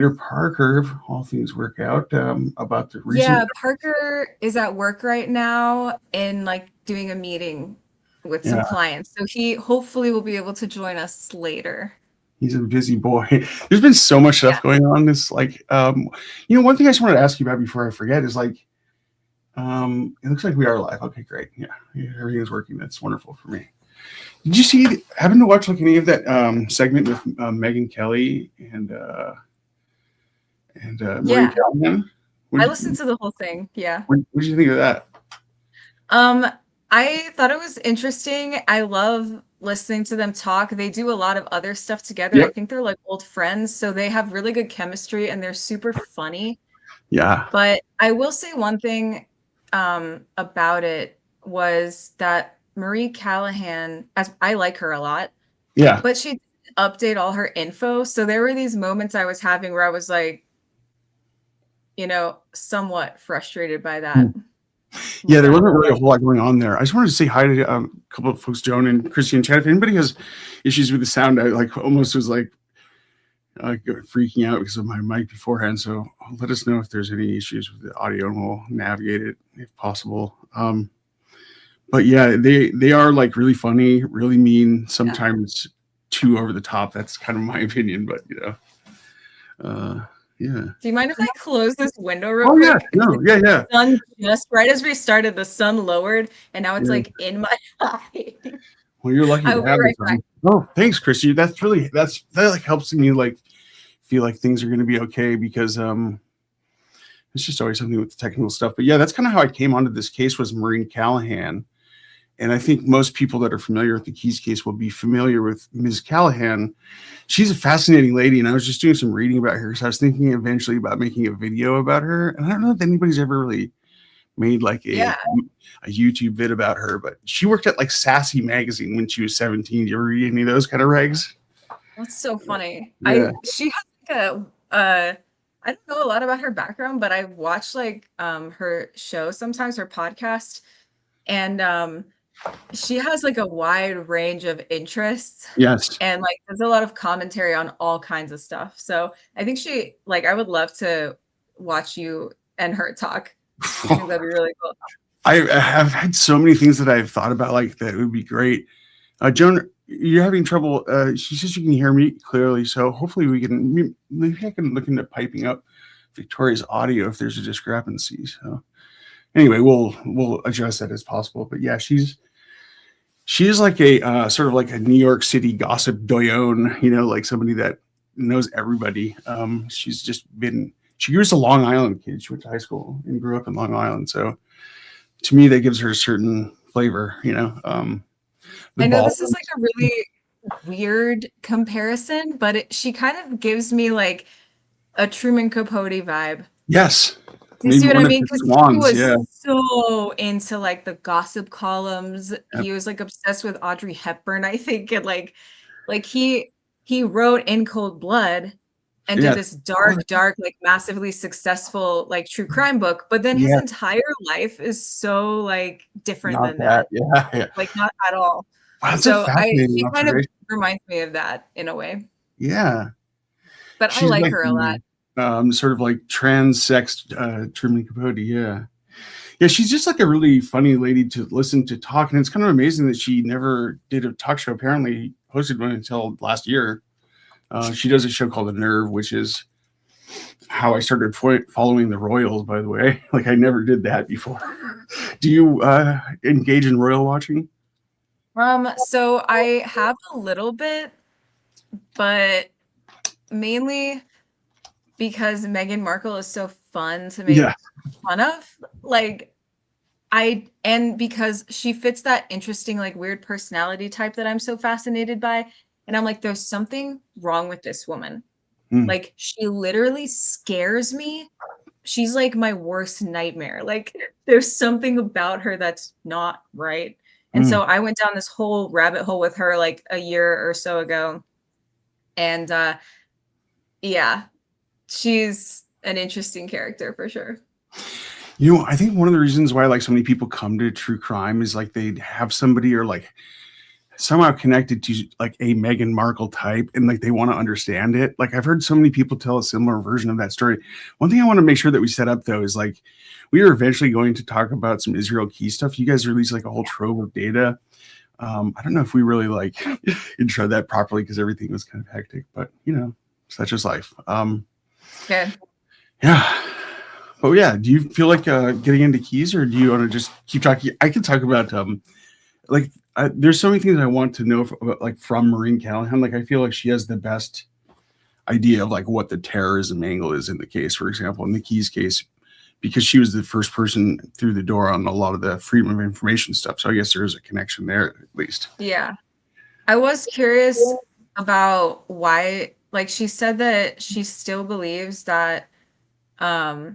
Peter Parker, if all things work out, about the recent. Yeah, Parker is at work right now and like doing a meeting with some Yeah, clients. So he hopefully will be able to join us later. he's a busy boy. There's been so much Yeah. stuff going on. This like, one thing I just wanted to ask you about before I forget is like, it looks like we are live. Okay, great. Yeah, everything's working. That's wonderful for me. Did you see? Happen to watch like any of that segment with Megan Kelly and Marie Yeah. Callahan? I What listened to the whole thing. Yeah. did you think of that? Um, I thought it was interesting. I love listening to them talk. They do a lot of other stuff together. I Yep. think they're like old friends, so they have really good chemistry and they're super funny. Yeah. But I will say one thing about it was that Marie Callahan, as I like her a lot, Yeah. but she didn't update all her info. So there were these moments I was having where I was like, somewhat frustrated by that. Yeah, With there that. wasn't really a whole lot going on there. I just wanted to say hi to a couple of folks, Joan and Christy in chat. If anybody has issues with the sound, I like almost was like freaking out because of my mic beforehand. So let us know if there's any issues with the audio, and we'll navigate it if possible. But yeah, they are like really funny, really mean, sometimes too over the top. That's kind of my opinion, but yeah. Do you mind if I close this window real Oh yeah, quick? no, yeah, yeah. The sun just right as we started, the sun lowered, and now it's Yeah. like in my eye. Well, you're lucky I to will be have this right on. back. Oh, thanks, Christy. That like helps me like feel like things are going to be okay because it's just always something with the technical stuff. But yeah, that's kind of how I came onto this case was Maureen Callahan, and I think most people that are familiar with the Keys case will be familiar with Ms. Callahan. She's a fascinating lady, and I was just doing some reading about her. So I was thinking eventually about making a video about her, and I don't know if anybody's ever really made like a Yeah, YouTube vid about her, but she worked at like Sassy magazine when she was 17. You ever read any of those kind of regs? that's so funny. Yeah. She has like I don't know a lot about her background, but I watch like her show sometimes, her podcast, and she has like a wide range of interests Yes. and like there's a lot of commentary on all kinds of stuff. So I think I would love to watch you and her talk. I think that'd be really cool. I have had so many things that I've thought about like that would be great. Joan, you're having trouble. She says you can hear me clearly, so hopefully maybe I can look into piping up Victoria's audio if there's a discrepancy. So anyway, we'll address that as possible. But yeah, she is like a sort of like a New York City gossip doyenne, like somebody that knows everybody. She grew up a Long Island kid. She went to high school and grew up in Long Island. So to me, that gives her a certain flavor, the I know ball. this is like a really weird comparison, but she kind of gives me like a Truman Capote vibe. Yes. You see Maybe what I one of mean? the Because he swans. was Yeah. so into like the gossip columns. Yeah. He was like obsessed with Audrey Hepburn, I think, and like he wrote In Cold Blood and did Yeah. this dark, like massively successful like true crime book, but then his Yeah. entire life is so like different Not than that. that. Yeah. Yeah. Like not at all. Wow, that's a So fascinating she kind of observation. reminds me of that in a way. Yeah. But I She's like like her a lot. sort of like trans-sexed Truman Capote. Yeah. Yeah, she's just like a really funny lady to listen to talk. And it's kind of amazing that she never did a talk show. Apparently hosted one until last year. She does a show called The Nerve, which is how I started following the Royals, by the way. Like I never did that before. Do you engage in royal watching? So I have a little bit, but mainly because Meghan Markle is so fun to make Yeah. fun of. Like and because she fits that interesting, like weird personality type that I'm so fascinated by. And I'm like, there's something wrong with this woman. Mm. Like she literally scares me. She's like my worst nightmare. Like there's something about her that's not right. And Mm. so I went down this whole rabbit hole with her like a year or so ago. And yeah, she's an interesting character for sure. I think one of the reasons why like so many people come to true crime is like they have somebody or like somehow connected to like a Meghan Markle type and like they want to understand it. Like I've heard so many people tell a similar version of that story. One thing I want to make sure that we set up though is like we are eventually going to talk about some Israel Key stuff. You guys released like a whole trove of data. I don't know if we really like intro that properly because everything was kind of hectic, but you know, such is life. Good. Yeah. But yeah, do you feel like getting into keys or do you want to just keep talking? I can talk about like there's so many things I want to know about, like from Maureen Callahan. Like I feel like she has the best idea of like what the terrorism angle is in the case, for example, in the Keys case, because she was the first person through the door on a lot of the freedom of information stuff. So I guess there is a connection there at least. Yeah. I was curious about why, like she said that she still believes that Marlene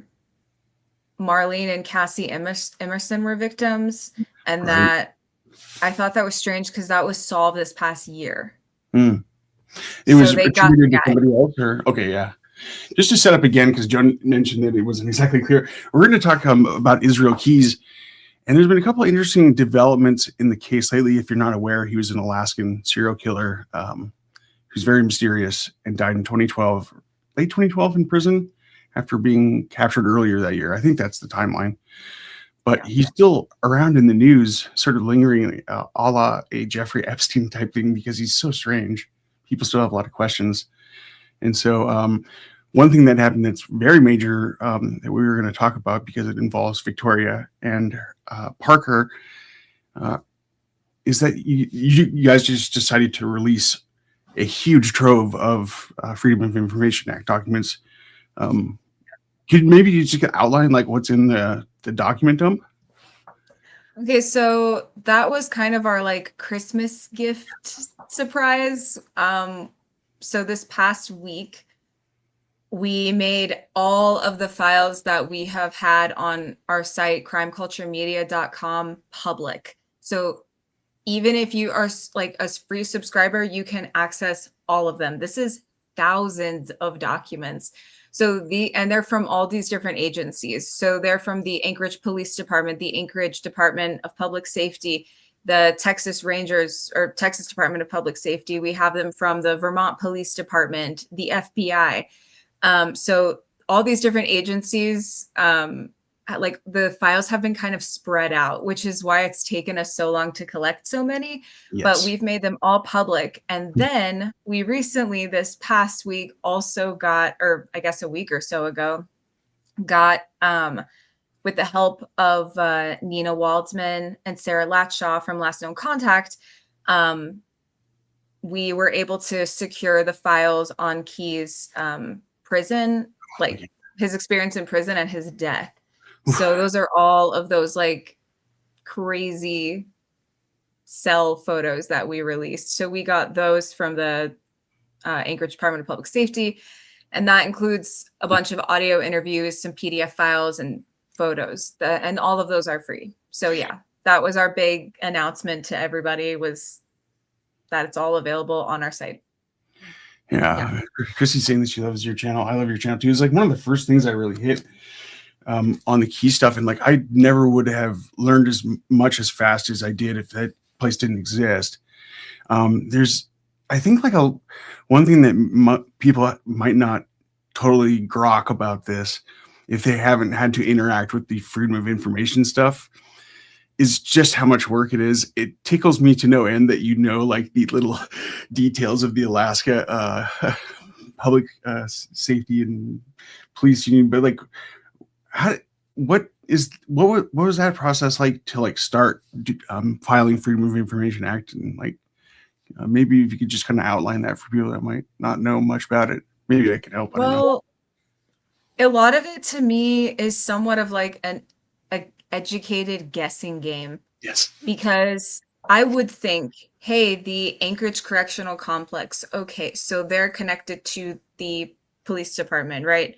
and Cassie Emerson were victims, and Right. that I thought that was strange because that was solved this past year. It So was they got attributed the to guy. somebody else, or okay, yeah. Just to set up again, because Joan mentioned that it wasn't exactly clear. We're going to talk about Israel Keys, and there's been a couple of interesting developments in the case lately. If you're not aware, he was an Alaskan serial killer who's very mysterious and died in 2012, late 2012 in prison after being captured earlier that year. I think that's the timeline. But he's still around in the news, sort of lingering a la a Jeffrey Epstein type thing because he's so strange. People still have a lot of questions. And so one thing that happened that's very major that we were going to talk about because it involves Victoria and Parker is that you guys just decided to release a huge trove of Freedom of Information Act documents. Maybe you just outline like what's in the document dump? Okay, so that was kind of our like Christmas gift surprise. So this past week, we made all of the files that we have had on our site, crimeculturemedia.com, public. So even if you are like a free subscriber, you can access all of them. This is thousands of documents. So and they're from all these different agencies. So they're from the Anchorage Police Department, the Anchorage Department of Public Safety, the Texas Rangers or Texas Department of Public Safety. We have them from the Vermont Police Department, the FBI. So all these different agencies, like the files have been kind of spread out, which is why it's taken us so long to collect so many, but we've made them all public. And then we recently, this past week, also got, or I guess a week or so ago, got, with the help of Nina Waldman and Sarah Latshaw from Last Known Contact, we were able to secure the files on Key's prison, like his experience in prison and his death. So those are all of those like crazy cell photos that we released. So we got those from the Anchorage Department of Public Safety, and that includes a bunch of audio interviews, some PDF files, and photos. And all of those are free. So yeah, that was our big announcement to everybody, was that it's all available on our site. Yeah. Chrissy's saying that she loves your channel. I love your channel too. It's like one of the first things I really hit on the Key stuff, and like I never would have learned as much as fast as I did if that place didn't exist. There's, I think, like one thing that people might not totally grok about this, if they haven't had to interact with the freedom of information stuff, is just how much work it is. It tickles me to no end that like the little details of the Alaska public safety and police union, but like what was that process like to like start filing Freedom of Information Act, and like maybe if you could just kind of outline that for people that might not know much about it, maybe that could help. Well, a lot of it to me is somewhat of like an educated guessing game. Yes. Because I would think, hey, the Anchorage Correctional Complex, okay, so they're connected to the police department, right?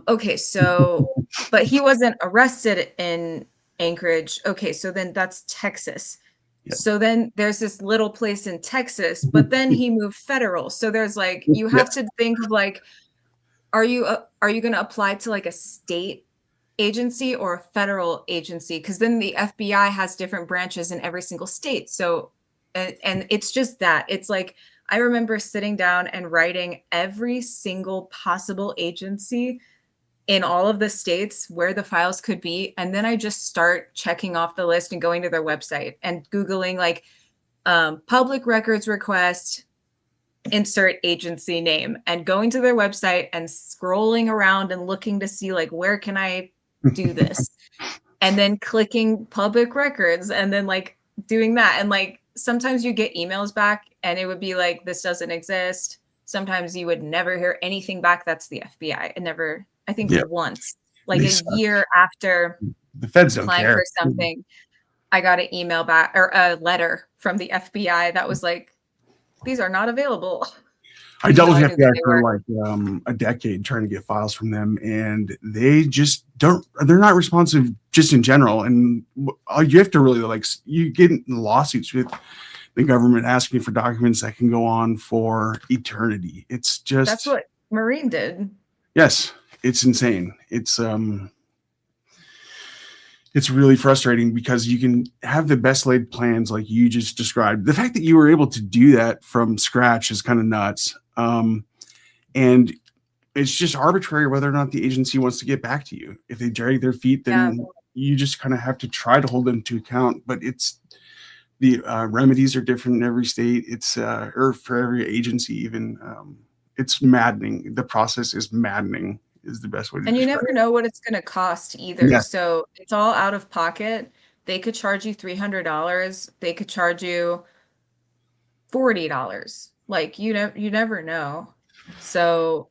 Okay, so, but he wasn't arrested in Anchorage. Okay, so then that's Texas. Yep. So then there's this little place in Texas, but then he moved federal. So there's like, you have to think of like, are you going to apply to like a state agency or a federal agency? Because then the FBI has different branches in every single state. So And it's just that. It's like I remember sitting down and writing every single possible agency in all of the states where the files could be. And then I just start checking off the list and going to their website and Googling like public records request, insert agency name, and going to their website and scrolling around and looking to see like, where can I do this? And then clicking public records and then like doing that. And like sometimes you get emails back and it would be like, this doesn't exist. Sometimes you would never hear anything back. That's the FBI. It never, I think Yeah, once, like they a suck. year after The feds don't applying care. for something, I got an email back or a letter from the FBI that was like, these are not available. I dealt with I the knew FBI they for were. like a decade trying to get files from them, and they just don't. They're not responsive just in general, and you have to really like you get in lawsuits with the government asking for documents that can go on for eternity. It's just That's what Maureen did. yes, it's insane. It's really frustrating because you can have the best laid plans like you just described. The fact that you were able to do that from scratch is kind of nuts. And it's just arbitrary whether or not the agency wants to get back to you. If they drag their feet, then you just kind of have to try to hold them to account. But it's the remedies are different in every state. It's or for every agency, even. It's maddening. The process is maddening. Is the best way to And you describe never it. know what it's going to cost either. Yeah. So it's all out of pocket. They could charge you $300. They could charge you $40. Like you never know. So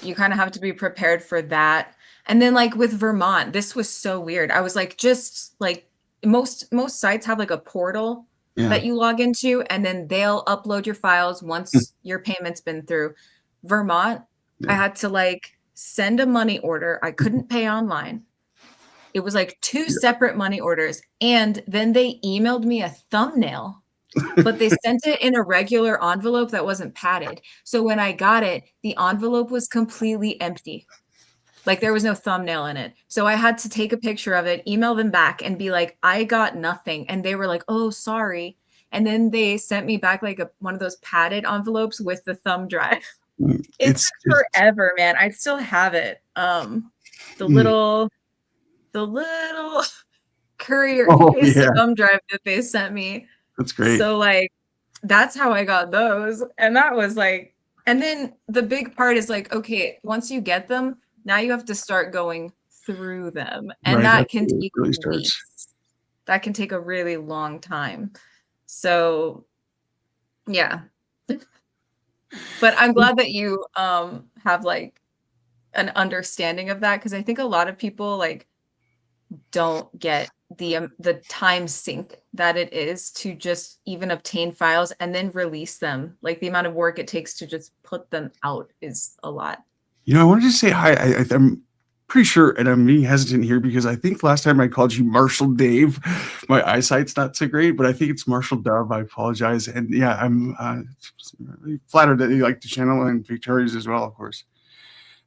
you kind of have to be prepared for that. And then like with Vermont, this was so weird. I was like, just like most sites have like a portal that you log into, and then they'll upload your files once your payment's been through. Vermont, I had to like send a money order. I couldn't pay online. It was like two separate money orders. And then they emailed me a thumbnail, but they sent it in a regular envelope that wasn't padded. So when I got it, the envelope was completely empty. Like there was no thumbnail in it. So I had to take a picture of it, email them back and be like, I got nothing. And they were like, oh, sorry. And then they sent me back like one of those padded envelopes with the thumb drive. It took forever, man. I still have it. The little courier thumb drive that they sent me. That's great. So like that's how I got those. And that was like, and then the big part is like, okay, once you get them, now you have to start going through them. And that can take weeks. That can take a really long time. So yeah. But I'm glad that you have like an understanding of that, because I think a lot of people like don't get the time sink that it is to just even obtain files and then release them. Like the amount of work it takes to just put them out is a lot. You know, I wanted to say hi. I'm pretty sure, and I'm being hesitant here because I think last time I called you Marshall Dave, my eyesight's not so great, but I think it's Marshall Dove. I apologize. And yeah, I'm really flattered that you like the channel, and Victoria's as well, of course.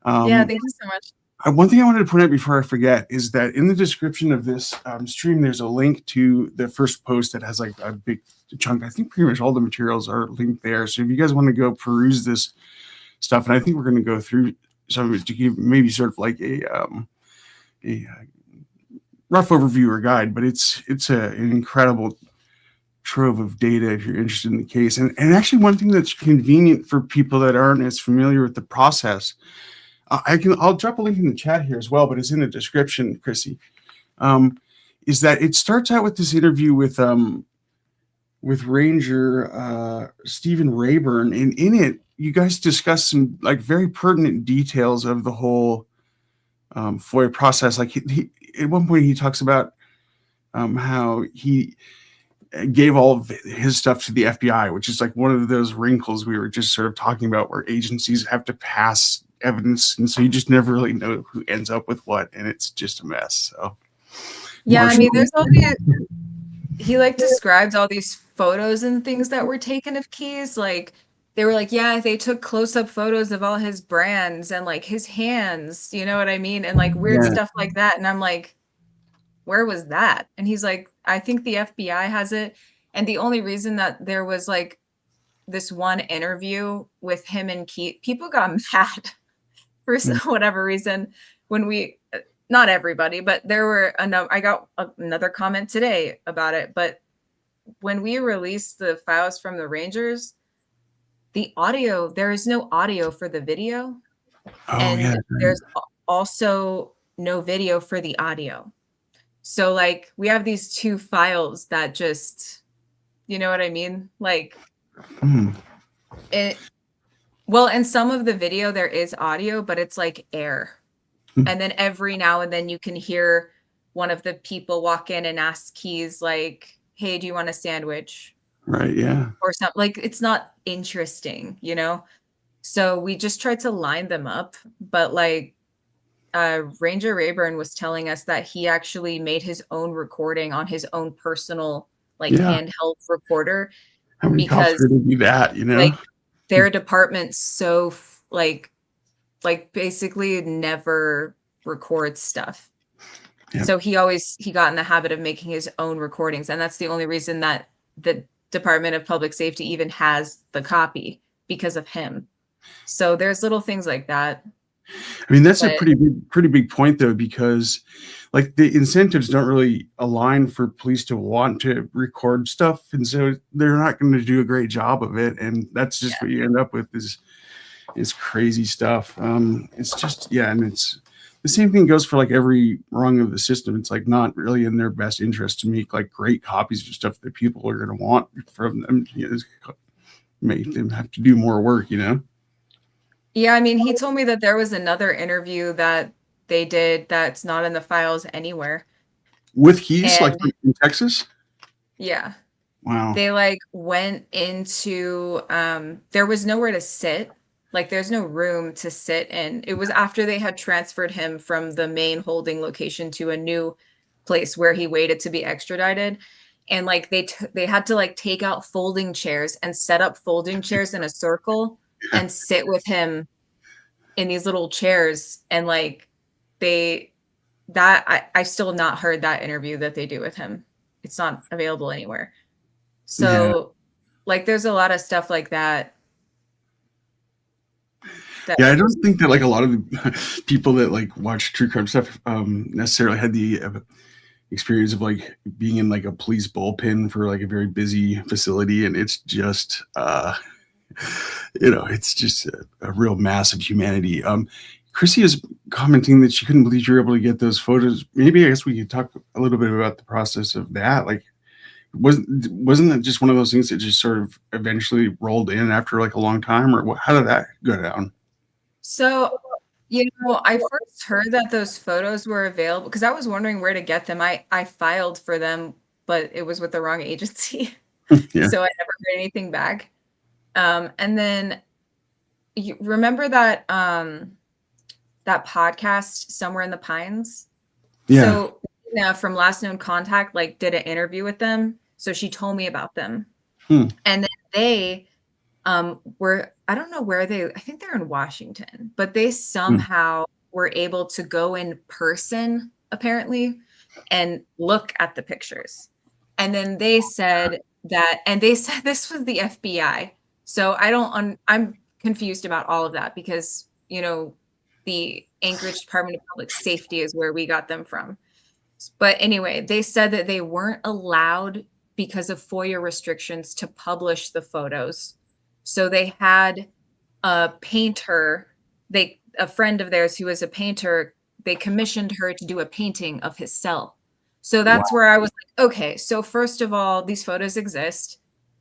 Yeah, thank you so much. One thing I wanted to point out before I forget is that in the description of this stream, there's a link to the first post that has like a big chunk. I think pretty much all the materials are linked there. So if you guys want to go peruse this stuff, and I think we're going to go through some of it to give maybe sort of like a rough overview or guide, but it's an incredible trove of data if you're interested in the case. And actually one thing that's convenient for people that aren't as familiar with the process, I'll drop a link in the chat here as well, but it's in the description, Chrissy, is that it starts out with this interview with Ranger Stephen Rayburn, and in it, you guys discuss some like very pertinent details of the whole FOIA process. Like he at one point he talks about how he gave all of his stuff to the FBI, which is like one of those wrinkles we were just sort of talking about, where agencies have to pass evidence, and so you just never really know who ends up with what, and it's just a mess. So yeah, I mean, there's all these. He like describes all these photos and things that were taken of Keys. Like they were like, yeah, they took close-up photos of all his brands and like his hands, you know what I mean? And like weird stuff like that. And I'm like, where was that? And he's like, I think the FBI has it. And the only reason that there was like this one interview with him and Keith, people got mad for Mm. whatever reason when we, not everybody, but there were I got another comment today about it. But when we released the files from the Rangers, the audio, there is no audio for the video, Oh yeah. and there's also no video for the audio. So like we have these two files that just, you know what I mean? Like Mm. it, well, in some of the video there is audio, but it's like air. Hmm. And then every now and then you can hear one of the people walk in and ask Keys like, "Hey, do you want a sandwich?" Right. Yeah. Or something. Like it's not interesting, you know? So we just tried to line them up, but like Ranger Rayburn was telling us that he actually made his own recording on his own personal like Yeah. handheld recorder How many cops because are going to do that? You know. like their department's so like basically never records stuff. Yeah. So he got in the habit of making his own recordings, and that's the only reason that the Department of Public Safety even has the copy, because of him. So there's little things like that. I mean, that's a But pretty big point though, because like the incentives don't really align for police to want to record stuff, and so they're not going to do a great job of it, and that's just what you end up with is crazy stuff. It's just, yeah, and it's the same thing goes for like every rung of the system. It's like not really in their best interest to make like great copies of stuff that people are going to want from them. You know, make them have to do more work, you know. yeah, I mean, he told me that there was another interview that they did that's not in the files anywhere. With Keys, like And in Texas. yeah, Wow. they like went into there was nowhere to sit. Like there's no room to sit in. It was after they had transferred him from the main holding location to a new place where he waited to be extradited. And like they had to like take out folding chairs and set up folding chairs in a circle and sit with him in these little chairs. And like they I still have not heard that interview that they do with him. It's not available anywhere. Yeah. So like there's a lot of stuff like that that Yeah, I don't think that like a lot of the people that like watch true crime stuff necessarily had the experience of like being in like a police bullpen for like a very busy facility, and it's just you know, it's just a real mass of humanity. Chrissy is commenting that she couldn't believe you were able to get those photos. Maybe I guess we could talk a little bit about the process of that. Like, wasn't that just one of those things that just sort of eventually rolled in after like a long time, or what, how did that go down? So, you know, I first heard that those photos were available because I was wondering where to get them. I filed for them, but it was with the wrong agency. Yeah. So I never heard anything back. And then you remember that that podcast Somewhere in the Pines? Yeah. So Nina from Last Known Contact like did an interview with them. So she told me about them. Hmm. And then they were, I don't know where I think they're in Washington, but they somehow were able to go in person apparently and look at the pictures. And then they said that, and they said this was the FBI. So I'm confused about all of that because, you know, the Anchorage Department of Public Safety is where we got them from. But anyway, they said that they weren't allowed because of FOIA restrictions to publish the photos. So they had a painter, a friend of theirs who was a painter, they commissioned her to do a painting of his cell. So that's where I was like, okay, so first of all, these photos exist.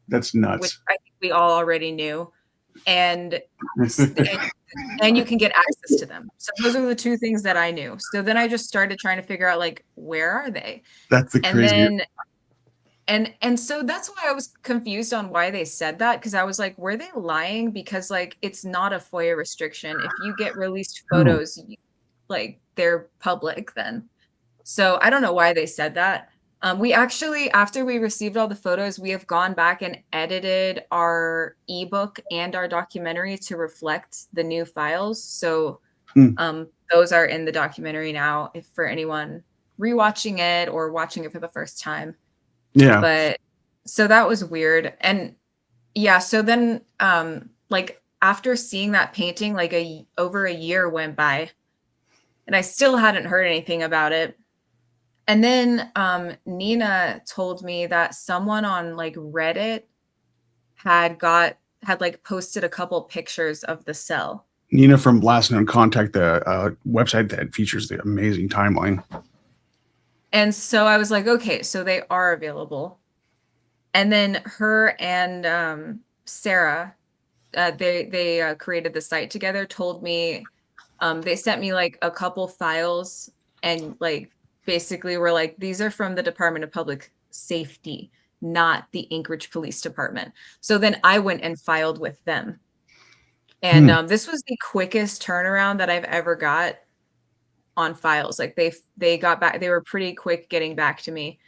That's Which nuts. I think we all already knew. And and you can get access to them. So those are the two things that I knew. So then I just started trying to figure out like, where are they? That's the And crazy. then and so that's why I was confused on why they said that, because I was like, were they lying? Because like it's not a FOIA restriction. If you get released photos, like they're public then. So I don't know why they said that. We actually, after we received all the photos, we have gone back and edited our ebook and our documentary to reflect the new files. So those are in the documentary now if for anyone rewatching it or watching it for the first time. Yeah. But So that was weird. And yeah, so then like after seeing that painting, like over a year went by and I still hadn't heard anything about it. And then Nina told me that someone on like Reddit had like posted a couple pictures of the cell. Nina from Last Known Contact, the website that features the amazing timeline. And so I was like, okay, so they are available. And then her and Sarah, they created the site together, told me they sent me like a couple files and like basically were like, these are from the Department of Public Safety, not the Anchorage Police Department. So then I went and filed with them. And this was the quickest turnaround that I've ever got on files. Like they got back, they were pretty quick getting back to me.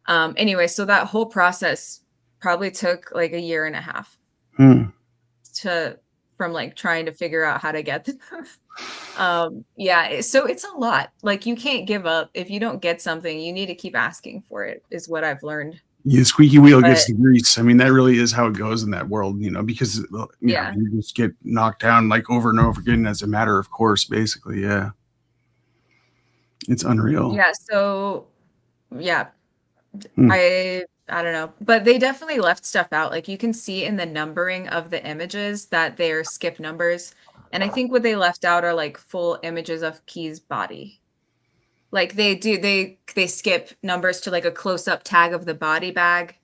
Anyway, so that whole process probably took like a year and a half from like trying to figure out how to get them. Yeah, so it's a lot. Like you can't give up. If you don't get something, you need to keep asking for it, is what I've learned. Yeah, squeaky wheel gets the grease. I mean, that really is how it goes in that world, you know, because you just get knocked down like over and over again as a matter of course, basically. Yeah. It's unreal. Yeah. So yeah, I don't know, but they definitely left stuff out. Like you can see in the numbering of the images that they're skip numbers. And I think what they left out are like full images of Key's body. Like they skip numbers to like a close-up tag of the body bag,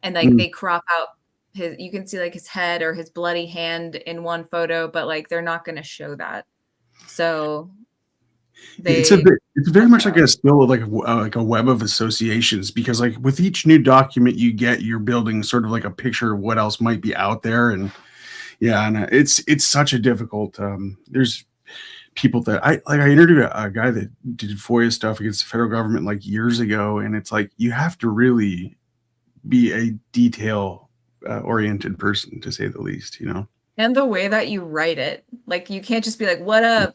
and like they crop out his, you can see like his head or his bloody hand in one photo, but like they're not going to show that. So it's very much like like a web of associations, because like with each new document you get, you're building sort of like a picture of what else might be out there. And yeah, and it's such a difficult there's people that I interviewed a guy that did FOIA stuff against the federal government like years ago, and it's like you have to really be a detail oriented person, to say the least, you know. And the way that you write it, like you can't just be like, what up,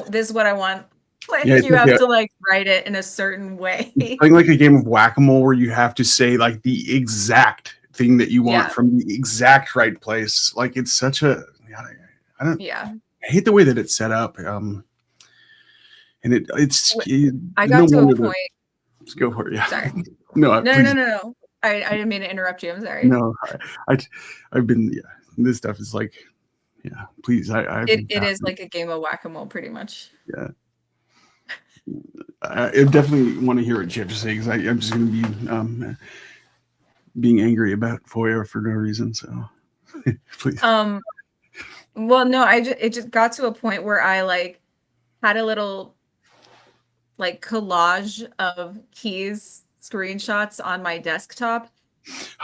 this is what I want. Like you have to like write it in a certain way. Playing like a game of whack-a-mole where you have to say like the exact thing that you want from the exact right place. Like it's such a I hate the way that it's set up. And I got to a point. Let's go for it. Yeah. Sorry. No. I didn't mean to interrupt you. I'm sorry. No, I've bin this stuff is like, yeah, please. It is like a game of whack-a-mole pretty much. Yeah. I definitely want to hear what you have to say, because I'm just going to be being angry about FOIA for no reason. So please. Well, no, it just got to a point where I like had a little like collage of Key's screenshots on my desktop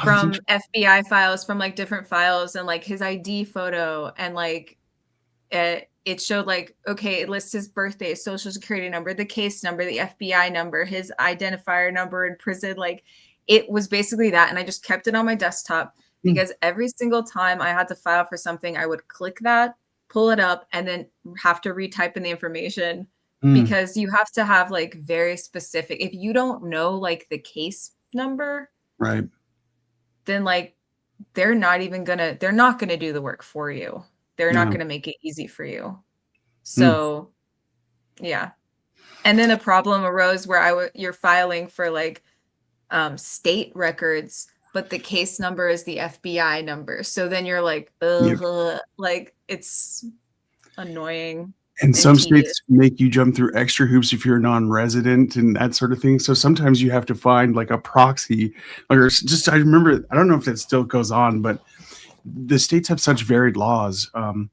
from FBI files, from like different files, and like his ID photo, and like it showed like, okay, it lists his birthday, social security number, the case number, the FBI number, his identifier number in prison. Like it was basically that. And I just kept it on my desktop because every single time I had to file for something, I would click that, pull it up, and then have to retype in the information, because you have to have like very specific, if you don't know like the case number, right, then like they're not gonna do the work for you. They're not going to make it easy for you. So yeah. And then a problem arose where you're filing for like state records, but the case number is the FBI number. So then you're like, like it's annoying. And some states make you jump through extra hoops if you're a non-resident and that sort of thing. So sometimes you have to find like a proxy, or just, I remember, I don't know if that still goes on, but the states have such varied laws. And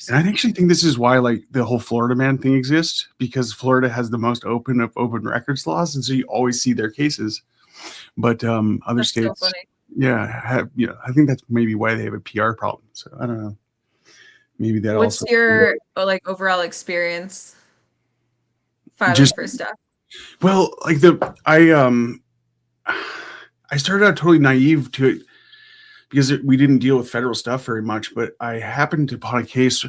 I actually think this is why like the whole Florida man thing exists, because Florida has the most open records laws. And so you always see their cases, but other states, I think that's maybe why they have a PR problem. So I don't know. Maybe that What's also. your like overall experience filing for stuff? Well, like I started out totally naive to it, because we didn't deal with federal stuff very much, but I happened upon a case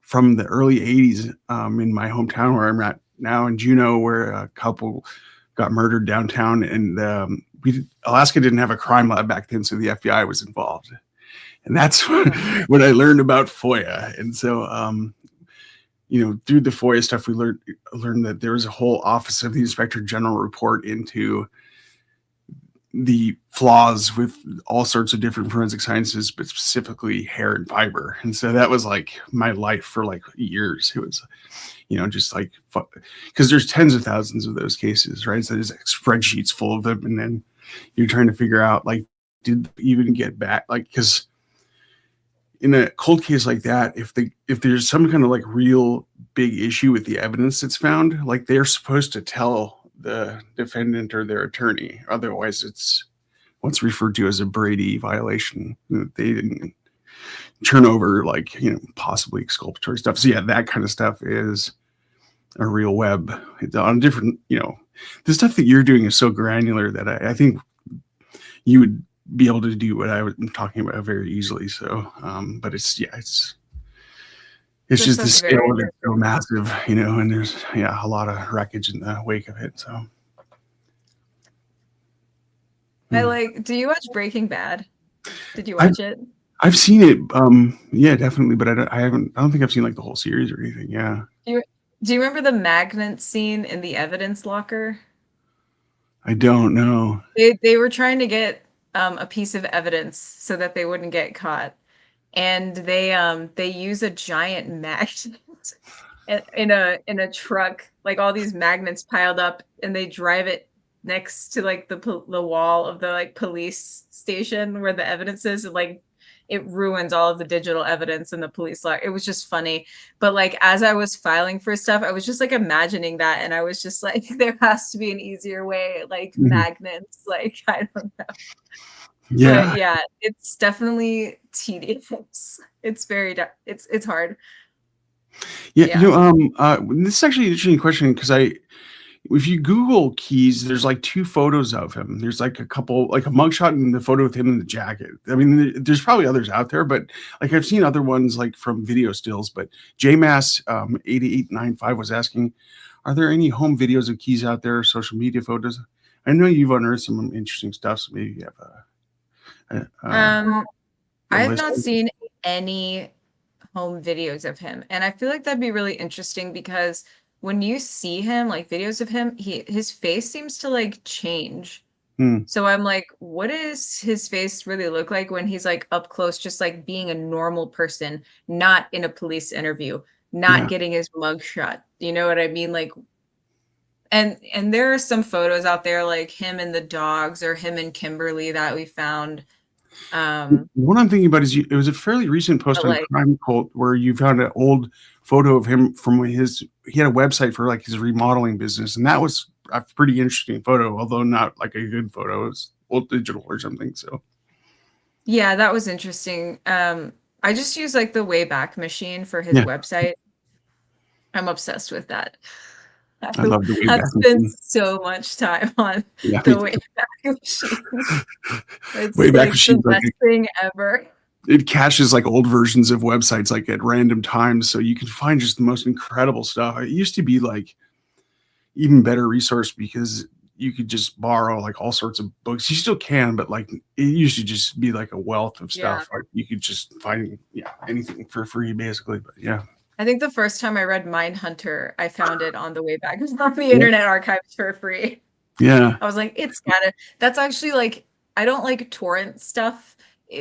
from the early 80s in my hometown where I'm at now in Juneau, where a couple got murdered downtown, and Alaska didn't have a crime lab back then, so the FBI was involved, and that's Oh. what I learned about FOIA. And so, through the FOIA stuff, we learned that there was a whole Office of the Inspector General report into the flaws with all sorts of different forensic sciences, but specifically hair and fiber. And so that was like my life for like years. It was, just like, because there's tens of thousands of those cases, right? So there's like spreadsheets full of them. And then you're trying to figure out, like, did they even get back? Like, because in a cold case like that, if there's some kind of like real big issue with the evidence that's found, like they're supposed to tell the defendant or their attorney. Otherwise, it's what's referred to as a Brady violation. They didn't turn over, like, possibly exculpatory stuff. So yeah, that kind of stuff is a real web. It's on different, the stuff that you're doing is so granular that I think you would be able to do what I was talking about very easily. So, but it's just the scale of it so massive, and there's a lot of wreckage in the wake of it. So do you watch Breaking Bad? Did you watch it? I've seen it. Yeah, definitely. But I don't think I've seen like the whole series or anything. Yeah. Do you remember the magnet scene in the evidence locker? I don't know. They were trying to get a piece of evidence so that they wouldn't get caught. And they use a giant magnet in a truck, like all these magnets piled up, and they drive it next to like the wall of the like police station where the evidence is, and like it ruins all of the digital evidence in the police log. It was just funny. But like as I was filing for stuff, I was just like imagining that, and I was just like, there has to be an easier way, like magnets, like I don't know. Yeah. But yeah, it's definitely tedious. It's very it's hard. Yeah. This is actually an interesting question, because if you Google Keyes, there's like two photos of him. There's like a couple, like a mugshot and the photo with him in the jacket. I mean, there's probably others out there, but like I've seen other ones like from video stills. But JMass 8895 was asking, are there any home videos of Keyes out there, social media photos? I know you've unearthed some interesting stuff, so maybe you have I have not seen any home videos of him, and I feel like that'd be really interesting, because when you see him, like videos of him, his face seems to like change. So I'm like, what does his face really look like when he's like up close, just like being a normal person, not in a police interview, not getting his mugshot? You know what I mean? Like, and there are some photos out there, like him and the dogs, or him and Kimberly, that we found. What I'm thinking about is it was a fairly recent post on Crime Cult where you found an old photo of him from he had a website for like his remodeling business, and that was a pretty interesting photo, although not like a good photo. It was old digital or something. So yeah, that was interesting. I just use like the Wayback Machine for his website. I'm obsessed with that. I love the Wayback I've spent so much time on the Wayback Machine. It's Wayback like Machine, the best thing ever. It caches like old versions of websites like at random times, so you can find just the most incredible stuff. It used to be like even better resource because you could just borrow like all sorts of books. You still can, but like it used to just be like a wealth of stuff. Like you could just find anything for free basically. But yeah. I think the first time I read Mindhunter, I found it on the Wayback. It was on the Internet Archives for free. Yeah. I was like, that's actually like, I don't like torrent stuff.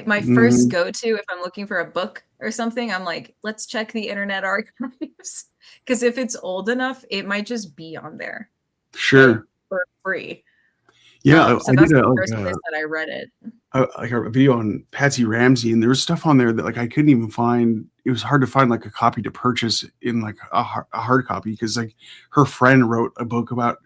My first go-to, if I'm looking for a book or something, I'm like, let's check the Internet Archives. Because if it's old enough, it might just be on there. Sure. Like, for free. Yeah. So that's the first place that I read it. Like a video on Patsy Ramsey, and there was stuff on there that like I couldn't even find. It was hard to find like a copy to purchase in like a hard copy, because like her friend wrote a book about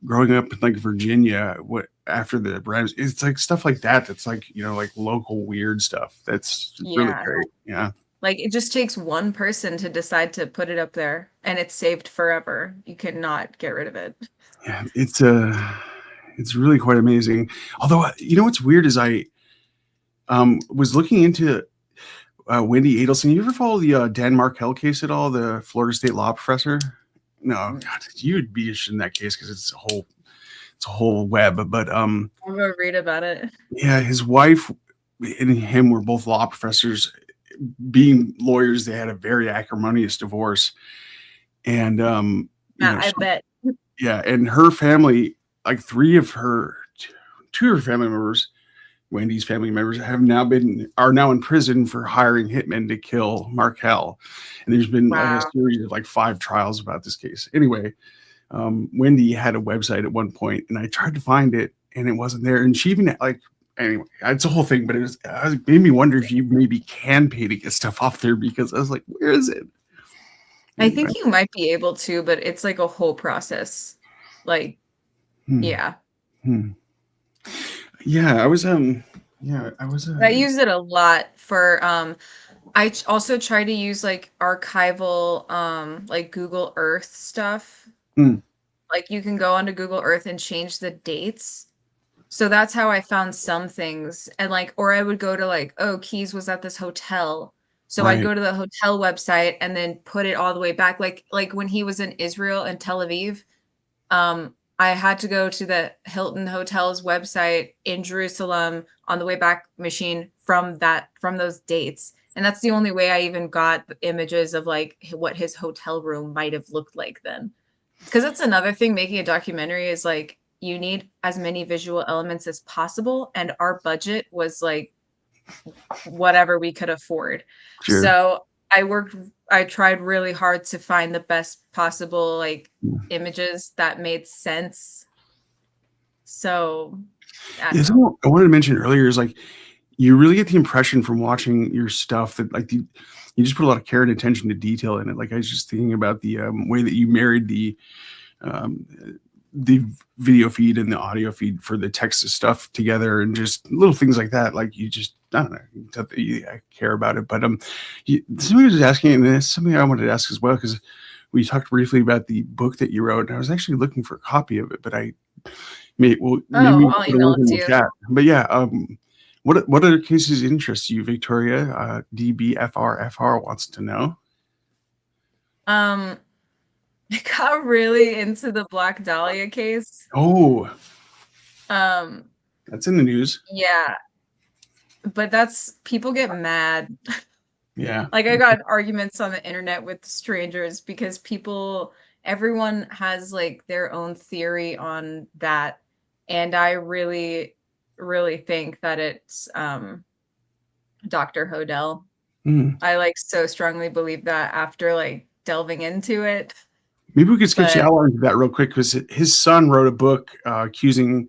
growing up in like Virginia after the Ramsey. It's like stuff like that. That's like, like local weird stuff. That's really great. Yeah. Like it just takes one person to decide to put it up there, and it's saved forever. You cannot get rid of it. Yeah, it's really quite amazing. Although, what's weird is I was looking into Wendy Adelson. You ever follow the Dan Markel case at all? The Florida State law professor? No, God, you'd be interested in that case because it's it's a whole web. But I'll go read about it. yeah, his wife and him were both law professors. Being lawyers, they had a very acrimonious divorce, and Yeah, I bet. yeah, and her family, like two of her family members, Wendy's family members, are now in prison for hiring hitmen to kill Markel. And there's been like a Wow. series of like 5 trials about this case. Anyway, Wendy had a website at one point, and I tried to find it, and it wasn't there. And she even like anyway, it's a whole thing, but it made me wonder if you maybe can pay to get stuff off there because I was like, where is it? I think you might be able to, but it's like a whole process. Like, yeah. Yeah, I was I use it a lot for I also try to use like archival like Google Earth stuff. Like you can go onto Google Earth and change the dates. So that's how I found some things. And like, or I would go to like, oh, Keys was at this hotel. So I'd right. go to the hotel website and then put it all the way back. Like when he was in Israel and Tel Aviv, I had to go to the Hilton Hotel's website in Jerusalem on the way back machine from those dates. And that's the only way I even got images of like what his hotel room might have looked like then. Because that's another thing making a documentary is like you need as many visual elements as possible. And our budget was like whatever we could afford. Sure. So I tried really hard to find the best possible like images that made sense. So something I wanted to mention earlier is like you really get the impression from watching your stuff that like you just put a lot of care and attention to detail in it. Like I was just thinking about the way that you married the video feed and the audio feed for the Texas stuff together, and just little things like that. Like you just, I don't know, I care about it. But somebody was asking, and it's something I wanted to ask as well, because we talked briefly about the book that you wrote, and I was actually looking for a copy of it, but maybe I'll email it to you. chat. But yeah, what other cases interest you, Victoria? DBFRFR wants to know. I got really into the Black Dahlia case. Oh, that's in the news. Yeah, but people get mad. Yeah, like I got arguments on the internet with strangers because everyone has like their own theory on that, and I really, really think that it's Dr. Hodel. I like so strongly believe that after like delving into it. Maybe we could skip you out into that real quick, because his son wrote a book accusing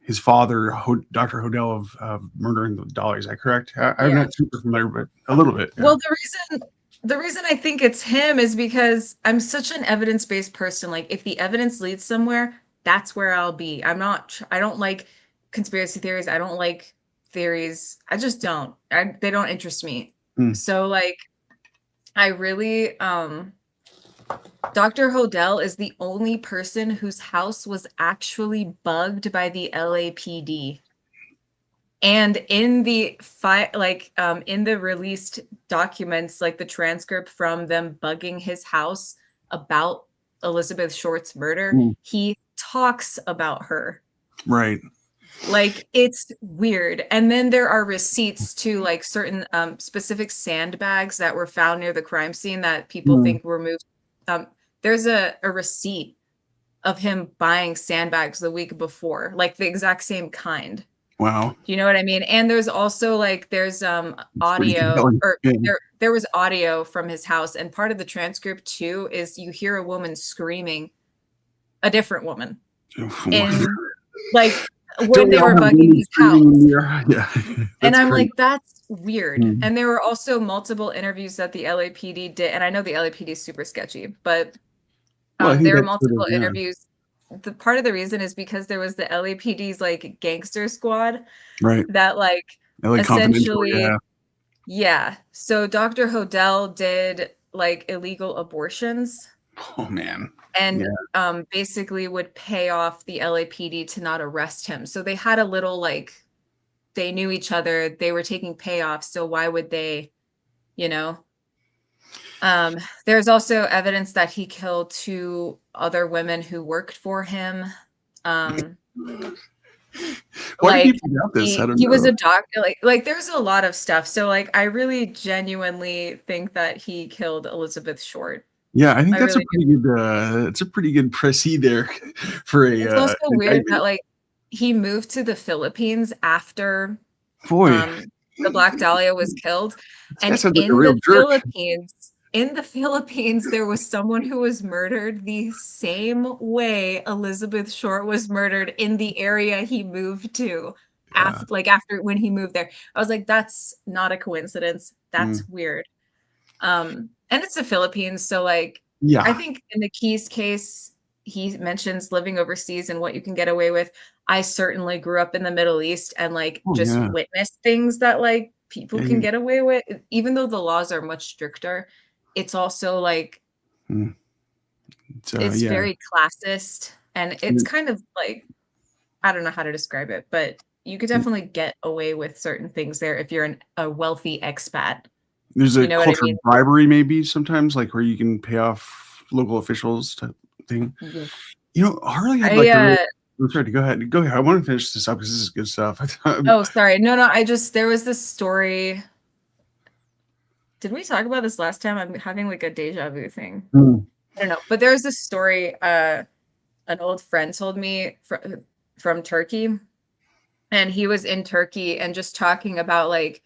his father, Dr. Hodel, of murdering the Dolly. Is that correct? I'm not super familiar, but a little bit. Yeah. Well, the reason I think it's him is because I'm such an evidence-based person. Like if the evidence leads somewhere, that's where I'll be. I don't like conspiracy theories. I don't like theories. I just don't. They don't interest me. So like I really Dr. Hodel is the only person whose house was actually bugged by the LAPD. And in the in the released documents, like the transcript from them bugging his house about Elizabeth Short's murder, he talks about her. Right. Like it's weird. And then there are receipts to like certain specific sandbags that were found near the crime scene that people think were moved. There's a receipt of him buying sandbags the week before, like the exact same kind. Wow. Do you know what I mean? And there's also like there's audio, or there was audio from his house, and part of the transcript too is you hear a woman screaming, a different woman, in like when they were bugging his house. Yeah. And I'm crazy. Like, that's weird. And there were also multiple interviews that the LAPD did, and I know the LAPD is super sketchy, but there were multiple interviews. The part of the reason is because there was the LAPD's like gangster squad, right? That like essentially, yeah. So Dr. Hodel did like illegal abortions. Oh man. And basically would pay off the LAPD to not arrest him. So they had a little like, they knew each other. They were taking payoffs. So why would they, you know? There's also evidence that he killed 2 other women who worked for him. Um, Why do like people doubt this? I don't he was know. a doctor. Like there's a lot of stuff. So like I really genuinely think that he killed Elizabeth Short. Yeah, I think I that's a really do. pretty good. It's a pretty good précis there for a It's also weird that indictment. like he moved to the Philippines after Boy, um, the Black Dahlia was killed. this guy And sounds like a real jerk. In the Philippines, there was someone who was murdered the same way Elizabeth Short was murdered in the area he moved to Yeah. after when he moved there. I was like, that's not a coincidence. Mm. That's weird. And it's the Philippines, so like I Yeah. think in the Keys case, he mentions living overseas and what you can get away with. I certainly grew up in the Middle East and like Oh just yeah. witnessed things that like people Yeah. can get away with, even though the laws are much stricter. It's also like Mm. it's Yeah. very classist and it's kind of like I don't know how to describe it, but you could definitely get away with certain things there if you're a wealthy expat. There's You a know what I culture mean? of bribery, maybe sometimes, like where you can pay off local officials type thing. Yeah. Harley had I like a really. I'm sorry. Go ahead. Go ahead. I want to finish this up because this is good stuff. Oh, sorry. No, I just there was this story. Did we talk about this last time? I'm having like a deja vu thing. Mm. I don't know. But there was this story an old friend told me from Turkey. And he was in Turkey and just talking about like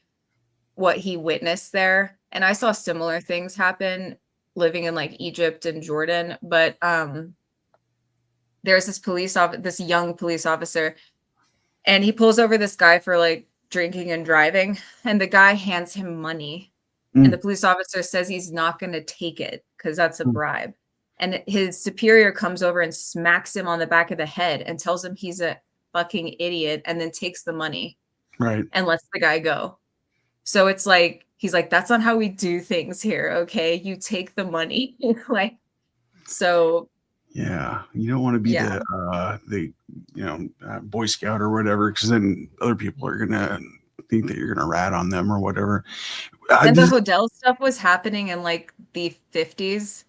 what he witnessed there. And I saw similar things happen living in like Egypt and Jordan, but there's this young police officer, and he pulls over this guy for like drinking and driving, and the guy hands him money, and the Mm. police officer says he's not going to take it because that's a Mm. bribe. And his superior comes over and smacks him on the back of the head and tells him he's a fucking idiot, and then takes the money Right. and lets the guy go. So it's like he's like, that's not how we do things here. Okay, you take the money. Like, so Yeah. You don't want to be yeah. the Boy Scout or whatever, because then other people are gonna think that you're gonna rat on them or whatever. And the This, Hodel stuff was happening in like the 50s.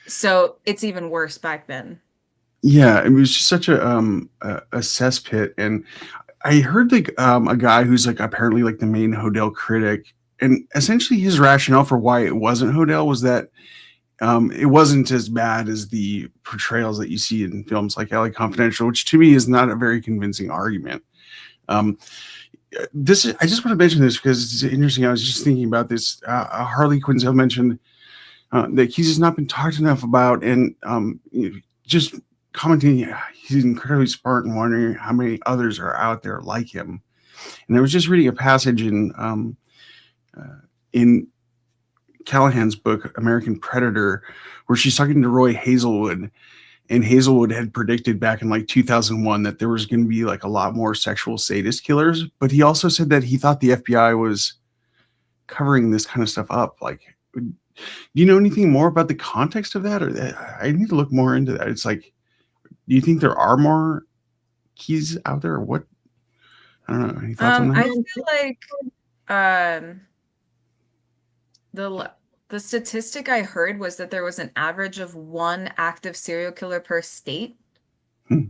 So it's even worse back then. yeah, it was just such a cesspit, and I heard like a guy who's like apparently like the main Hodel critic, and essentially his rationale for why it wasn't Hodel was that it wasn't as bad as the portrayals that you see in films like LA Confidential, which to me is not a very convincing argument. Um, I just want to mention this because it's interesting. I was just thinking about this. Harley Quinzel mentioned that he's just not been talked enough about, and just commenting, he's incredibly smart and wondering how many others are out there like him. And I was just reading a passage in Callahan's book American Predator, where she's talking to Roy Hazelwood, and Hazelwood had predicted back in like 2001 that there was going to be like a lot more sexual sadist killers, but he also said that he thought the FBI was covering this kind of stuff up. Like, do you know anything more about the context of that? Or I need to look more into that. It's like, do you think there are more keys out there, or what? I don't know. Any thoughts on I that? feel like um the statistic I heard was that there was an average of one active serial killer per state, Hmm.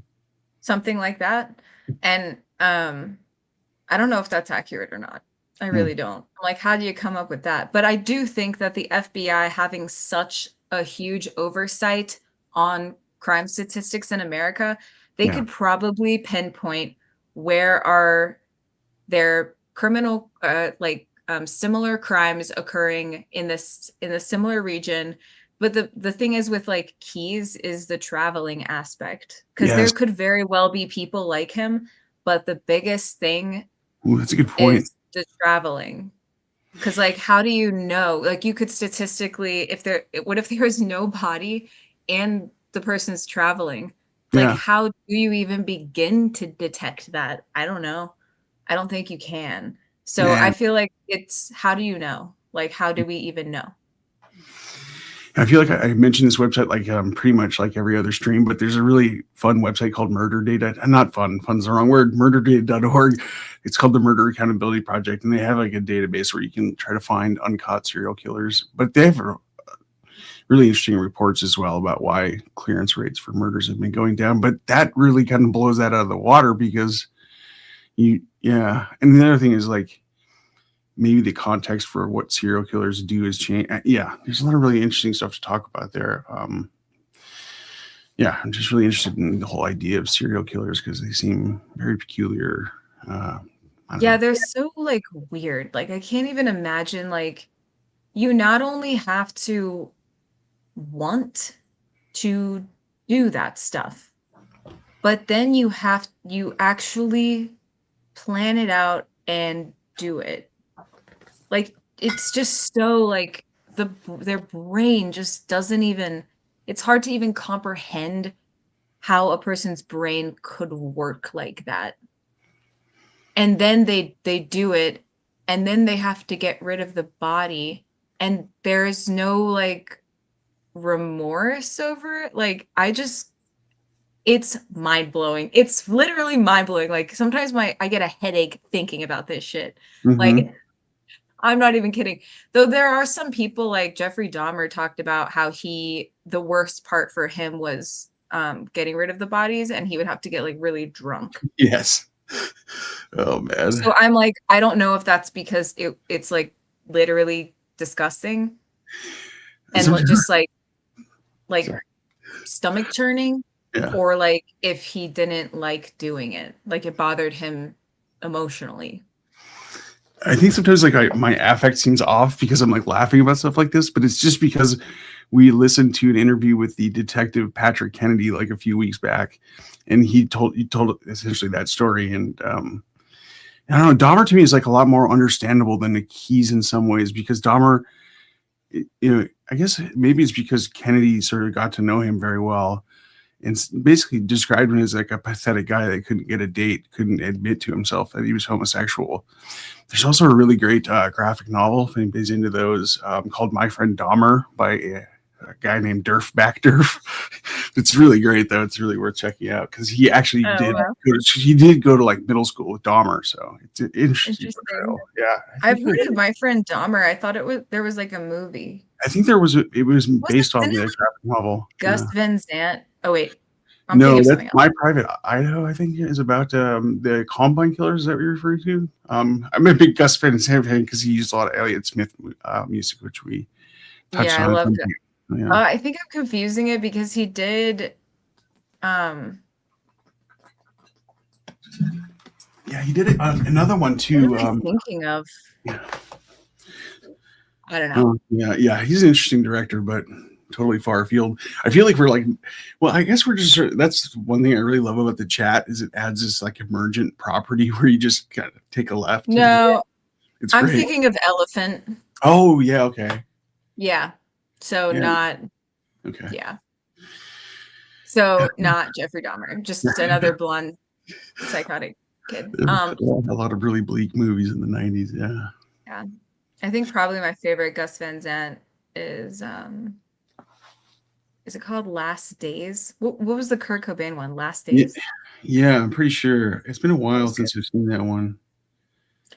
something like that. And I don't know if that's accurate or not. I Hmm. really don't. Like, how do you come up with that? But I do think that the FBI having such a huge oversight on crime statistics in America, they Yeah. could probably pinpoint where are there criminal similar crimes occurring in the similar region. But the thing is with like Keys is the traveling aspect, because there Yes. could very well be people like him, but the biggest thing Ooh, that's a good point. is the traveling. Because like how do you know, like you could statistically, what if there's no body and the person's traveling, like Yeah. how do you even begin to detect that? I don't know. I don't think you can. So I Man. feel like it's how do you know? Like how do we even know? I feel like I mentioned this website like pretty much like every other stream, but there's a really fun website called Murder Data. Not fun, fun's the wrong word, murderdata.org. It's called the Murder Accountability Project, and they have like a database where you can try to find uncaught serial killers. But they have really interesting reports as well about why clearance rates for murders have been going down. But that really kind of blows that out of the water because yeah. And the other thing is like maybe the context for what serial killers do has changed. Yeah, there's a lot of really interesting stuff to talk about there. Yeah, I'm just really interested in the whole idea of serial killers because they seem very peculiar. I don't Yeah, know. they're so like weird. Like I can't even imagine like you not only have to want to do that stuff, but then you actually plan it out and do it. Like it's just so like their brain just doesn't even it's hard to even comprehend how a person's brain could work like that. And then they do it and then they have to get rid of the body and there's no like remorse over it. Like I just it's mind-blowing. It's literally mind-blowing. Like sometimes I get a headache thinking about this shit. Mm-hmm. Like I'm not even kidding. Though there are some people like Jeffrey Dahmer talked about how the worst part for him was getting rid of the bodies and he would have to get like really drunk. Yes. Oh man. So I'm like, I don't know if that's because it's like literally disgusting and Sometimes- just like Sorry. stomach churning, Yeah. or like if he didn't like doing it, like it bothered him emotionally. I think sometimes like my affect seems off because I'm like laughing about stuff like this, but it's just because we listened to an interview with the detective Patrick Kennedy like a few weeks back, and he told essentially that story. And I don't know, Dahmer to me is like a lot more understandable than the Keys in some ways because Dahmer, I guess maybe it's because Kennedy sort of got to know him very well and basically described him as like a pathetic guy that couldn't get a date, couldn't admit to himself that he was homosexual. There's also a really great graphic novel, if anybody's into those, called My Friend Dahmer by a guy named Durf Back Durf. It's really great though. It's really worth checking out because he actually Oh, wow. did go to like middle school with Dahmer, so it's an interesting Interesting. portrayal. Yeah, I've heard of My Friend Dahmer. I thought there was like a movie. I think it was based on Isn't the it graphic novel. Gus Yeah. Van Sant? Oh wait, I'm thinking No, of that's something else. My Private Idaho. I think is about the Columbine killers. Is that what you're referring to? I'm a big Gus Van Sant fan because he used a lot of Elliott Smith music, which we touched Yeah, I on. love Gus. Yeah, I think I'm confusing it because he did um yeah, he did it. Another one what too. am I thinking of? Yeah, I don't know. yeah. He's an interesting director, but totally far afield. I feel like we're like, well, I guess we're just. That's one thing I really love about the chat is it adds this like emergent property where you just kind of take a left. No, It's I'm great. thinking of Elephant. Oh yeah, okay, Yeah. So yeah, not okay. yeah. So not Jeffrey Dahmer, just another blonde psychotic kid. A lot of really bleak movies in the 90s. Yeah. Yeah. I think probably my favorite Gus Van Sant is it called Last Days? What was the Kurt Cobain one? Last Yeah, Days? yeah, I'm pretty sure. It's been a That while was good. since I've seen that one.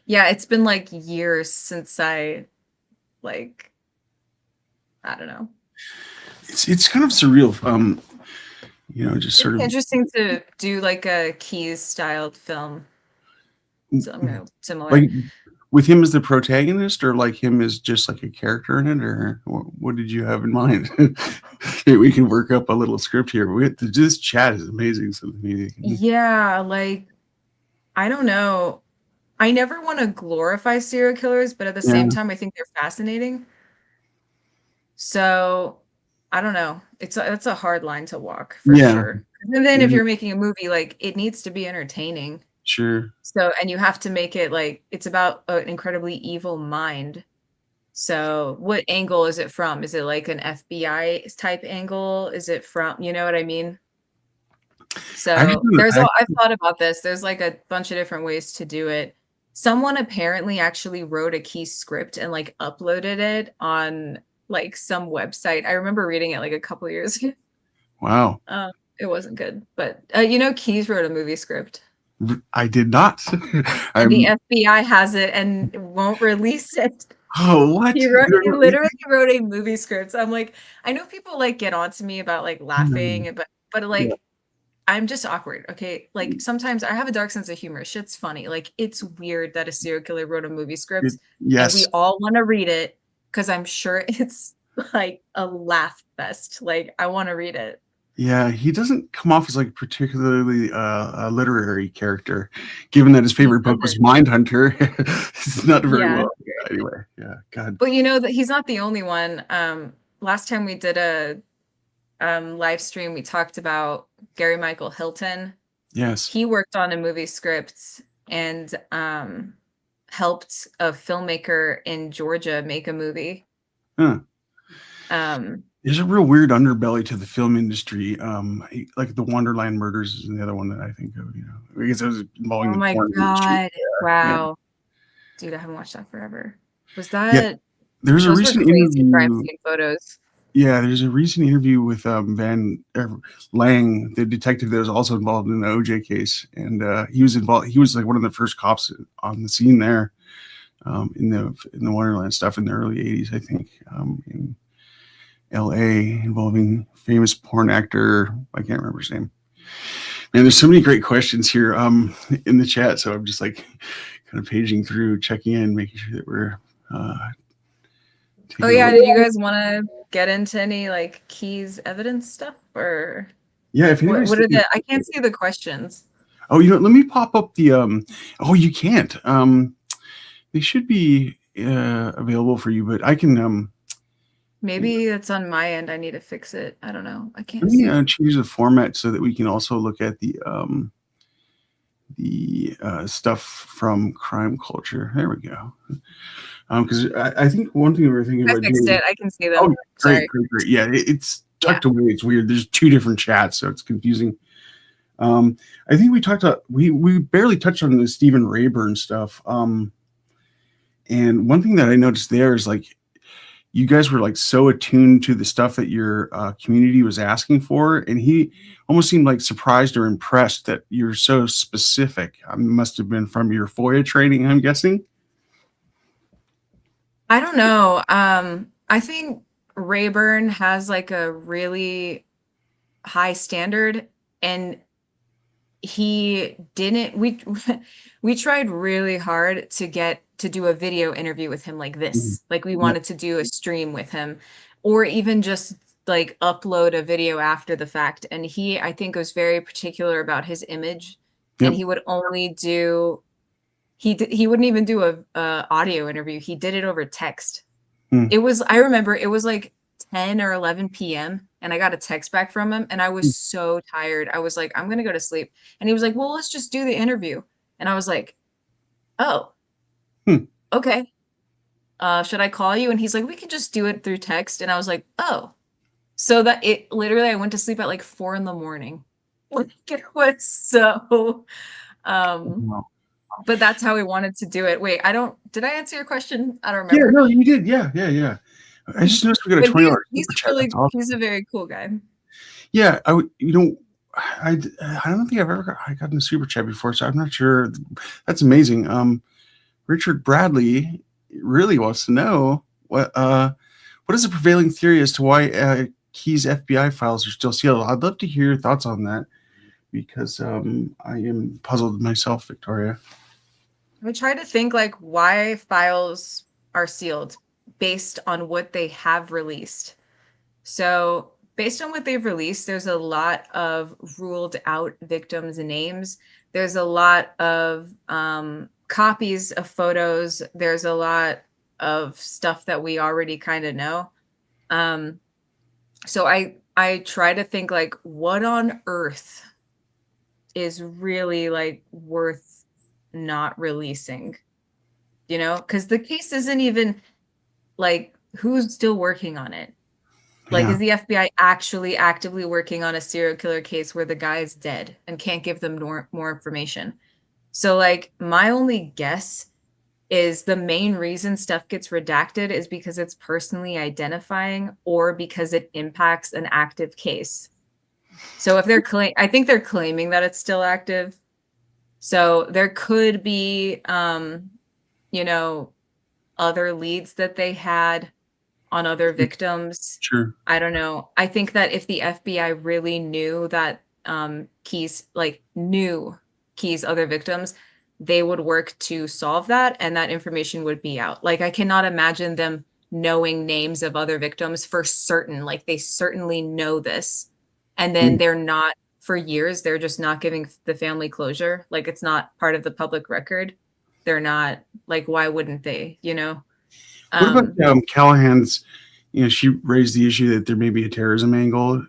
Yeah, it's been like years since I like I don't know. It's kind of surreal. Just sort It's of interesting to do like a Keys styled film. Similar. like with him as the protagonist, or like him as just like a character in it, or what did you have in mind? Hey, we can work up a little script here. This chat is amazing. So Yeah, like I don't know. I never want to glorify serial killers, but at the yeah, same time, I think they're fascinating. So I don't know. It's a hard line to walk for yeah, sure. And then if mhm, you're making a movie, like it needs to be entertaining. sure, So, and you have to make it like it's about an incredibly evil mind. So, what angle is it from? Is it like an FBI type angle? Is it from, you know what I mean? So, actually, I've thought about this. There's like a bunch of different ways to do it. Someone apparently actually wrote a key script and like uploaded it on like some website. I remember reading it like a couple years ago. wow, It wasn't good, but Keys wrote a movie script. I did not. And the I'm FBI has it and won't release it. Oh, what? He literally wrote a movie script. I'm like, I know people like get on to me about like laughing, but Yeah. like I'm just awkward. Okay. Like sometimes I have a dark sense of humor. Shit's funny. Like it's weird that a serial killer wrote a movie script and we Yes. all want to read it because I'm sure it's like a laugh fest. Like I want to read it. Yeah, he doesn't come off as like particularly a literary character, given that his He favorite book was doesn't. Mindhunter. It's not very Yeah. well. Yeah, anyway, yeah, God. But you know that he's not the only one. Last time we did a live stream, we talked about Gary Michael Hilton. Yes. He worked on a movie script and helped a filmmaker in Georgia make a movie. Huh. Um, There's a real weird underbelly to the film industry. Like the Wonderland Murders is the other one that I think of. You know, I guess it was involving oh the my porn industry. God. Yeah, Wow. Dude, I haven't watched that forever. Was yeah. that There's a those were recent crazy crime interview. scene photos. Yeah, there's a recent interview with Van Lang, the detective that was also involved in the OJ case, and he was involved. He was like one of the first cops on the scene there in the Wonderland stuff in the early '80s, I think, in L.A. involving famous porn actor. I can't remember his name. Man, there's so many great questions here in the chat, so I'm just like kind of paging through, checking in, making sure that we're. Oh yeah, did you guys want to get into any like keys evidence stuff or Yeah, if anybody's what are thinking, the I can't see the questions. oh, you know, let me pop up the oh, you can't. They should be available for you, but I can Maybe it's on my end. I need to fix it. I don't know. I can't let me see. change the format so that we can also look at the stuff from crime culture. There we go. Because I think one thing we were thinking I about fixed doing. it. I can see Oh, them. great, Sorry. great, great. Yeah, it's Yeah. tucked away. It's weird. There's two different chats, so it's confusing. I think we talked about we barely touched on the Stephen Rayburn stuff. And one thing that I noticed there is like you guys were like so attuned to the stuff that your community was asking for, and he almost seemed like surprised or impressed that you're so specific. Must have been from your FOIA training, I'm guessing. I don't know. I think Rayburn has like a really high standard and he didn't we tried really hard to get to do a video interview with him like Mhm. this. Like we Yeah. wanted to do a stream with him or even just like upload a video after the fact. And he, I think, was very particular about his image and Yep. he would only do he wouldn't even do a audio interview. He did it over text. Mm. It was I remember it was like 10 or 11 PM and I got a text back from him and I was so tired. I was like, I'm gonna go to sleep. And he was like, well, let's just do the interview. And I was like, oh, Hmm. okay. Should I call you? And he's like, we can just do it through text. And I was like, oh. So that it literally I went to sleep at like 4 in the morning. Like it was so Wow. but that's how we wanted to do it. Wait, did I answer your question? I don't Yeah, remember. no, you did. Yeah, yeah, yeah. I just noticed we got a But $20 he's super chat. really That's awesome. he's a very cool guy. Yeah, I would. You know, I don't think I've ever gotten a super chat before, so I'm not sure. That's amazing. Richard Bradley really wants to know what is the prevailing theory as to why Key's FBI files are still sealed. I'd love to hear your thoughts on that because I am puzzled myself, Victoria. I try to think like why files are sealed based on what they have released. So, based on what they've released, there's a lot of ruled out victims' names. There's a lot of copies of photos. There's a lot of stuff that we already kind of know. Um, so I try to think like what on earth is really like worth not releasing, you know? Because the case isn't even like who's still working on it. Like, Yeah. is the FBI actually actively working on a serial killer case where the guy is dead and can't give them more information? So, like, my only guess is the main reason stuff gets redacted is because it's personally identifying or because it impacts an active case. So if I think they're claiming that it's still active. So there could be, you know, other leads that they had on other victims. Sure. I don't know. I think that if the FBI really knew that knew Key's other victims, they would work to solve that and that information would be out. Like I cannot imagine them knowing names of other victims for certain. Like they certainly know this. And then Mm. they're not for years, they're just not giving the family closure. Like it's not part of the public record. They're not like, why wouldn't they, you know? What about Um, Callahan's? She raised the issue that there may be a terrorism angle.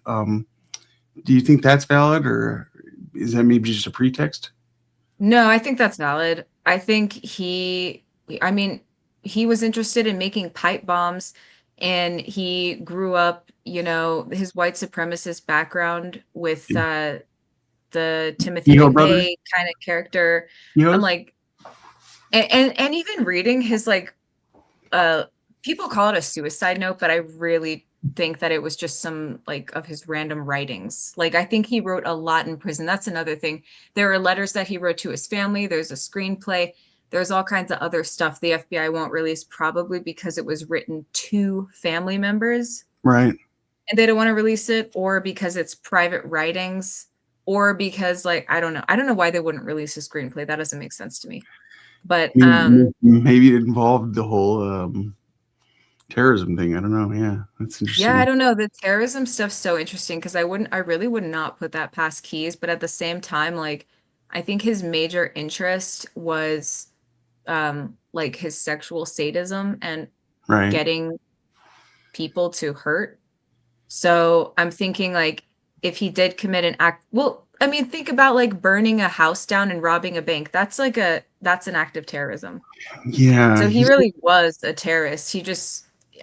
Do you think that's valid, or is that maybe just a pretext? No, I think that's valid. I think I mean, he was interested in making pipe bombs and he grew up, you know, his white supremacist background with Yeah. the Timothy Kehoe brothers? McVeigh kind of character. I'm Kehoe's? like, and even reading his like uh people call it a suicide note, but I really think that it was just some like of his random writings. Like I think he wrote a lot in prison. That's another thing. There are letters that he wrote to his family, there's a screenplay, there's all kinds of other stuff the FBI won't release, probably because it was written to family members Right. and they don't want to release it, or because it's private writings, or because like I don't know why they wouldn't release a screenplay. That doesn't make sense to me. But Maybe it involved the whole terrorism thing. I don't know. Yeah, that's yeah, I interesting. don't know. The terrorism stuff's so interesting because I really would not put that past Keyes, but at the same time, like I think his major interest was like his sexual sadism and Right. getting people to hurt. So I'm thinking like if he did commit an act, well, I mean, think about like burning a house down and robbing a bank. That's an act of terrorism. Yeah, So he he's really was a terrorist.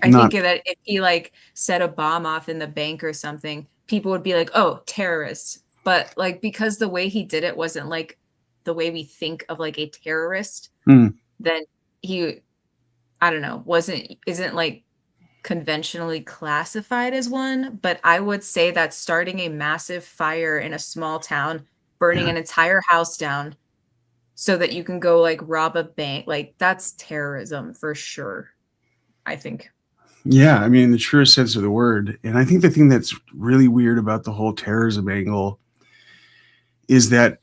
I not. think that if he like set a bomb off in the bank or something, people would be like, "Oh, terrorist." But like because the way he did it wasn't like the way we think of like a terrorist, Hmm. then he I don't know, wasn't isn't like conventionally classified as one, but I would say that starting a massive fire in a small town, burning Yeah. an entire house down so that you can go like rob a bank, like that's terrorism for sure, I think. Yeah, I mean, in the truest sense of the word. And I think the thing that's really weird about the whole terrorism angle is that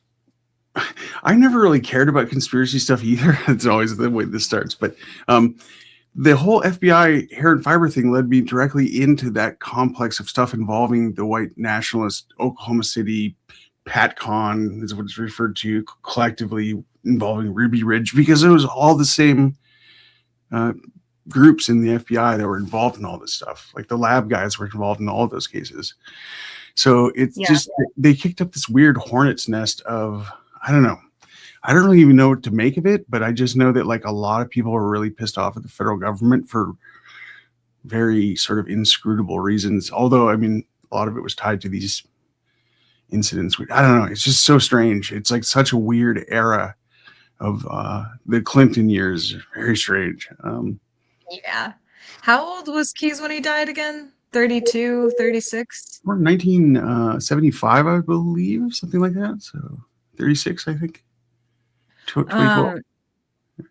I never really cared about conspiracy stuff either. It's always the way this starts. But um, the whole FBI hair and fiber thing led me directly into that complex of stuff involving the white nationalist Oklahoma City PatCon, is what it's referred to collectively, involving Ruby Ridge, because it was all the same uh, groups in the FBI that were involved in all this stuff. Like the lab guys were involved in all of those cases. So it's Yeah. just they kicked up this weird hornet's nest of, I don't know. I don't really even know what to make of it, but I just know that like a lot of people are really pissed off at the federal government for very sort of inscrutable reasons. Although, I mean, a lot of it was tied to these incidents. I don't know. It's just so strange. It's like such a weird era of the Clinton years. Very strange. Yeah. How old was Keyes when he died again? 32, 36? 1975, I believe, something like that. So 36, I think. 2012, Um,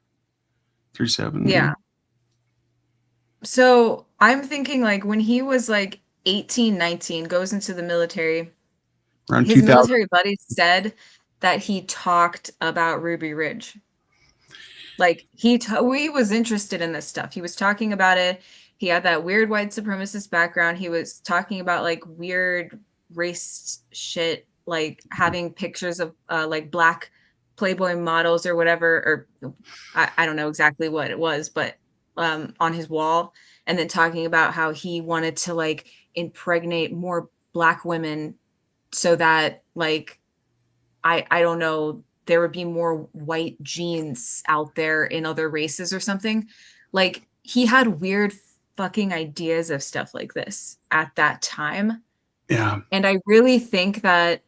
37. yeah. So I'm thinking like when he was like 18, 19, goes into the military, Around his 2000. military buddies said that he talked about Ruby Ridge. Like he was interested in this stuff. He was talking about it. He had that weird white supremacist background. He was talking about like weird race shit, like having pictures of like black Playboy models or whatever, or I don't know exactly what it was, but on his wall, and then talking about how he wanted to like impregnate more black women so that like I don't know, there would be more white genes out there in other races or something. Like he had weird fucking ideas of stuff like this at that time. Yeah. And I really think that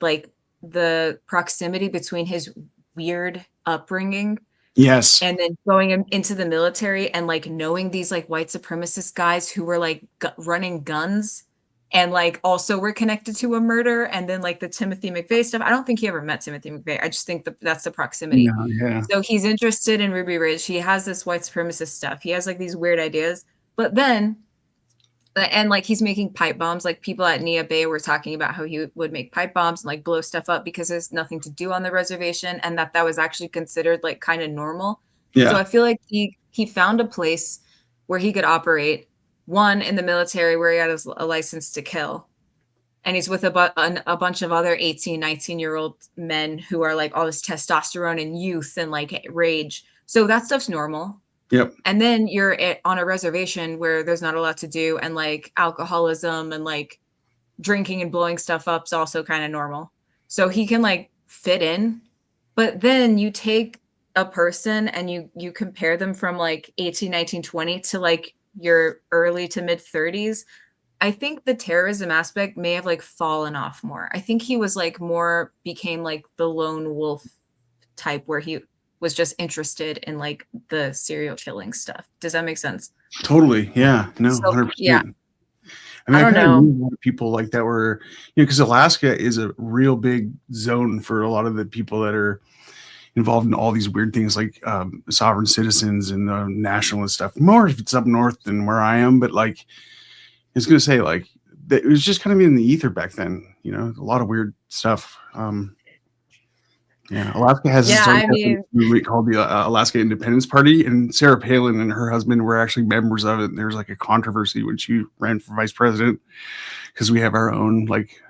like the proximity between his weird upbringing Yes. and then going into the military and like knowing these like white supremacist guys who were like running guns and like also were connected to a murder. And then like the Timothy McVeigh stuff, I don't think he ever met Timothy McVeigh. I just think that's the proximity. No, yeah. So he's interested in Ruby Ridge. He has this white supremacist stuff. He has like these weird ideas, but then and like he's making pipe bombs. Like people at Nia Bay were talking about how he would make pipe bombs and like blow stuff up because there's nothing to do on the reservation, and that was actually considered like kind of normal. So Yeah. I feel like he found a place where he could operate, one in the military where he had a license to kill, and he's with a bunch of other 18, 19-year-old men who are like all this testosterone and youth and like rage. So that stuff's normal. Yep. And then you're on a reservation where there's not a lot to do, and like alcoholism and like drinking and blowing stuff up is also kind of normal. So he can like fit in. But then you take a person and you compare them from like 18, 19, 20 to like your early to mid 30s. I think the terrorism aspect may have like fallen off more. I think he was like more became like the lone wolf type where he was just interested in like the serial killing stuff. Does that make sense? Totally. Yeah. No, So 100%. yeah, I mean, I I don't kind of know. knew a lot of people like that were, because Alaska is a real big zone for a lot of the people that are involved in all these weird things like sovereign citizens and nationalist stuff. More if it's up north than where I am, but like, I was going to say, like, it was just kind of in the ether back then, a lot of weird stuff. Yeah, Alaska has Yeah, its own I mean, movement called the Alaska Independence Party, and Sarah Palin and her husband were actually members of it. And there's like a controversy when she ran for vice president because we have our own like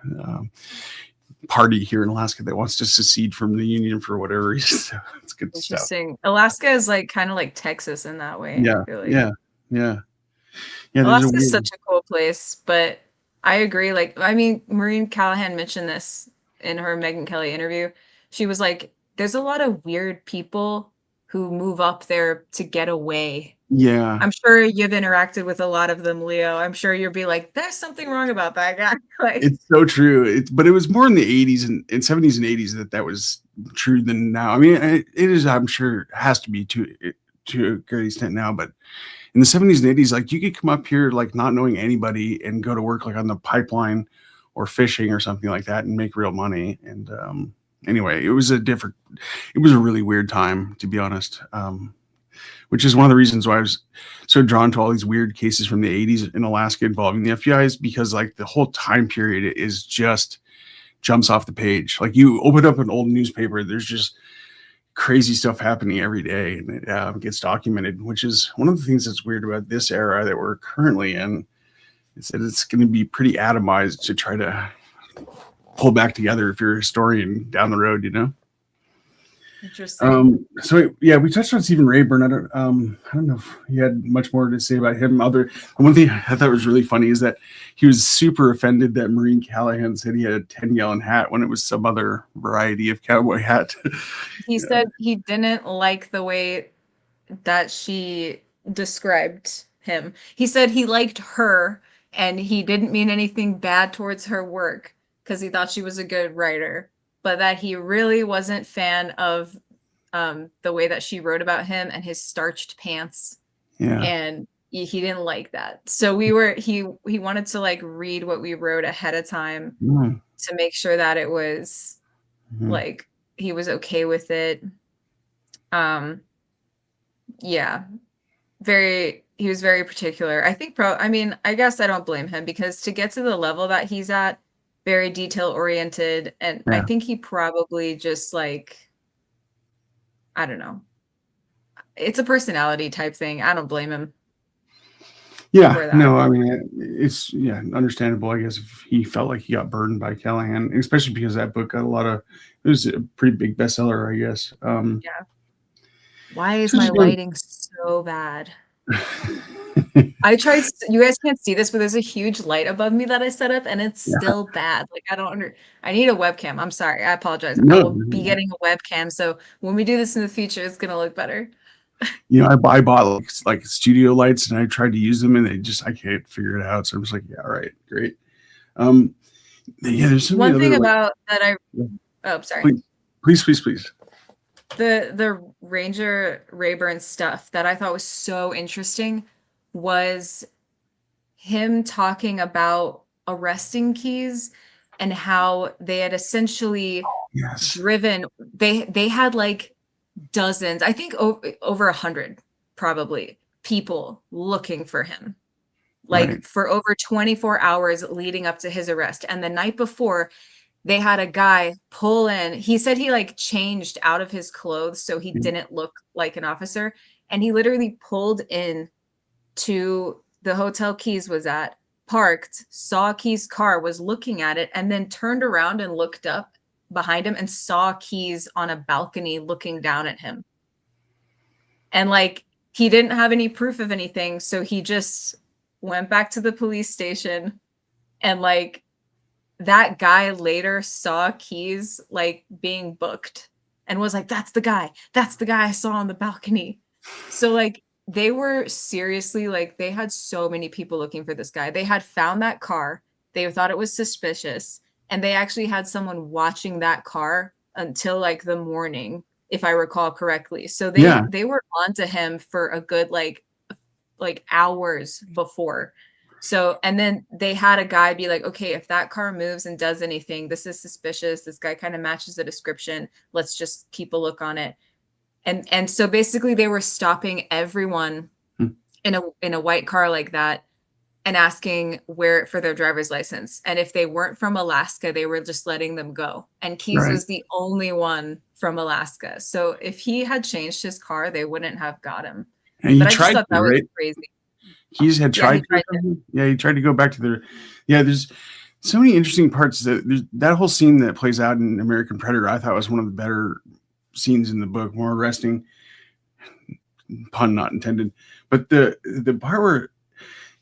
party here in Alaska that wants to secede from the union for whatever reason. So it's good stuff. interesting. Alaska is like kind of like Texas in that way. Yeah, I feel like yeah, yeah, yeah. There's a Alaska is weird. such a cool place, but I agree. Like, I mean, Maureen Callahan mentioned this in her Megyn Kelly interview. She was like, there's a lot of weird people who move up there to get away. Yeah, I'm sure you've interacted with a lot of them, Leo. I'm sure you'll be like, there's something wrong about that guy. Like, it's so true. But it was more in the 80s and 70s and 80s that was true than now. I mean, it is. I'm sure has to be to a great extent now, but in the 70s and 80s, like you could come up here like not knowing anybody and go to work like on the pipeline or fishing or something like that and make real money. And anyway, it was a really weird time, to be honest. Which is one of the reasons why I was so drawn to all these weird cases from the 80s in Alaska involving the FBI, is because like the whole time period is just jumps off the page. Like you open up an old newspaper, there's just crazy stuff happening every day, and it gets documented, which is one of the things that's weird about this era that we're currently in, is that it's going to be pretty atomized to try to pull back together if you're a historian down the road, interesting. So yeah, we touched on Stephen Rayburn. I don't know if he had much more to say about him. One thing I thought was really funny is that he was super offended that Maureen Callahan said he had a 10-gallon hat when it was some other variety of cowboy hat. He said he didn't like the way that she described him. He said he liked her and he didn't mean anything bad towards her work because he thought she was a good writer, but that he really wasn't fan of the way that she wrote about him and his starched pants. Yeah. And he didn't like that. So he wanted to like read what we wrote ahead of time to make sure that it was like he was okay with it. Yeah, he was very particular. I think I mean, I guess I don't blame him because to get to the level that he's at, very detail oriented, and I think he probably just like, I don't know. It's a personality type thing. I don't blame him. Yeah, no, I mean, it's understandable, I guess, if he felt like he got burned by Callahan, especially because that book got it was a pretty big bestseller, I guess. Yeah. Why is my lighting so bad? I tried, you guys can't see this, but there's a huge light above me that I set up and it's still bad. Like I need a webcam. I'm sorry. I apologize. I will be getting a webcam. So when we do this in the future, it's going to look better. I bought like studio lights and I tried to use them and I can't figure it out. So I'm just like, yeah, all right, great. There's one thing about that oh, sorry. Please. The Ranger Rayburn stuff that I thought was so interesting was him talking about arresting Keys and how they had essentially Yes. driven. They had like dozens, I think over 100 probably people looking for him, like Right. for over 24 hours leading up to his arrest. And the night before, they had a guy pull in. He said he like changed out of his clothes so he didn't look like an officer. And he literally pulled in to the hotel Keys was at, parked, saw Keys' car, was looking at it, and then turned around and looked up behind him and saw Keys on a balcony looking down at him. And like he didn't have any proof of anything, so he just went back to the police station. And like that guy later saw Keys like being booked and was like, that's the guy I saw on the balcony. So like they were seriously like, they had so many people looking for this guy. They had found that car, they thought it was suspicious, and they actually had someone watching that car until like the morning, if I recall correctly. So Yeah. they were onto him for a good like hours before. So, and then they had a guy be like, okay, if that car moves and does anything, this is suspicious. This guy kind of matches the description. Let's just keep a look on it. And so basically they were stopping everyone Hmm. in a white car like that and asking where for their driver's license. And if they weren't from Alaska, they were just letting them go. And Keys Right. was the only one from Alaska. So if he had changed his car, they wouldn't have got him. And he But I just tried thought to, that was right? crazy. He's had Yeah, he tried to. tried to. Yeah, he tried to go back to their. Yeah, there's so many interesting parts. That whole scene that plays out in American Predator, I thought was one of the better scenes in the book, more arresting. Pun not intended. But the part where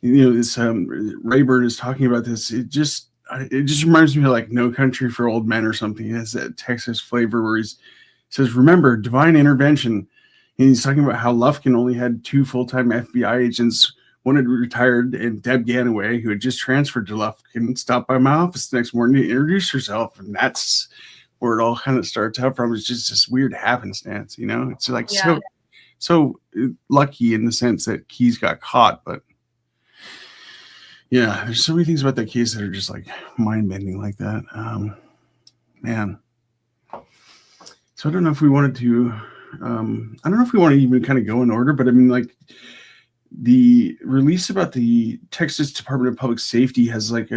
this Rayburn is talking about this, it just reminds me of like No Country for Old Men or something. It has that Texas flavor where he says, "Remember, divine intervention." And he's talking about how Lufkin only had 2 full-time FBI agents. One had retired, and Deb Ganaway, who had just transferred to Lufkin, stopped by my office the next morning to introduce herself. And that's where it all kind of starts out from. It's just this weird happenstance, It's like Yeah. so lucky in the sense that Keys got caught, but yeah, there's so many things about that case that are just like mind-bending like that. Man. So I don't know if we wanted to I don't know if we want to even kind of go in order, but I mean, like the release about the Texas Department of Public Safety has like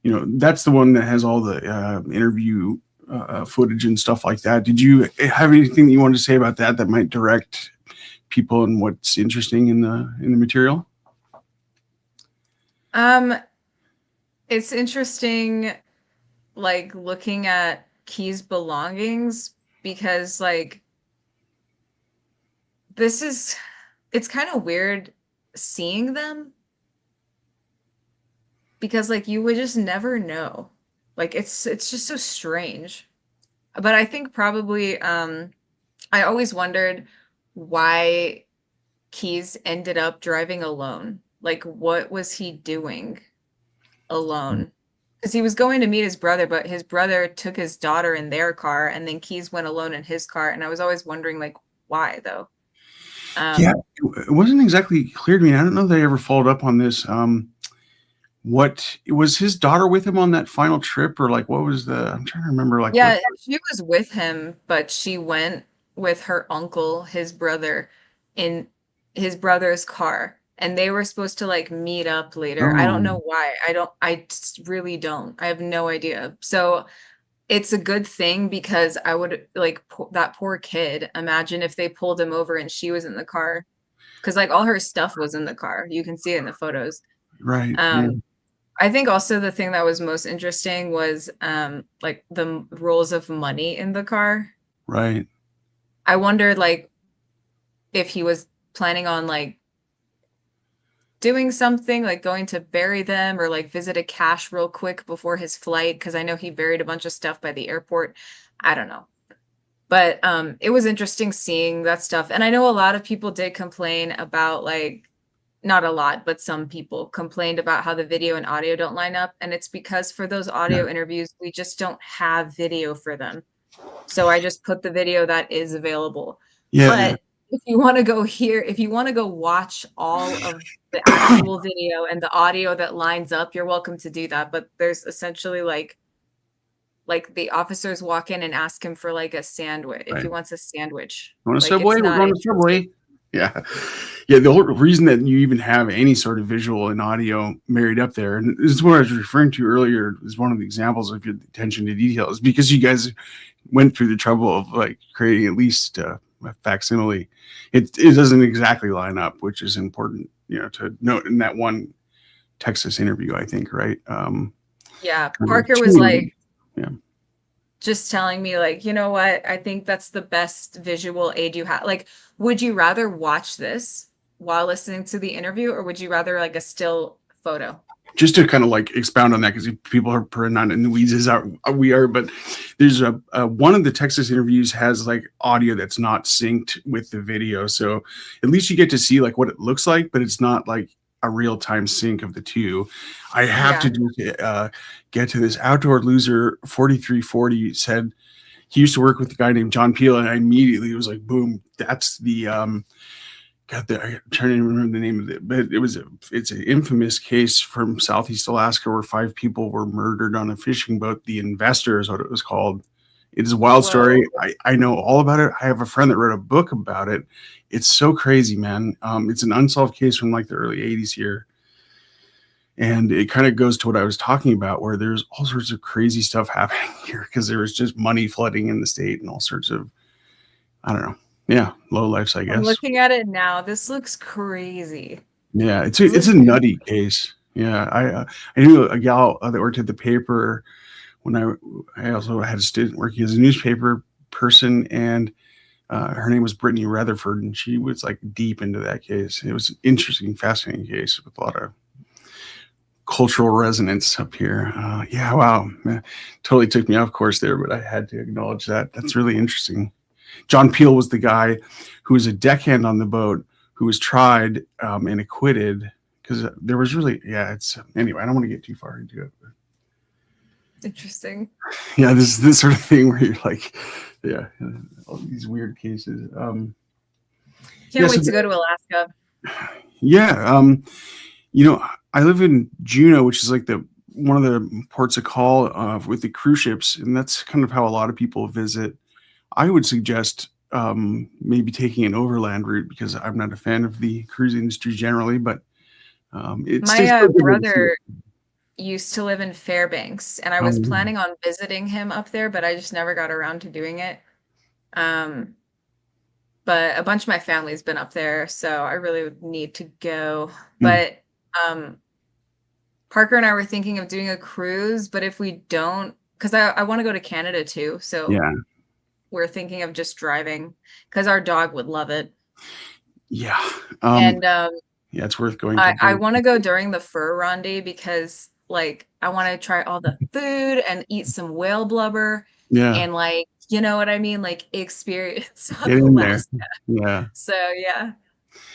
that's the one that has all the interview footage and stuff like that. Did you have anything that you wanted to say about that might direct people and what's interesting in the material? It's interesting, like looking at Key's belongings, because like it's kind of weird seeing them, because like you would just never know. Like it's just so strange. But I think probably I always wondered why Keys ended up driving alone. Like what was he doing alone? Because he was going to meet his brother, but his brother took his daughter in their car, and then Keys went alone in his car. And I was always wondering, like, why though? Yeah, it wasn't exactly clear to me. I don't know if they ever followed up on this. What was his daughter with him on that final trip, or like what was I'm trying to remember. Like, Yeah, she was with him, but she went with her uncle, his brother, in his brother's car, and they were supposed to like meet up later. I don't know why. I just really don't. I have no idea. So it's a good thing, because I would like that poor kid. Imagine if they pulled him over and she was in the car, because like all her stuff was in the car. You can see it in the photos. right? Yeah, Um, I think also the thing that was most interesting was like the rolls of money in the car. right. I wondered like if he was planning on like doing something, like going to bury them or like visit a cache real quick before his flight, because I know he buried a bunch of stuff by the airport. I don't know. But it was interesting seeing that stuff. And I know a lot of people did complain about like, not a lot, but some people complained about how the video and audio don't line up. And it's because for those Yeah, audio interviews, we just don't have video for them. So I just put the video that is available. yeah, yeah. But if you want to go here, if you want to go watch all of the actual video and the audio that lines up, you're welcome to do that. But there's essentially like the officers walk in and ask him for like a sandwich if he Right. wants a sandwich. On a Like subway? it's We're not going to interesting. subway. Yeah. Yeah. The whole reason that you even have any sort of visual and audio married up there, and this is what I was referring to earlier, is one of the examples of your attention to detail, is because you guys went through the trouble of like creating at least a facsimile. It doesn't exactly line up, which is important, to note in that one Texas interview, I think, right? Yeah, Parker was two, like, yeah. just telling me like, you know what? I think that's the best visual aid you have. Like, would you rather watch this while listening to the interview, or would you rather like a still photo? Just to kind of like expound on that, because people are not in the weeds as we are, but there's a one of the Texas interviews has like audio that's not synced with the video, so at least you get to see like what it looks like, but it's not like a real-time sync of the two. I have Yeah. to just get to this. Outdoor Loser 4340 said he used to work with a guy named John Peel, and I immediately was like, boom, that's the God, I'm trying to remember the name of it, but it's an infamous case from Southeast Alaska where 5 people were murdered on a fishing boat. The Investor is what it was called. It is a wild story. Whoa. I know all about it. I have a friend that wrote a book about it. It's so crazy, man. It's an unsolved case from like the early 80s here. And it kind of goes to what I was talking about, where there's all sorts of crazy stuff happening here because there was just money flooding in the state and all sorts of, I don't know. Yeah, low lifes, I I'm guess. looking at it now. This looks crazy. Yeah, it's a nutty case. Yeah, I knew a gal that worked at the paper when I also had a student working as a newspaper person, and her name was Brittany Rutherford, and she was like deep into that case. It was an interesting, fascinating case with a lot of cultural resonance up here. Yeah, wow, man, totally took me off course there, but I had to acknowledge that. That's really interesting. John Peel was the guy who was a deckhand on the boat who was tried and acquitted because there was really, it's anyway, I don't want to get too far into it. But Interesting. yeah, this sort of thing where you're like, yeah, all these weird cases. Can't wait to go to Alaska. Yeah, I live in Juneau, which is like one of the ports of call with the cruise ships, and that's kind of how a lot of people visit. I would suggest maybe taking an overland route because I'm not a fan of the cruise industry generally, but it's My brother used to live in Fairbanks, and I was planning on visiting him up there, but I just never got around to doing it. But a bunch of my family's been up there, so I really would need to go. But Parker and I were thinking of doing a cruise, but if we don't, because I want to go to Canada too, so yeah. We're thinking of just driving because our dog would love it. Yeah. And yeah, it's worth going. I want to go during the fur ronde because like I want to try all the food and eat some whale blubber. Yeah. And like, you know what I mean? Like experience Alaska. Yeah. So yeah.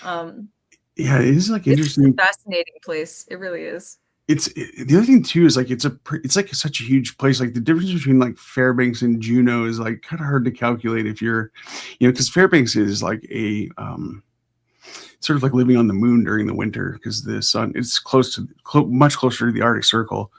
Yeah, it is like interesting. It's a fascinating place. It really is. The other thing too is like it's like such a huge place. Like the difference between like Fairbanks and Juneau is like kind of hard to calculate if you're, because Fairbanks is like a sort of like living on the moon during the winter because the sun is much closer to the Arctic Circle.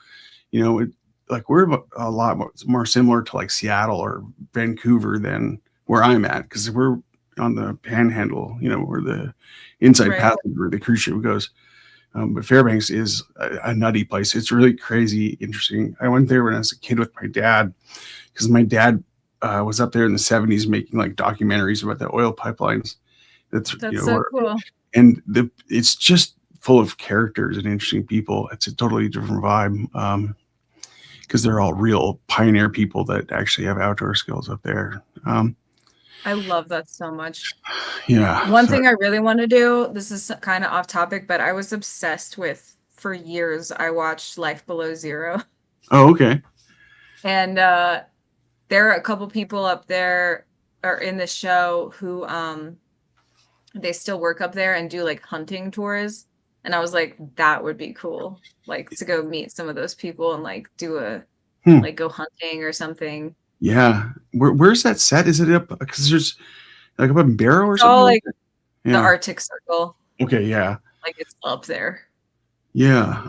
Like we're a lot more similar to like Seattle or Vancouver than where I'm at because we're on the Panhandle. Where the inside passage where the cruise ship goes. But Fairbanks is a nutty place. It's really crazy, interesting. I went there when I was a kid with my dad because my dad was up there in the 70s making like documentaries about the oil pipelines. That's so cool. And it's just full of characters and interesting people. It's a totally different vibe because they're all real pioneer people that actually have outdoor skills up there. I love that so much. Yeah. One thing I really want to do, this is kind of off topic, but I was obsessed with, for years, I watched Life Below Zero. Oh, okay. And there are a couple people up there or in the show who they still work up there and do like hunting tours. And I was like, that would be cool. Like to go meet some of those people and like do like go hunting or something. Yeah. Where's that set? Is it up? Because there's Like up in Barrow or It's all something like like that? the Yeah. Arctic Circle, Okay. Yeah. like it's up there. Yeah.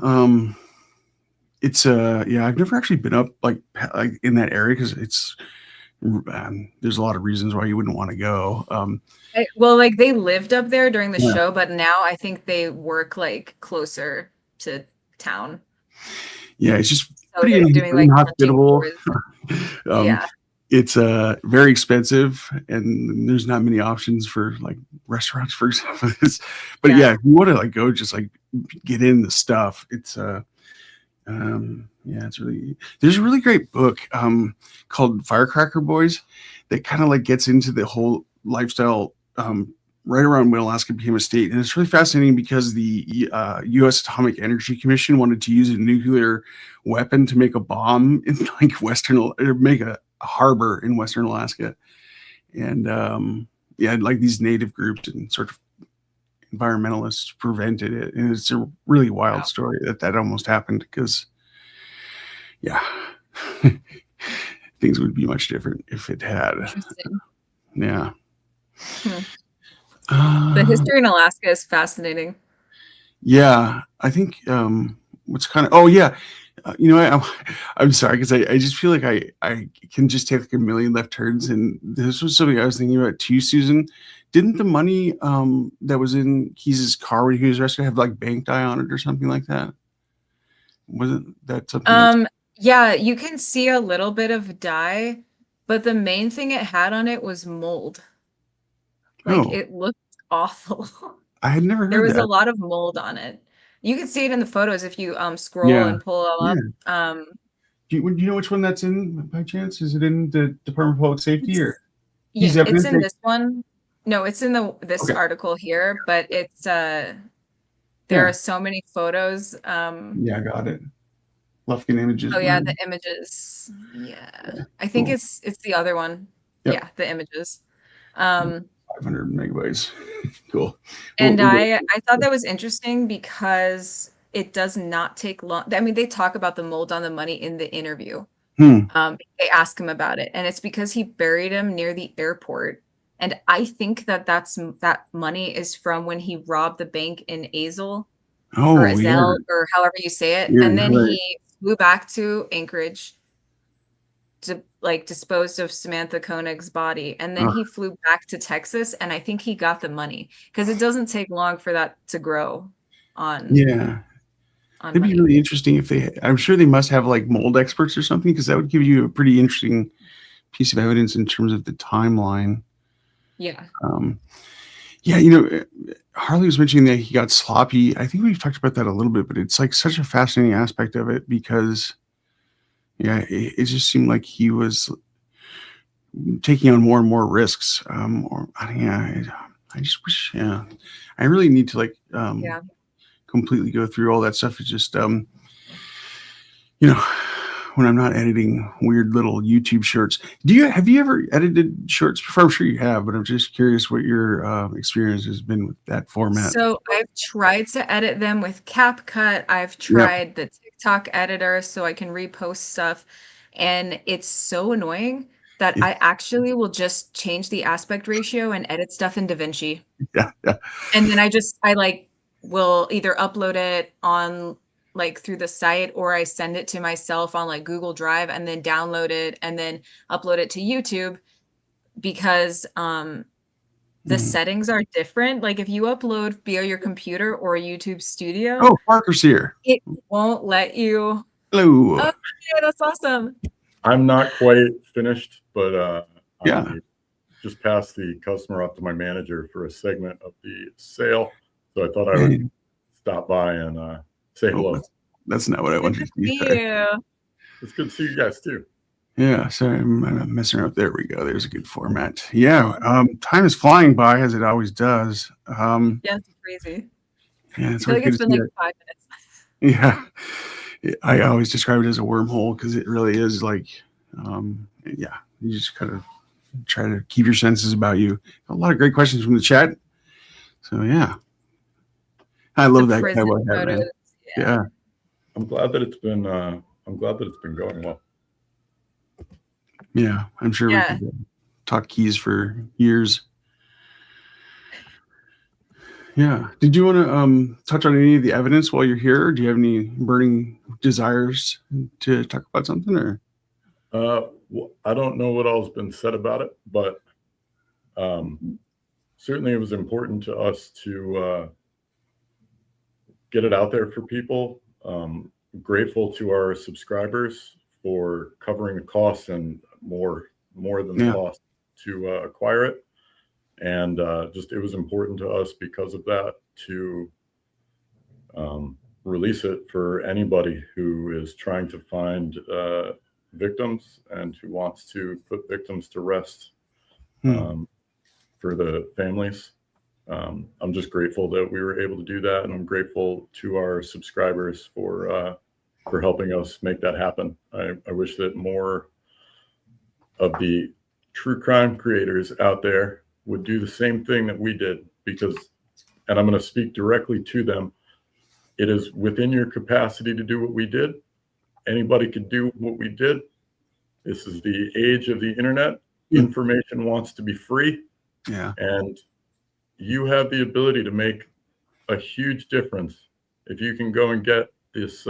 It's yeah, I've never actually been up like in that area because it's there's a lot of reasons why you wouldn't want to go. Well, like they lived up there during the Yeah. show, but now I think they work like closer to town. Yeah, it's just So pretty they're doing like hunting inhospitable. tours. um, Yeah. it's very expensive, and there's not many options for like restaurants, for example. But Yeah. yeah, if you want to like go, just like get in the stuff. It's yeah, it's really there's a really great book called Firecracker Boys that kind of like gets into the whole lifestyle right around when Alaska became a state, and it's really fascinating because the U.S. Atomic Energy Commission wanted to use a nuclear weapon to make a bomb in like or make a harbor in Western Alaska, and yeah, like these native groups and sort of environmentalists prevented it, and it's a really wild Wow. story that almost happened because yeah, things would be much different if it had. Interesting. Yeah. The history in Alaska is fascinating. Yeah, I think what's kind of oh yeah, you know I'm sorry because I just feel like I can just take like a million left turns, and this was something I was thinking about too, Susan. Didn't the money that was in Keys's car when he was arrested have like bank dye on it or something like that? Wasn't that something that's Yeah, you can see a little bit of dye, but the main thing it had on it was mold. Like oh, it looked awful. I had never There heard was a that. lot of mold on it. You can see it in the photos if you scroll Yeah, and pull them yeah. up. Do you know which one that's in by chance? Is it in the Department of Public Safety It's or yeah, Keys it's evidence? in this one. No, it's in this Okay, article here, but it's there yeah, are so many photos. yeah, I got it. Lufkin Images. Oh yeah, Whatever. the images. Yeah. Yeah, I think cool. it's the other one. Yep, Yeah, the images. Um 500 megabytes. Cool. and We'll get, I thought that was interesting because it does not take long. I mean, they talk about the mold on the money in the interview. hmm. They ask him about it, and it's because he buried him near the airport. And I think that money is from when he robbed the bank in Azle or Oh, yeah. Azelle or however you say it. Yeah, And then right. he flew back to Anchorage to like disposed of Samantha Koenig's body. And then Uh, he flew back to Texas, and I think he got the money because it doesn't take long for that to grow on yeah. on It'd be money. really interesting if I'm sure they must have like mold experts or something because that would give you a pretty interesting piece of evidence in terms of the timeline. Yeah. Um, yeah, you know, Harley was mentioning that he got sloppy. I think we've talked about that a little bit, but it's like such a fascinating aspect of it because, yeah, it just seemed like he was taking on more and more risks. Or yeah, I just wish, yeah, I really need to like Yeah. completely go through all that stuff. It's just, you know, when I'm not editing weird little YouTube shorts. Have you ever edited shorts before? I'm sure you have, but I'm just curious what your experience has been with that format. So I've tried to edit them with CapCut. I've Yep. tried the TikTok editor so I can repost stuff. And it's so annoying that Yeah, I actually will just change the aspect ratio and edit stuff in DaVinci. yeah, yeah. And then I like will either upload it on like through the site or I send it to myself on like Google Drive and then download it and then upload it to YouTube because the Mhm. settings are different. Like if you upload via your computer or YouTube Studio, Oh, Parker's here. it won't let you. Hello. Oh, yeah, that's awesome. I'm not quite finished, but Yeah. I just passed the customer up to my manager for a segment of the sale. So I thought I would stop by and say hello. That's not what I Good wanted to to see say. you. It's good to see you guys too. Yeah, sorry, I'm messing around. There we go. There's a good format. Yeah, time is flying by as it always does. Yeah, it's crazy. Yeah, I it's feel always like it's good to been see like that. 5 minutes. Yeah, I always describe it as a wormhole because it really is like, yeah, you just kind of try to keep your senses about you. A lot of great questions from the chat. So yeah, I love The that prison cowboy hat, man. photos. Yeah, I'm glad that it's been going well. yeah. I'm sure we Yeah. could talk keys for years. Yeah. Did you want to touch on any of the evidence while you're here? Or do you have any burning desires to talk about something? Or I don't know what all's been said about it, but certainly it was important to us to get it out there for people. Grateful to our subscribers for covering the costs and more than the Yeah. cost to acquire it. And just it was important to us because of that to release it for anybody who is trying to find victims and who wants to put victims to rest for the families. I'm just grateful that we were able to do that, and I'm grateful to our subscribers for helping us make that happen. I wish that more of the true crime creators out there would do the same thing that we did, because, and I'm going to speak directly to them, it is within your capacity to do what we did. Anybody could do what we did. This is the age of the internet. Information wants to be free. Yeah. And you have the ability to make a huge difference if you can go and get this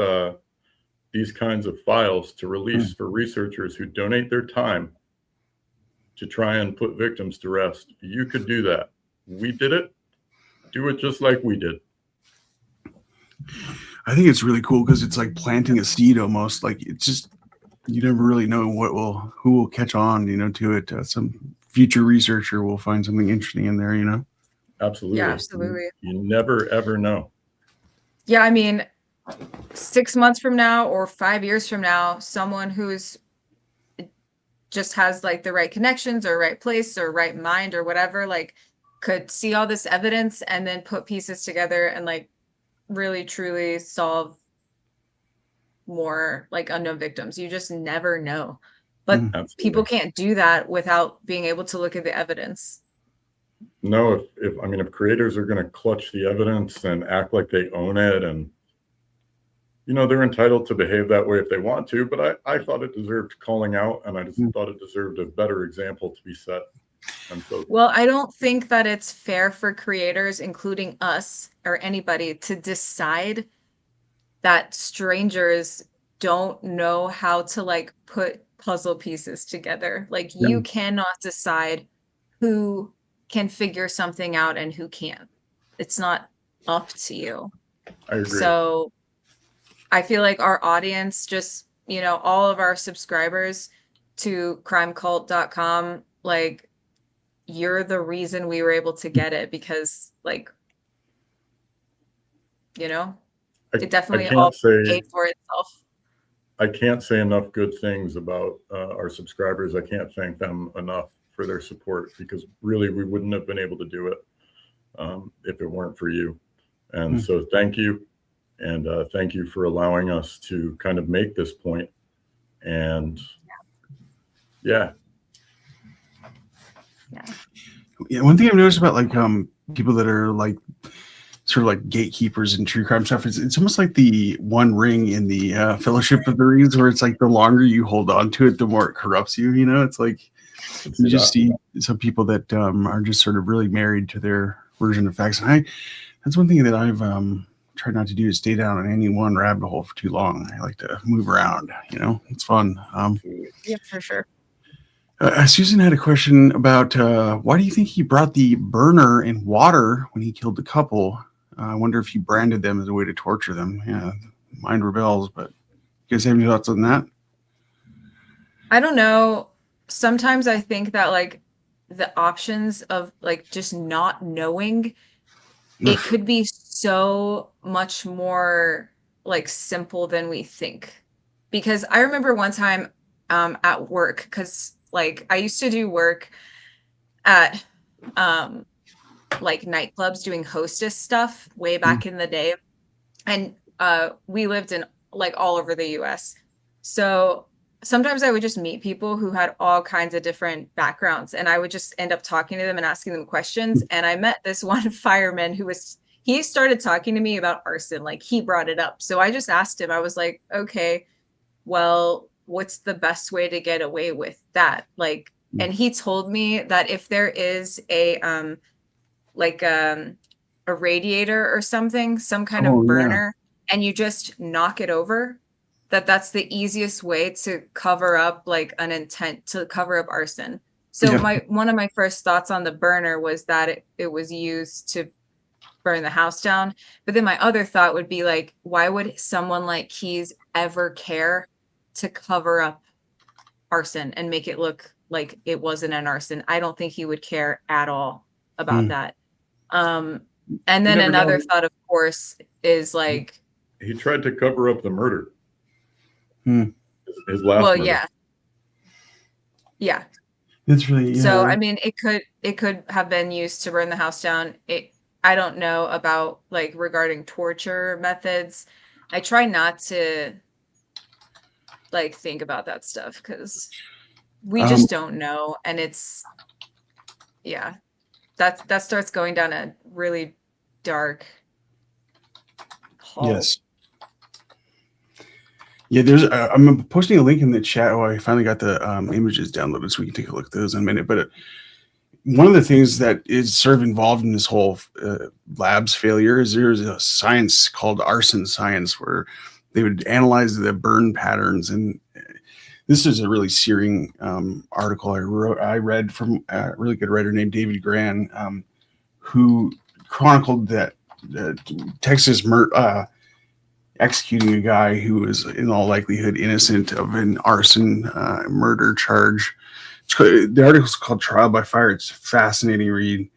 these kinds of files to release for researchers who donate their time to try and put victims to rest. You could do that. We did it. Do it just like we did. I think it's really cool because it's like planting a seed almost. Like it's just, you never really know who will catch on, to it. Some future researcher will find something interesting in there. Absolutely. Yeah, absolutely. You never, ever know. Yeah, I mean, 6 months from now or 5 years from now, someone who's just has like the right connections or right place or right mind or whatever, like could see all this evidence and then put pieces together and like really truly solve more like unknown victims. You just never know. But Absolutely. people can't do that without being able to look at the evidence. No, if creators are going to clutch the evidence and act like they own it, and they're entitled to behave that way if they want to, but I thought it deserved calling out, and I just thought it deserved a better example to be set. Well, I don't think that it's fair for creators, including us or anybody, to decide that strangers don't know how to like put puzzle pieces together. Like you cannot decide who can figure something out and who can't. It's not up to you. I agree. So I feel like our audience, just, all of our subscribers to crimecult.com, like you're the reason we were able to get it, because like, it definitely all paid for itself. I can't say enough good things about our subscribers. I can't thank them enough for their support, because really we wouldn't have been able to do it if it weren't for you. And so thank you. And thank you for allowing us to kind of make this point. And yeah. One thing I've noticed about like people that are like sort of like gatekeepers in true crime stuff, it's almost like the one ring in the Fellowship of the Rings, where it's like the longer you hold on to it, the more it corrupts you. It's like you just see some people that are just sort of really married to their version of facts. And that's one thing that I've tried not to do, is stay down in any one rabbit hole for too long. I like to move around. It's fun. Yeah, for sure. Susan had a question about why do you think he brought the burner in water when he killed the couple? I wonder if he branded them as a way to torture them. Yeah, mind rebels. But you guys have any thoughts on that? I don't know. Sometimes I think that like the options of like just not knowing, it could be so much more like simple than we think. Because I remember one time at work, because like I used to do work at like nightclubs doing hostess stuff way back in the day. And we lived in like all over the US. So sometimes I would just meet people who had all kinds of different backgrounds, and I would just end up talking to them and asking them questions. And I met this one fireman he started talking to me about arson. Like he brought it up. So I just asked him, I was like, okay, well, what's the best way to get away with that? Like, and he told me that if there is a a radiator or something, some kind Oh, of yeah. burner, and you just knock it over, that's the easiest way to cover up like an intent to cover up arson. So Yeah. one of my first thoughts on the burner was that it was used to burn the house down. But then my other thought would be like, why would someone like Keyes ever care to cover up arson and make it look like it wasn't an arson? I don't think he would care at all about Hmm. that. And You then never another know. thought, of course, is like, He tried to cover up the murder. Hmm. His last well, murder. yeah. It's really, So yeah. I mean, it could have been used to burn the house down. I don't know about like regarding torture methods. I try not to like think about that stuff because we just don't know, and it's that starts going down a really dark hole. Yes. Yeah, there's. I'm posting a link in the chat. Oh, I finally got the images downloaded, so we can take a look at those in a minute. But one of the things that is sort of involved in this whole labs failure is there's a science called arson science, where they would analyze the burn patterns. And this is a really searing article I read from a really good writer named David Gran, who chronicled that Texas executing a guy who was in all likelihood innocent of an arson murder charge. The article's called Trial by Fire. It's a fascinating read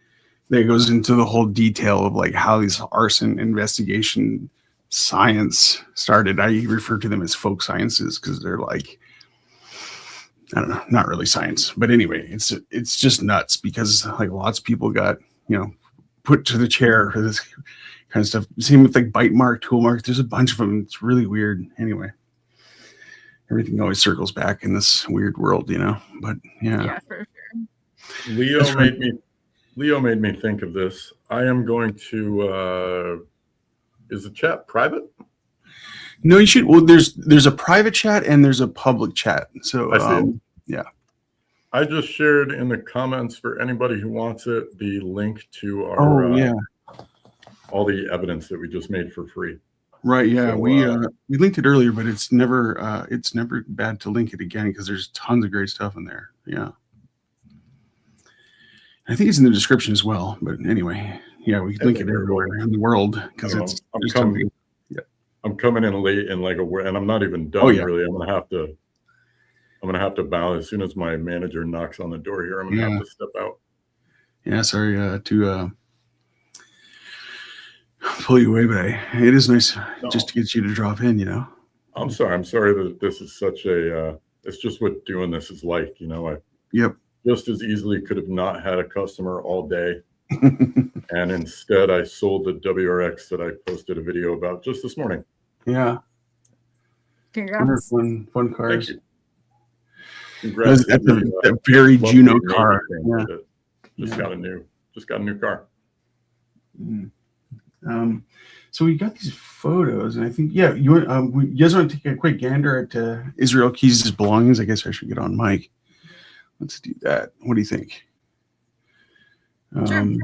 that goes into the whole detail of like how these arson investigation science started. I refer to them as folk sciences because they're like, I don't know, not really science. But anyway, it's just nuts because like lots of people got, put to the chair for this kind of stuff. Same with like bite mark, tool mark. There's a bunch of them. It's really weird. Anyway, everything always circles back in this weird world, But Yeah, for sure. Leo made me think of this. I am going to. Is the chat private? No, you should. Well, there's a private chat and there's a public chat. So I see it. Yeah. I just shared in the comments for anybody who wants it the link to our all the evidence that we just made for free. Right. Yeah. So, we linked it earlier, but it's never bad to link it again because there's tons of great stuff in there. Yeah. I think it's in the description as well. But anyway, yeah, we can link it everywhere in the world because I'm coming in late in like and I'm not even done really. I'm gonna have to bow as soon as my manager knocks on the door here. I'm gonna have to step out. Yeah, sorry to pull you away, but it is nice just to get you to drop in. I'm sorry that this is such a. It's just what doing this is like. I just as easily could have not had a customer all day, and instead I sold the WRX that I posted a video about just this morning. Yeah. Congrats. Fun cars. Thank you. Congrats. That's a very Juno car. Yeah. Just got a new car. So we got these photos, and I think you guys want to take a quick gander at Israel Keyes' belongings? I guess I should get on mic. Let's do that. What do you think? Sure.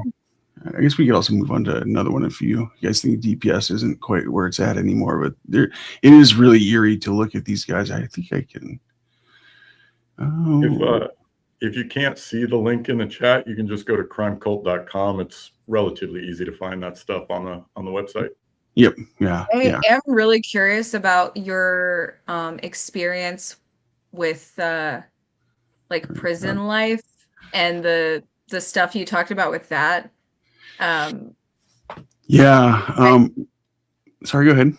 I guess we could also move on to another one if you guys think DPS isn't quite where it's at anymore. But it is really eerie to look at these guys. I think I can. If you can't see the link in the chat, you can just go to crimecult.com. It's relatively easy to find that stuff on the website. Yep. Yeah. I am really curious about your experience with like prison life and the stuff you talked about with that. Sorry, go ahead.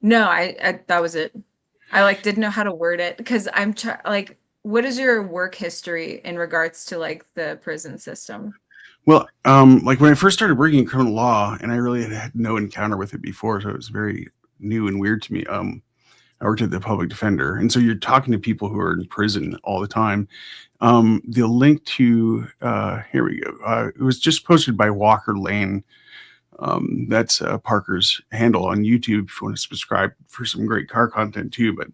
No, I that was it. I didn't know how to word it because I'm what is your work history in regards to like the prison system? Well, like when I first started working in criminal law, and I really had no encounter with it before, so it was very new and weird to me. I worked at the public defender, and so you're talking to people who are in prison all the time. The link to here we go. It was just posted by Walker Lane. That's Parker's handle on YouTube if you want to subscribe for some great car content too. But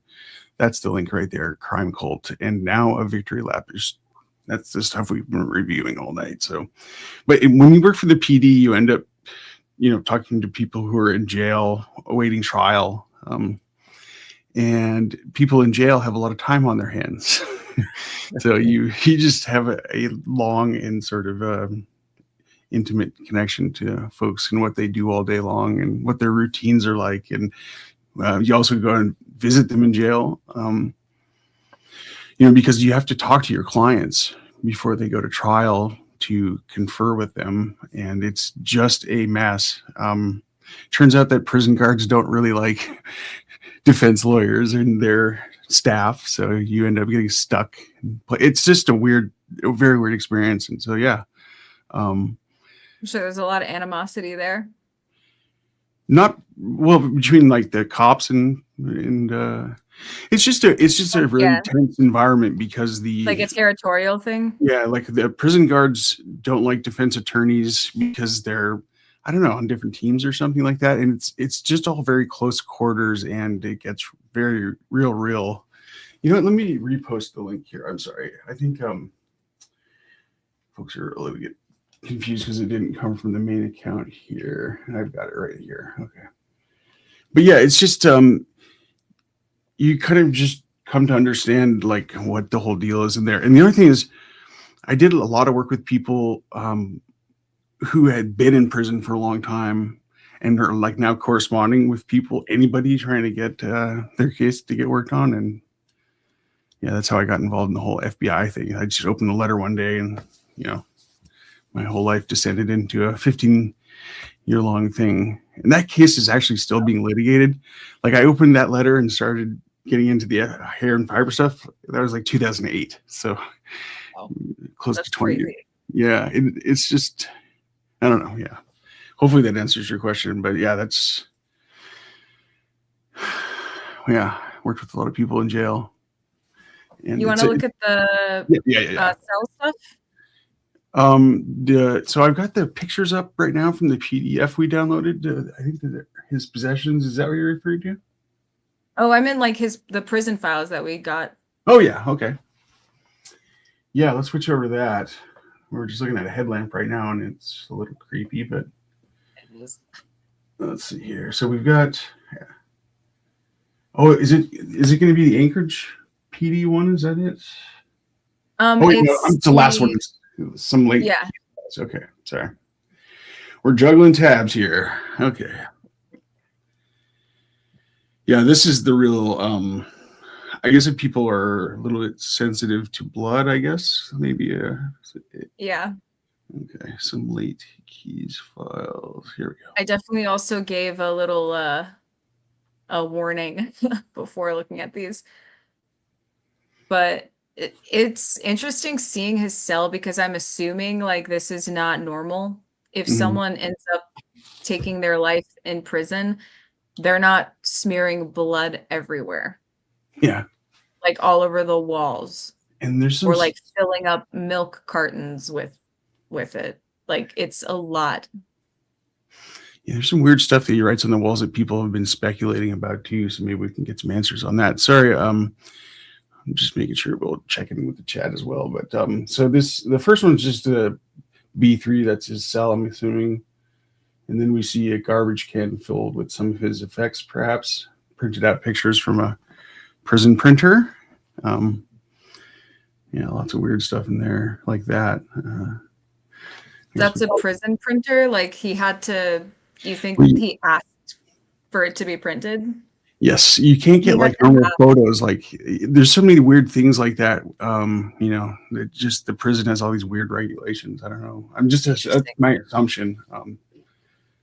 that's the link right there, Crime Cult, and now a Victory Lap. There's That's the stuff we've been reviewing all night. So, but when you work for the PD, you end up, talking to people who are in jail awaiting trial. And people in jail have a lot of time on their hands. So you just have a long and sort of intimate connection to folks and what they do all day long and what their routines are like. And you also go and visit them in jail, because you have to talk to your clients before they go to trial to confer with them. And it's just a mess. Turns out that prison guards don't really like defense lawyers and their staff, so you end up getting stuck. It's just a very weird experience. And so I'm sure there's a lot of animosity there. Not well between like the cops and it's just a really tense environment because like a territorial thing. Yeah, like the prison guards don't like defense attorneys because they're, I don't know, on different teams or something like that. And it's just all very close quarters and it gets very real. You know what? Let me repost the link here. I'm sorry. I think folks are a little bit confused because it didn't come from the main account here. And I've got it right here. Okay. But yeah, it's just you kind of just come to understand like what the whole deal is in there. And the other thing is I did a lot of work with people who had been in prison for a long time and are like now corresponding with anybody trying to get their case to get worked on. And yeah, that's how I got involved in the whole FBI thing. I just opened a letter one day and, my whole life descended into a 15-year-long thing. And that case is actually still being litigated. Like I opened that letter and started getting into the hair and fiber stuff. That was like 2008. So close to 20 years. Yeah, it's just, I don't know. Yeah. Hopefully that answers your question. But yeah, worked with a lot of people in jail. And you want to look at the cell stuff? So I've got the pictures up right now from the PDF we downloaded. I think his possessions. Is that what you're referring to? Oh, I meant like the prison files that we got. Oh yeah. Okay. Yeah. Let's switch over to that. We're just looking at a headlamp right now and it's a little creepy, but let's see here. So we've got, oh, is it going to be the Anchorage PD one? Is that it? It's the last one. Some link. Yeah. Okay. Sorry. We're juggling tabs here. Okay. Yeah, this is the real, I guess if people are a little bit sensitive to blood, I guess, maybe. Yeah. Okay. Some late keys files. Here we go. I definitely also gave a little, a warning before looking at these. But it's interesting seeing his cell because I'm assuming like this is not normal. If someone ends up taking their life in prison, they're not smearing blood everywhere. Yeah. Like all over the walls. And there's or like filling up milk cartons with it. Like it's a lot. Yeah, there's some weird stuff that he writes on the walls that people have been speculating about too. So maybe we can get some answers on that. Sorry, I'm just making sure we'll check in with the chat as well. But so the first one's just a B3, that's his cell, I'm assuming. And then we see a garbage can filled with some of his effects, perhaps printed out pictures from a prison printer. Yeah, lots of weird stuff in there like that. That's a prison printer? Like he had to, you think he asked for it to be printed? Yes, you can't get like normal photos. Like there's so many weird things like that. That just the prison has all these weird regulations. I don't know. That's my assumption.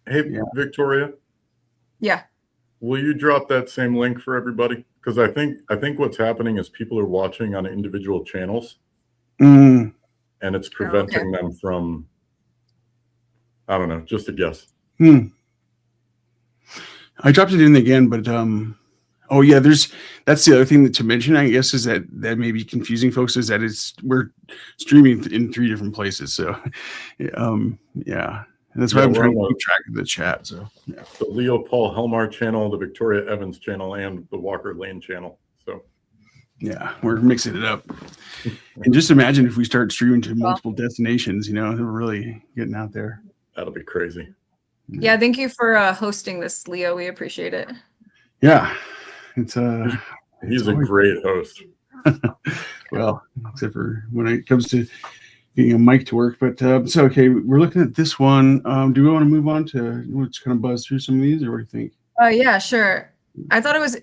Hey, yeah. Victoria. Yeah. Will you drop that same link for everybody? Because I think what's happening is people are watching on individual channels, and it's preventing them from. I don't know. Just a guess. I dropped it in again, but oh yeah, that's the other thing to mention, I guess, is that may be confusing folks, is that we're streaming in 3 different places. So yeah. And that's why I'm trying to keep track of the chat. So yeah. The Leo Paul Helmar channel, the Victoria Evans channel, and the Walker Lane channel. So yeah, we're mixing it up. And just imagine if we start streaming to multiple destinations, we're really getting out there. That'll be crazy. Yeah, thank you for hosting this, Leo. We appreciate it. Yeah, it's He's a great host. Well, except for when it comes to getting a mic to work. But so okay, we're looking at this one. Do we want to move on to let's kind of buzz through some of these, or what do you think? Yeah, sure. I thought it was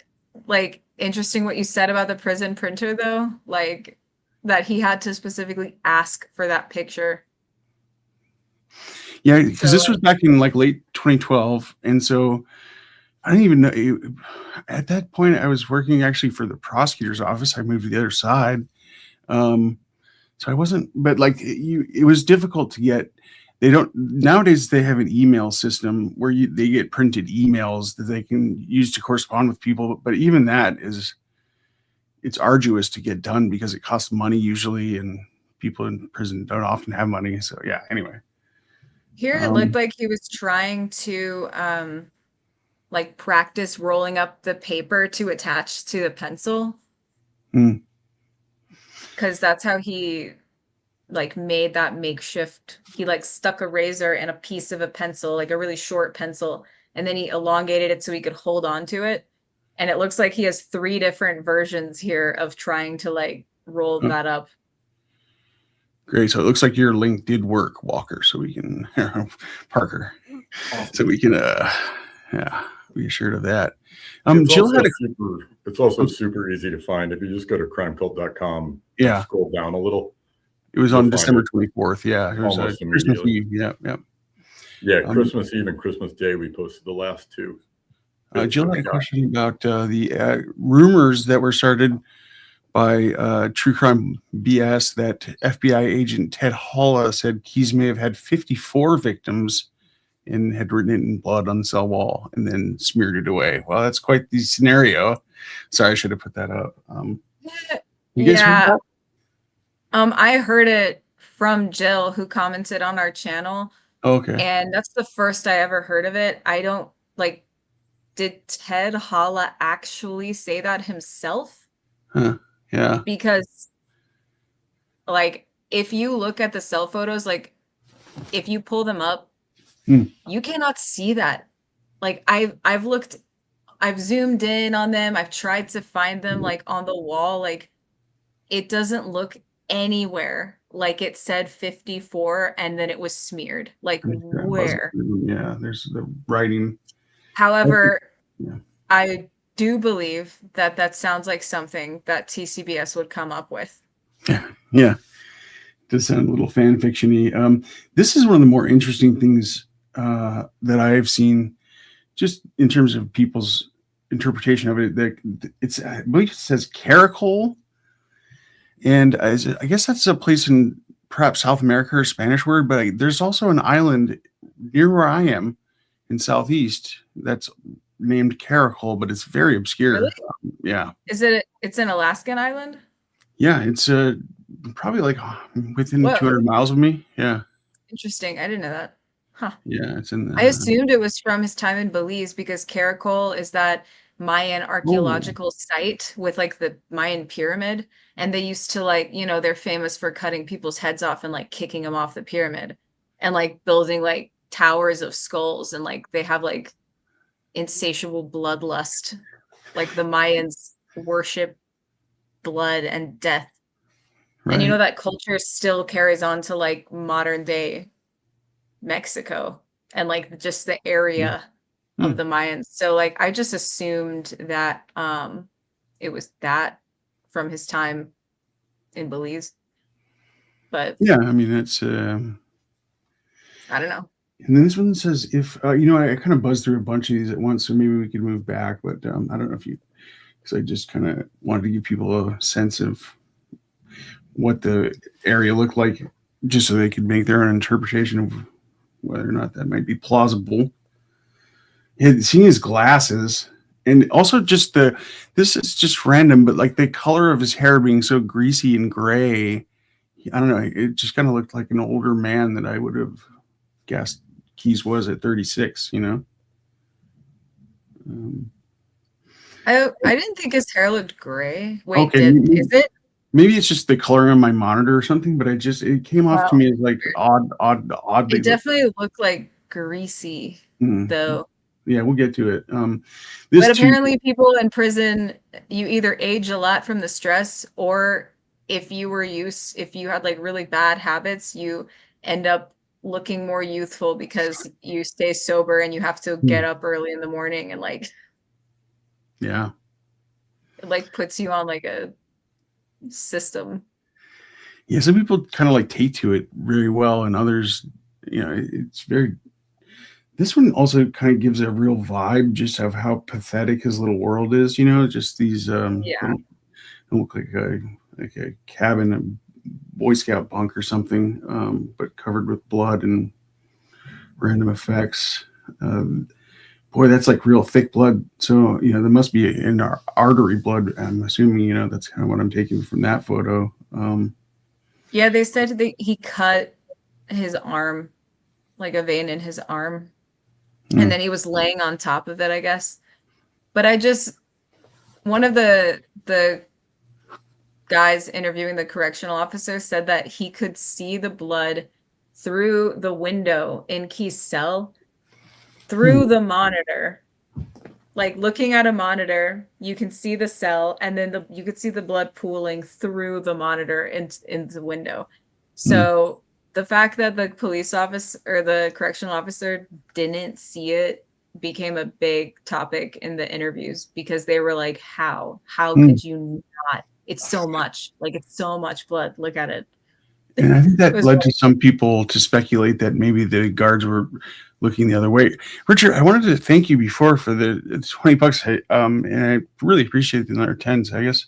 like interesting what you said about the prison printer, though, like that he had to specifically ask for that picture. Yeah, because this was back in like late 2012, and so I didn't even know. At that point, I was working actually for the prosecutor's office. I moved to the other side, so I wasn't. But like, it was difficult to get. They don't nowadays. They have an email system where they get printed emails that they can use to correspond with people. But even that it's arduous to get done because it costs money usually, and people in prison don't often have money. So yeah. Anyway. Here it looked like he was trying to like practice rolling up the paper to attach to the pencil. Because that's how he like made that makeshift. He like stuck a razor in a piece of a pencil, like a really short pencil, and then he elongated it so he could hold on to it. And it looks like he has 3 different versions here of trying to like roll that up. Great. So it looks like your link did work, Walker. So we can Parker. So we can be assured of that. Jill had it's also super easy to find if you just go to crimecult.com. Yeah. Scroll down a little. It was on December 24th. Yeah. It was Almost Christmas immediately. Eve. Yeah. Yeah. Christmas Eve and Christmas Day, we posted the last 2. Jill had a question about the rumors that were started by True Crime BS that FBI agent Ted Holla said Keyes may have had 54 victims and had written it in blood on the cell wall and then smeared it away. Well, that's quite the scenario. Sorry, I should have put that up. You guys heard that? I heard it from Jill, who commented on our channel. Okay. And that's the first I ever heard of it. I don't like, did Ted Holla actually say that himself? Huh. Yeah. Because like if you look at the cell photos, like if you pull them up, you cannot see that. Like I've looked, I've zoomed in on them, I've tried to find them like on the wall, like it doesn't look anywhere like it said 54 and then it was smeared. Like where? Yeah, there's the writing. However, I do believe that sounds like something that TCBS would come up with. Yeah. Does sound a little fan fiction-y. This is one of the more interesting things that I've seen, just in terms of people's interpretation of it. That it's, I believe it says Caracol, and I guess that's a place in perhaps South America or Spanish word. But there's also an island near where I am in Southeast that's named Caracol, but it's very obscure. Really? Yeah. It's an Alaskan island? Yeah, it's probably like within 200 miles of me. Yeah. Interesting. I didn't know that. Huh. Yeah, it's in the, I assumed it was from his time in Belize because Caracol is that Mayan archaeological site with like the Mayan pyramid. And they used to like, they're famous for cutting people's heads off and like kicking them off the pyramid and like building like towers of skulls. And like they have like insatiable bloodlust. Like the Mayans worship blood and death. Right. And that culture still carries on to like modern day Mexico and like just the area of the Mayans. So like I just assumed that it was that from his time in Belize. But yeah, I mean it's I don't know. And then this one says if I kind of buzzed through a bunch of these at once, so maybe we could move back, but I don't know if you, because I just kind of wanted to give people a sense of what the area looked like, just so they could make their own interpretation of whether or not that might be plausible. Seeing his glasses, and also just this is just random, but like the color of his hair being so greasy and gray, I don't know, it just kind of looked like an older man that I would have guessed Keyes was at 36, I didn't think his hair looked gray. Wait, okay, is it? Maybe it's just the coloring on my monitor or something, but it came off to Wow. me as like oddly. It definitely looked like greasy, Mm. though. Yeah, we'll get to it. But This too. apparently people in prison, you either age a lot from the stress, or if you had like really bad habits, you end up looking more youthful because you stay sober and you have to get up early in the morning, and like Yeah. it like puts you on like a system. Yeah, some people kind of like take to it very well, and others, it's very. This one also kind of gives a real vibe just of how pathetic his little world is. Just these Yeah. don't look like a cabin, a Boy Scout bunk or something, but covered with blood and random effects. Boy, that's like real thick blood. So there must be in our artery blood. I'm assuming that's kind of what I'm taking from that photo. Yeah, they said that he cut his arm, like a vein in his arm, and then he was laying on top of it, I guess. But one of the guys interviewing the correctional officer said that he could see the blood through the window in Keith's cell, through the monitor. Like looking at a monitor, you can see the cell, and then you could see the blood pooling through the monitor in the window. So the fact that the police officer or the correctional officer didn't see it became a big topic in the interviews, because they were like, how could you not? It's so much, like it's so much blood. Look at it. And I think that was led to some people to speculate that maybe the guards were looking the other way. Richard, I wanted to thank you before for the $20, and I really appreciate the another 10. So I guess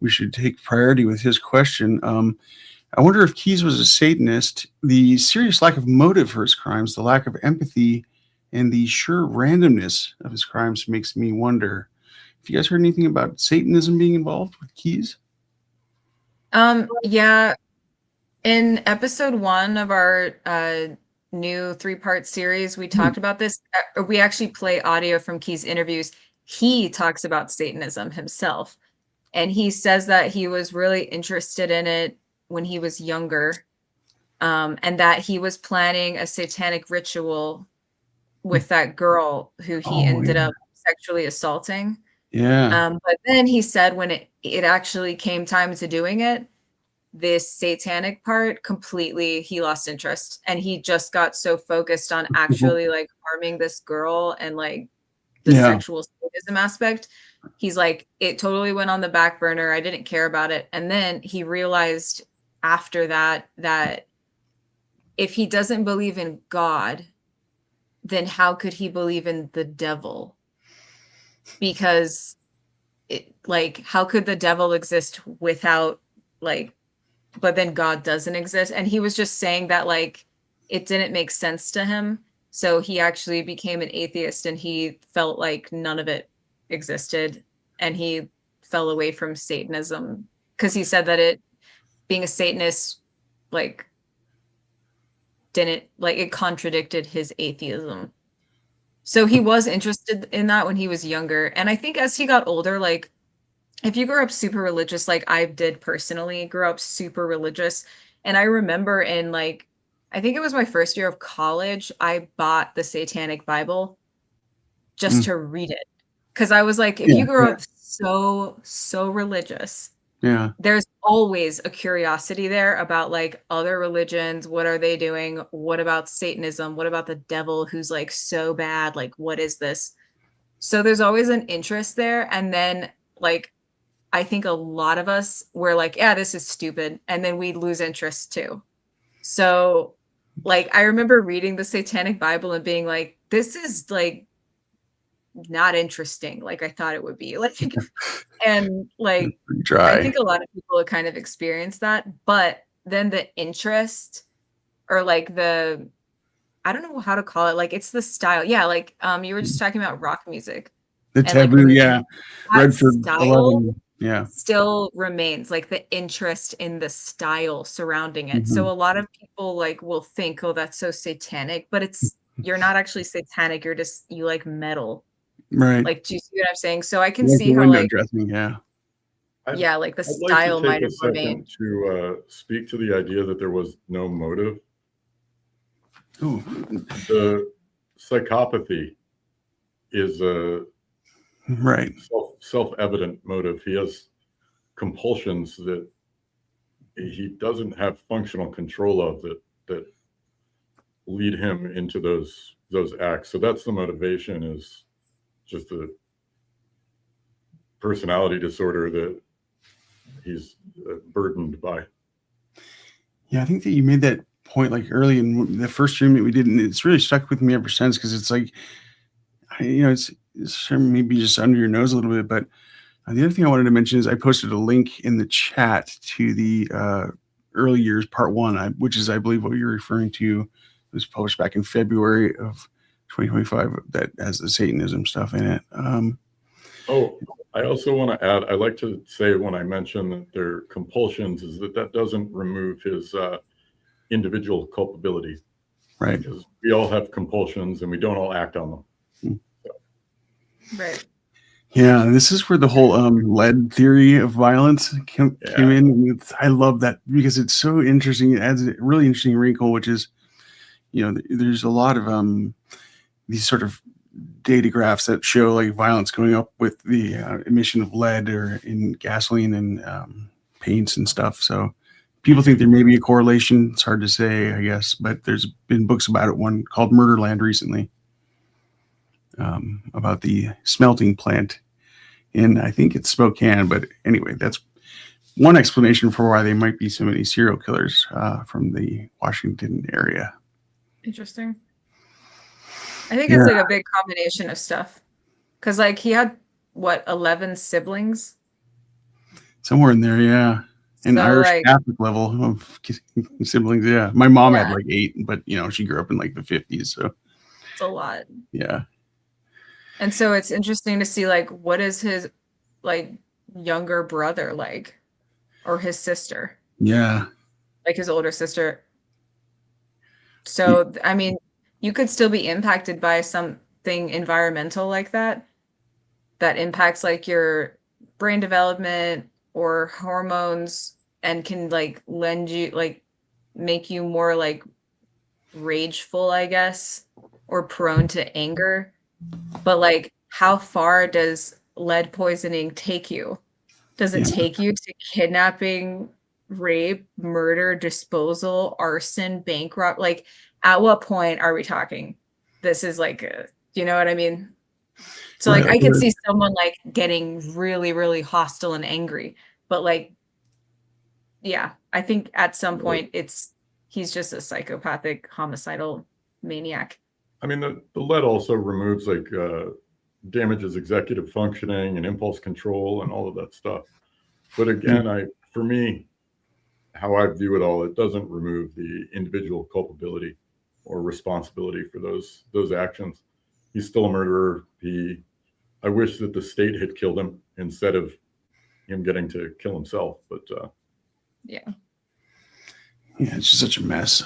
we should take priority with his question. I wonder if Keyes was a Satanist. The serious lack of motive for his crimes, the lack of empathy, and the sheer randomness of his crimes makes me wonder. Have you guys heard anything about Satanism being involved with Keyes? Yeah. In episode 1 of our new 3-part series, we talked about this. We actually play audio from Keyes' interviews. He talks about Satanism himself, and he says that he was really interested in it when he was younger, and that he was planning a satanic ritual with that girl who he ended up sexually assaulting. Yeah. But then he said when it actually came time to doing it, this satanic part, completely he lost interest, and he just got so focused on actually like harming this girl and like the sexual sadism aspect. He's like, it totally went on the back burner. I didn't care about it. And then he realized after that if he doesn't believe in God, then how could he believe in the devil? Because how could the devil exist without but then God doesn't exist? And he was just saying that it didn't make sense to him. So he actually became an atheist, and he felt like none of it existed, and he fell away from Satanism because he said that being a Satanist it contradicted his atheism. So he was interested in that when he was younger. And I think as he got older, if you grew up super religious, like I did personally, grew up super religious. And I remember in I think it was my first year of college, I bought the Satanic Bible just to read it. Because I was like, if you grew up so religious, there's always a curiosity there about other religions. What are they doing? What about Satanism? What about the devil who's so bad? What is this? So there's always an interest there. And then I think a lot of us were like, yeah, this is stupid. And then we lose interest too. So I remember reading the Satanic Bible and being like, this is not interesting like I thought it would be. And dry. I think a lot of people have kind of experienced that. But then the interest or the, I don't know how to call it. It's the style. Yeah. You were just talking about rock music. The taboo, Redford style 11. Yeah. Still remains the interest in the style surrounding it. So a lot of people will think, oh, that's so satanic, but you're not actually satanic. You like metal. Right. Do you see what I'm saying? So I can see how dressing, yeah. yeah, like the I'd like to style take might a have remained. second to speak to the idea that there was no motive. Ooh, The psychopathy is a right. self-evident motive. He has compulsions that he doesn't have functional control of that lead him into those acts. So that's the motivation, is just a personality disorder that he's burdened by. Yeah, I think that you made that point like early in the first stream that we did, and it's really stuck with me ever since because it's like, it's sure maybe just under your nose a little bit. But the other thing I wanted to mention is I posted a link in the chat to the early years part one, which is, I believe, what you're referring to. It was published back in February of 2025 that has the Satanism stuff in it. Oh, I also want to add, I like to say when I mention that they're compulsions, is that doesn't remove his individual culpability. Right. Because we all have compulsions and we don't all act on them. Right. Yeah, and this is where the whole lead theory of violence came in. And I love that because it's so interesting. It adds a really interesting wrinkle, which is, there's a lot of these sort of data graphs that show like violence going up with the emission of lead or in gasoline and paints and stuff. So people think there may be a correlation. It's hard to say, I guess, but there's been books about it. One called Murderland recently about the smelting plant in, I think it's Spokane. But anyway, that's one explanation for why they might be so many serial killers from the Washington area. Interesting. I think it's like a big combination of stuff. Because like he had, 11 siblings? Somewhere in there, yeah. An Irish Catholic level of siblings, yeah. My mom had like 8, but she grew up in like the 50s, so it's a lot. Yeah. And so it's interesting to see like what is his like younger brother like, or his sister. Yeah. Like his older sister. So I mean, you could still be impacted by something environmental like that impacts like your brain development or hormones and can like lend you like make you more like rageful, I guess, or prone to anger. But like, how far does lead poisoning take you? Does it take you to kidnapping, rape, murder, disposal, arson, bank rob? Like, at what point are we talking? This is like, you know what I mean? So like, I could see someone like getting really, really hostile and angry, but like, yeah, I think at some point he's just a psychopathic, homicidal maniac. I mean, the lead also removes like damages executive functioning and impulse control and all of that stuff. But again, for me, how I view it all, it doesn't remove the individual culpability or responsibility for those actions. He's still a murderer. I wish that the state had killed him instead of him getting to kill himself. But yeah, it's just such a mess.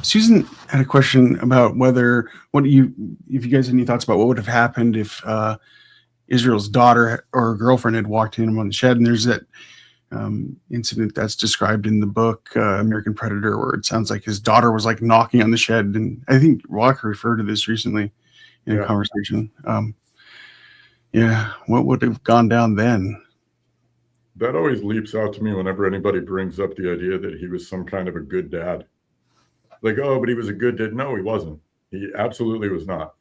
Susan had a question about if you guys had any thoughts about what would have happened if Israel's daughter or girlfriend had walked in on the shed. And there's that incident that's described in the book American Predator, where it sounds like his daughter was like knocking on the shed. And I think Walker referred to this recently in a conversation. What would have gone down then? That always leaps out to me whenever anybody brings up the idea that he was some kind of a good dad. Like, oh, but he was a good dad. No, he wasn't. He absolutely was not.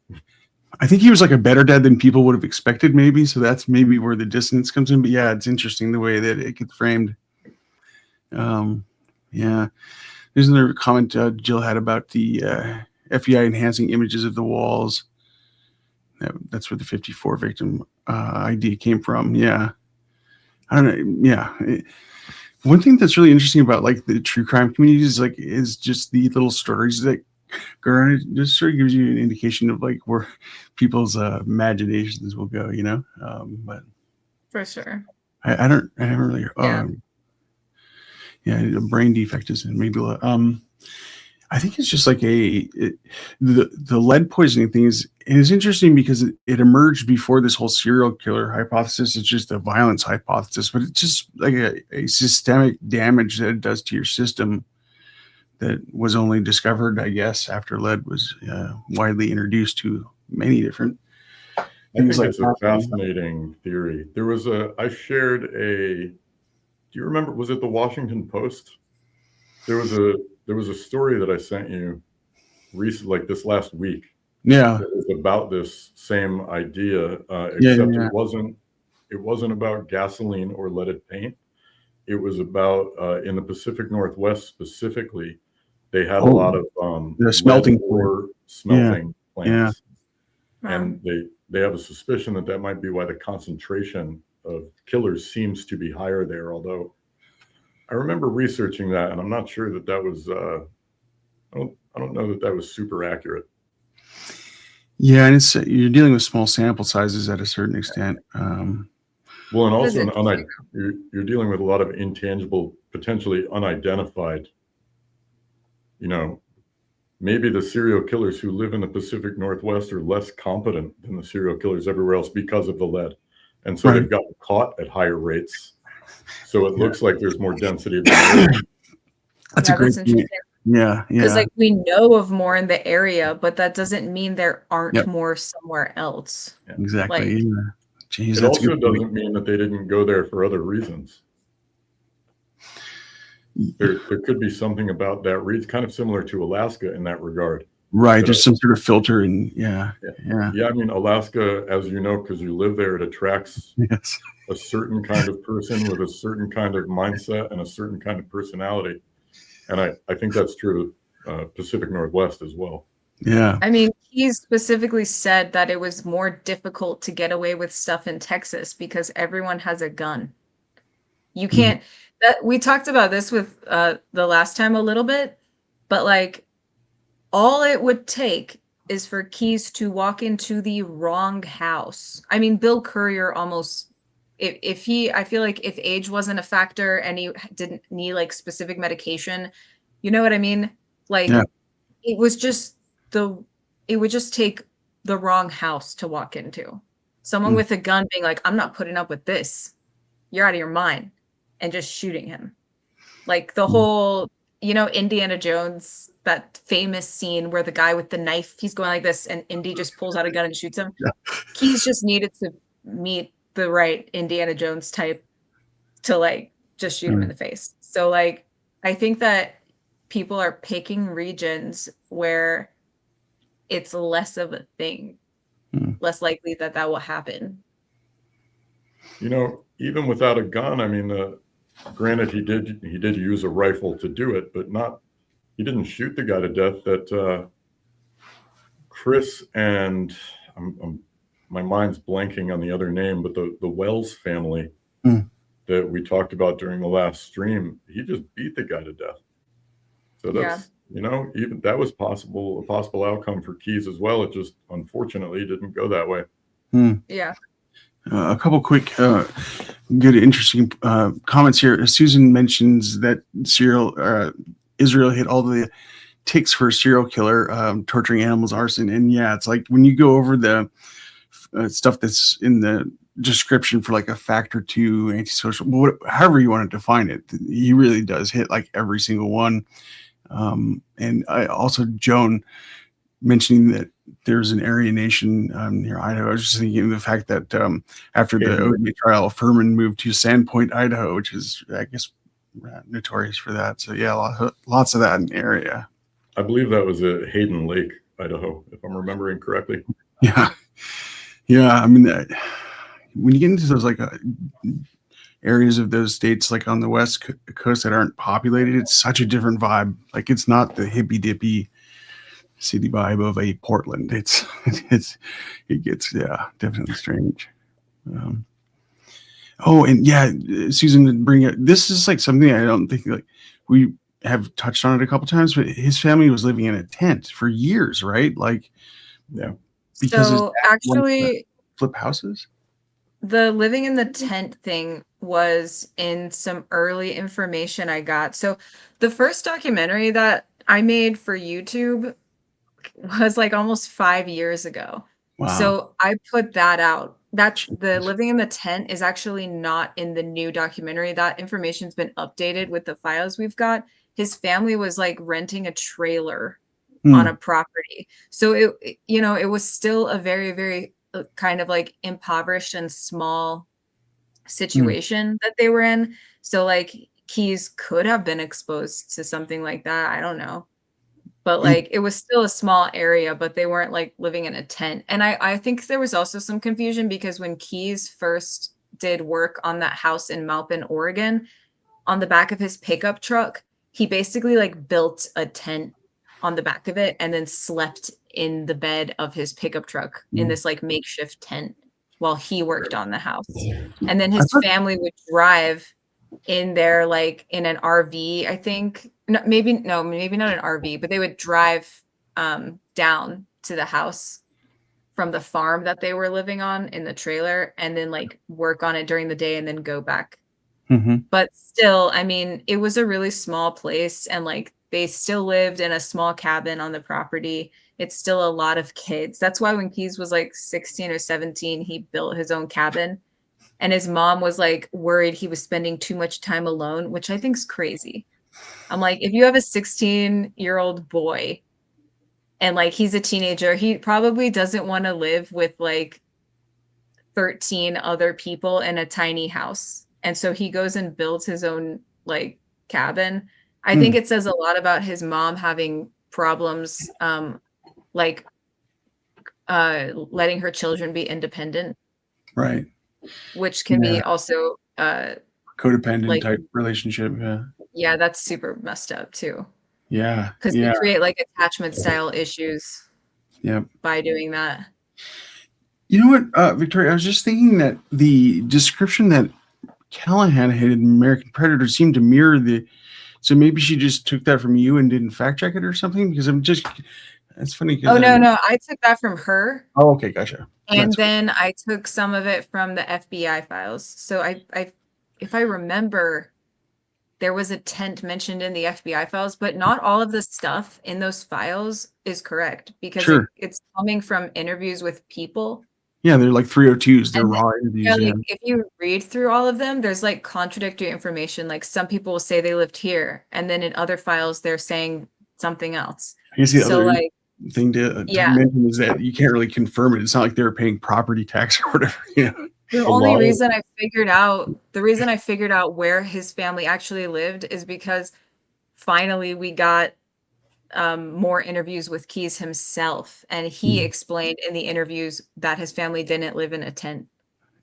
I think he was like a better dad than people would have expected, maybe. So that's maybe where the dissonance comes in. But yeah, it's interesting the way that it gets framed. There's another comment Jill had about the FBI enhancing images of the walls. That's where the 54 victim idea came from. Yeah. I don't know. Yeah. One thing that's really interesting about like the true crime communities is just the little stories that go around. It just sort of gives you an indication of like where people's imaginations will go, but for sure. I haven't really, a brain defect is in maybe. I think it's just like the lead poisoning thing is interesting because it emerged before this whole serial killer hypothesis. It's just a violence hypothesis, but it's just like a systemic damage that it does to your system that was only discovered, I guess, after lead was widely introduced to many different I think things like it's a that. fascinating theory. I shared do you remember, was it the Washington Post? There was a story that I sent you recently, like this last week, Yeah, that was about this same idea, yeah, except yeah. it wasn't about gasoline or leaded paint. It was about in the Pacific Northwest specifically, they had a Oh, lot of the lead smelting point. ore smelting Yeah. plants, Wow. and they have a suspicion that that might be why the concentration of killers seems to be higher there. Although I remember researching that, and I'm not sure that that was. I don't know that that was super accurate. Yeah, and it's you're dealing with small sample sizes at a certain extent. Well, and That is also interesting. you're dealing with a lot of intangible, potentially unidentified. You know, maybe the serial killers who live in the Pacific Northwest are less competent than the serial killers everywhere else because of the lead, and so Right. they've gotten caught at higher rates. So it Yeah. looks like there's more density of the area. That's a Yeah, great that's point. interesting. Yeah, Because yeah, like we know of more in the area, but that doesn't mean there aren't yep, more somewhere else. exactly. Like, Yeah. Jeez, It that's a also good point. doesn't mean that they didn't go there for other reasons. There could be something about that region, kind of similar to Alaska in that regard. Right, That there's some sort of filter, and yeah, yeah, Yeah, I mean, Alaska, as you know, because you live there, it attracts yes, a certain kind of person with a certain kind of mindset and a certain kind of personality. And I think that's true of Pacific Northwest as well. yeah, I mean, he specifically said that it was more difficult to get away with stuff in Texas because everyone has a gun. You Mhm. can't that we talked about this with the last time a little bit, but like all it would take is for Keys to walk into the wrong house. I mean, Bill Courier almost if he I feel like if age wasn't a factor and he didn't need like specific medication, you know what I mean? Like yeah, it was just the it would just take the wrong house to walk into. Someone mm, with a gun being like, "I'm not putting up with this. You're out of your mind," and just shooting him. Like the mm, whole, Indiana Jones, that famous scene where the guy with the knife, he's going like this and Indy just pulls out a gun and shoots him. yeah, Keys just needed to meet the right Indiana Jones type to like just shoot him in mm, the face. So like I think that people are picking regions where it's less of a thing, mm. less likely that that will happen. You know, even without a gun, I mean, granted, he did use a rifle to do it, but not he didn't shoot the guy to death. That Chris and my mind's blanking on the other name, but the Wells family Mm. that we talked about during the last stream, he just beat the guy to death. So Yeah. that's even that was a possible outcome for Keys as well. It just unfortunately didn't go that way. Yeah. A couple quick, good, interesting comments here. Susan mentions that Israel hit all the ticks for a serial killer, torturing animals, arson, and yeah, it's like when you go over the stuff that's in the description for like a factor two antisocial, however you want to define it, he really does hit like every single one. And I also Joan mentioning that there's an Aryan nation near Idaho. I was just thinking of the fact that after the OJ trial, Furman moved to Sandpoint, Idaho, which is, I guess, notorious for that. So yeah, lots of that in the area. I believe that was at Hayden Lake, Idaho, if I'm remembering correctly. Yeah, yeah. I mean, when you get into those like areas of those states, like on the west coast that aren't populated, it's such a different vibe. Like it's not the hippy dippy city vibe of a Portland. It gets definitely strange. And yeah, Susan didn't bring it. This is like something I don't think like we have touched on it a couple times, but his family was living in a tent for years, right? Like, Yeah. because So actually flip houses. the living in the tent thing was in some early information I got. So the first documentary that I made for YouTube was like almost 5 years ago. Wow. So I put that out. That's the living in the tent is actually not in the new documentary. That information's been updated with the files we've got. His family was like renting a trailer on Hmm. a property. So it was still a very, very kind of like impoverished and small situation that they were in. So like Keys could have been exposed to something like that. I don't know. But And- like it was still a small area, but they weren't like living in a tent. And I think there was also some confusion because when Keys first did work on that house in Maupin, Oregon, on the back of his pickup truck, he basically like built a tent on the back of it and then slept in the bed of his pickup truck in this like makeshift tent while he worked on the house. And then I his thought- family would drive in there like in an RV, I think. No, maybe not an RV, but they would drive down to the house from the farm that they were living on in the trailer and then like work on it during the day and then go back. Mhm. But still, I mean, it was a really small place and like they still lived in a small cabin on the property. It's still a lot of kids. That's why when Keys was like 16 or 17, he built his own cabin. And his mom was like worried he was spending too much time alone, which I think is crazy. I'm like, if you have a 16-year-old boy and like he's a teenager, he probably doesn't want to live with like 13 other people in a tiny house. And so he goes and builds his own like cabin. I think it says a lot about his mom having problems like letting her children be independent, Right. which can Yeah. be also Codependent like- type relationship. Yeah. yeah, that's super messed up too. Yeah. Because Yeah. they create like attachment style issues Yep. by doing that. You know what, Victoria? I was just thinking that the description that Callahan had in American Predator seemed to mirror the. So maybe she just took that from you and didn't fact check it or something. Because I'm just. It's funny. 'Cause Oh no, I took that from her. Oh, okay, gotcha. And That's cool. then I took some of it from the FBI files. So if I remember, there was a tent mentioned in the FBI files, but not all of the stuff in those files is correct because Sure. it's coming from interviews with people. Yeah, they're like 302s. They're And raw interviews. Yeah, Yeah. like if you read through all of them, there's like contradictory information. Like some people will say they lived here, and then in other files they're saying something else. I guess the So other like thing to Yeah. mention is that you can't really confirm it. It's not like they were paying property tax or whatever. Yeah. the A only lot of- reason I figured out where his family actually lived is because finally we got more interviews with Keys himself, and he explained in the interviews that his family didn't live in a tent.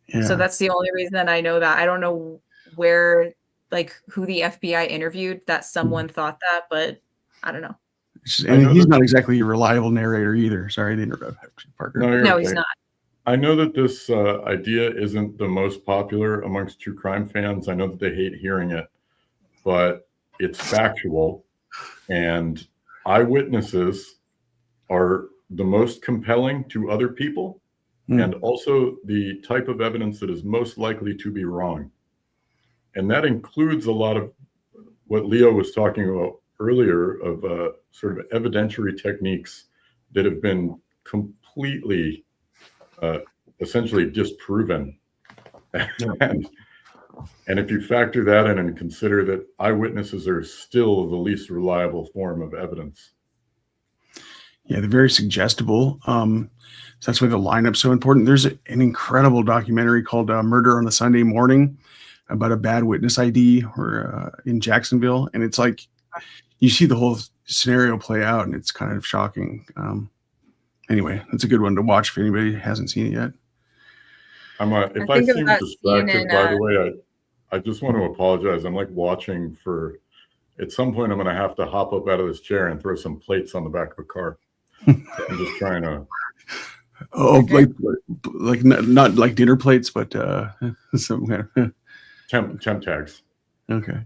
Yeah. So that's the only reason that I know that. I don't know where, like, who the FBI interviewed that someone thought that, but I don't know. And know he's that- not exactly a reliable narrator either. Sorry to interrupt, Parker. No, you're No, okay. he's not. I know that this idea isn't the most popular amongst true crime fans. I know that they hate hearing it, but it's factual. And eyewitnesses are the most compelling to other people and also the type of evidence that is most likely to be wrong. And that includes a lot of what Leo was talking about earlier of sort of evidentiary techniques that have been completely essentially disproven. And if you factor that in and consider that eyewitnesses are still the least reliable form of evidence. Yeah, they're very suggestible. So that's why the lineup's so important. There's an incredible documentary called Murder on a Sunday Morning about a bad witness ID or in Jacksonville. And it's like you see the whole scenario play out and it's kind of shocking. Anyway, that's a good one to watch if anybody hasn't seen it yet. If I I think of seem that scene distracted, in, by the way, I just want to apologize. I'm like watching for, at some point, I'm going to have to hop up out of this chair and throw some plates on the back of a car. I'm just trying to. Oh, Okay. like not like dinner plates, but some kind of. Temp tags. Okay.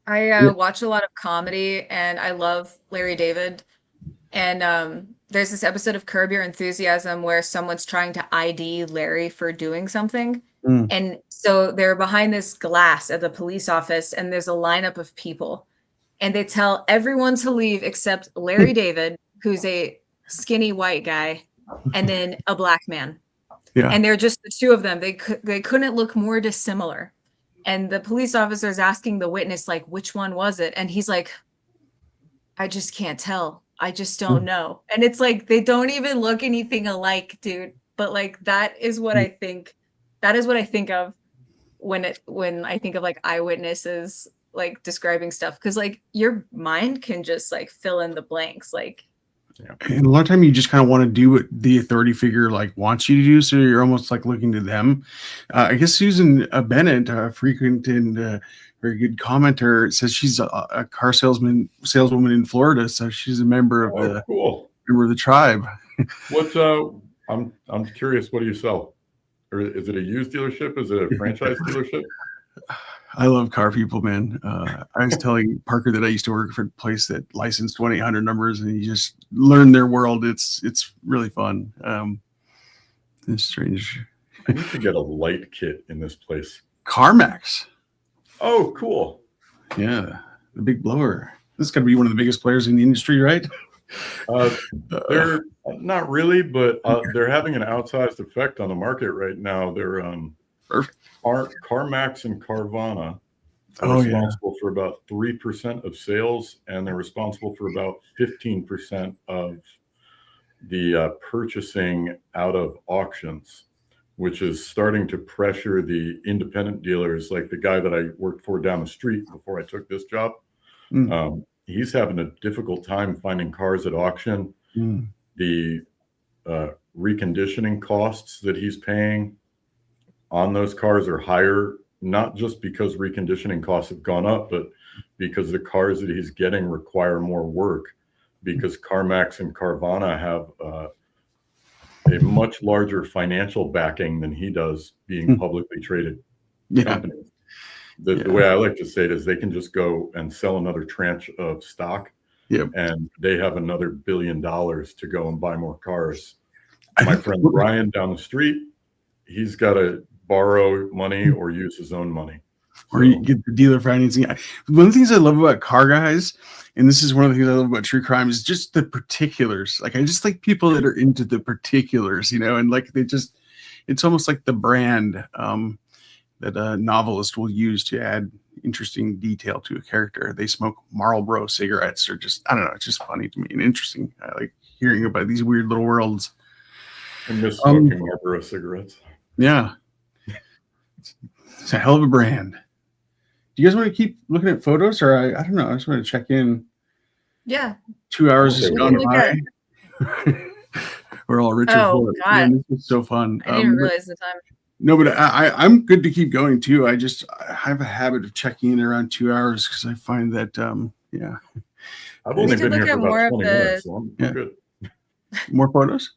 I watch a lot of comedy and I love Larry David. And there's this episode of Curb Your Enthusiasm where someone's trying to ID Larry for doing something. Mm. And so they're behind this glass at the police office and there's a lineup of people. and they tell everyone to leave except Larry David, who's a skinny white guy, and then a black man. Yeah. And they're just the two of them. They couldn't look more dissimilar. And the police officer is asking the witness, like, which one was it? And he's like, I just can't tell. I just don't know. And it's like, they don't even look anything alike, dude. But like, that is what I think. That is what I think of when I think of like eyewitnesses, like describing stuff. Cause like your mind can just like fill in the blanks. Like, And a lot of time you just kind of want to do what the authority figure like wants you to do, so you're almost like looking to them. I guess Susan Bennett, a frequent and very good commenter, says she's a car saleswoman in Florida, so she's a member of Cool. the tribe. What I'm curious, what do you sell? Or is it a used dealership? Is it a franchise dealership? I love car people, man. I was telling Parker that I used to work for a place that licensed 1-800 numbers, and you just learn their world. It's really fun. It's strange. I need to get a light kit in this place. CarMax. Oh, cool. Yeah, the big blower. This is got to be one of the biggest players in the industry, right? They're not really, but they're having an outsized effect on the market right now. They're Perfect. CarMax and Carvana are responsible for about 3% of sales, and they're responsible for about 15% of the purchasing out of auctions, which is starting to pressure the independent dealers, like the guy that I worked for down the street before I took this job. He's having a difficult time finding cars at auction. The reconditioning costs that he's paying on those cars are higher, not just because reconditioning costs have gone up, but because the cars that he's getting require more work, because CarMax and Carvana have a much larger financial backing than he does, being publicly traded companies. The way I like to say it is they can just go and sell another tranche of stock, and they have another $1 billion to go and buy more cars. My friend Brian down the street, he's got to borrow money or use his own money. Or you get the dealer financing. One of the things I love about car guys, and this is one of the things I love about true crime, is just the particulars. Like, I just like people that are into the particulars, you know, and like it's almost like the brand that a novelist will use to add interesting detail to a character. They smoke Marlboro cigarettes, or just, I don't know, it's just funny to me and interesting. I like hearing about these weird little worlds. I miss smoking Marlboro cigarettes. Yeah. It's a hell of a brand. Do you guys want to keep looking at photos, or I don't know, I just want to check in. yeah. 2 hours has gone by. We're all rich and full. God. Man, this is so fun. I didn't realize the time. No, but I'm good to keep going too. I have a habit of checking in around 2 hours because I find that I've only been here for about 20 minutes, so I'm good. More photos,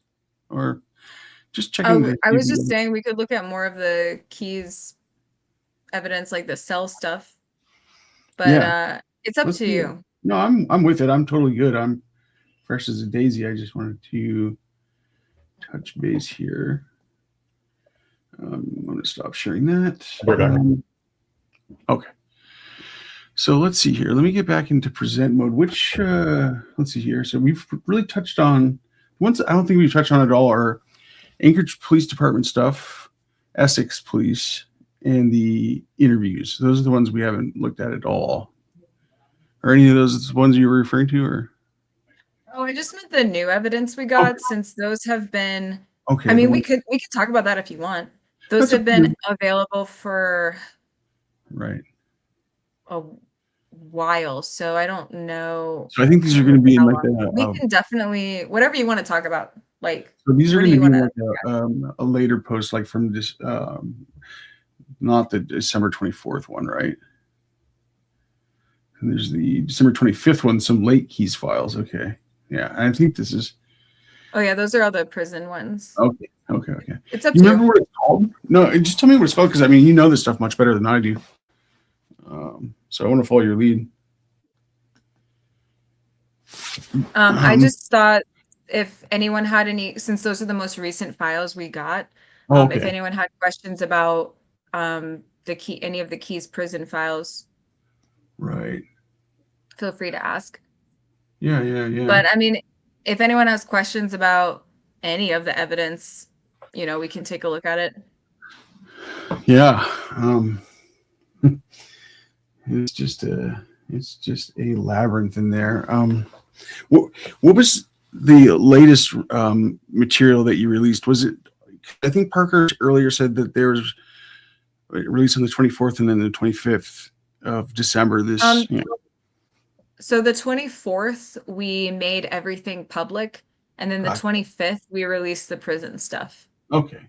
or just checking. I was just saying we could look at more of the keys evidence, like the cell stuff, but it's up to you. No, I'm with it. I'm totally good. I'm fresh as a daisy. I just wanted to touch base here. I'm going to stop sharing that. Okay. So let's see here. Let me get back into present mode, which, let's see here. So we've really touched on, ones I don't think we've touched on at all are Anchorage Police Department stuff, Essex Police, and the interviews. Those are the ones we haven't looked at all. Are any of those ones you were referring to, or? Oh, I just meant the new evidence we got, since those have been, Okay. I mean, we could talk about that if you want. Those have been available for a while, so I don't know. So I think these are going to be in like we can definitely, whatever you want to talk about. Like, so these are going to be like a later post, like from this, not the December 24th one, right? And there's the December 25th one, some late keys files. Okay. Yeah. I think this is. Oh yeah, those are all the prison ones. Okay. It's up you to remember what it's called? No, just tell me what it's called, because I mean, you know this stuff much better than I do. So I want to follow your lead. I just thought if anyone had any, since those are the most recent files we got, if anyone had questions about any of the keys prison files, right? feel free to ask. Yeah. But I mean, if anyone has questions about any of the evidence, we can take a look at it. Yeah. It's just a labyrinth in there. What was the latest material that you released? Was it? I think Parker earlier said that there was released on the 24th and then the 25th of December. So the 24th, we made everything public, and then the Gotcha. 25th, we released the prison stuff. Okay.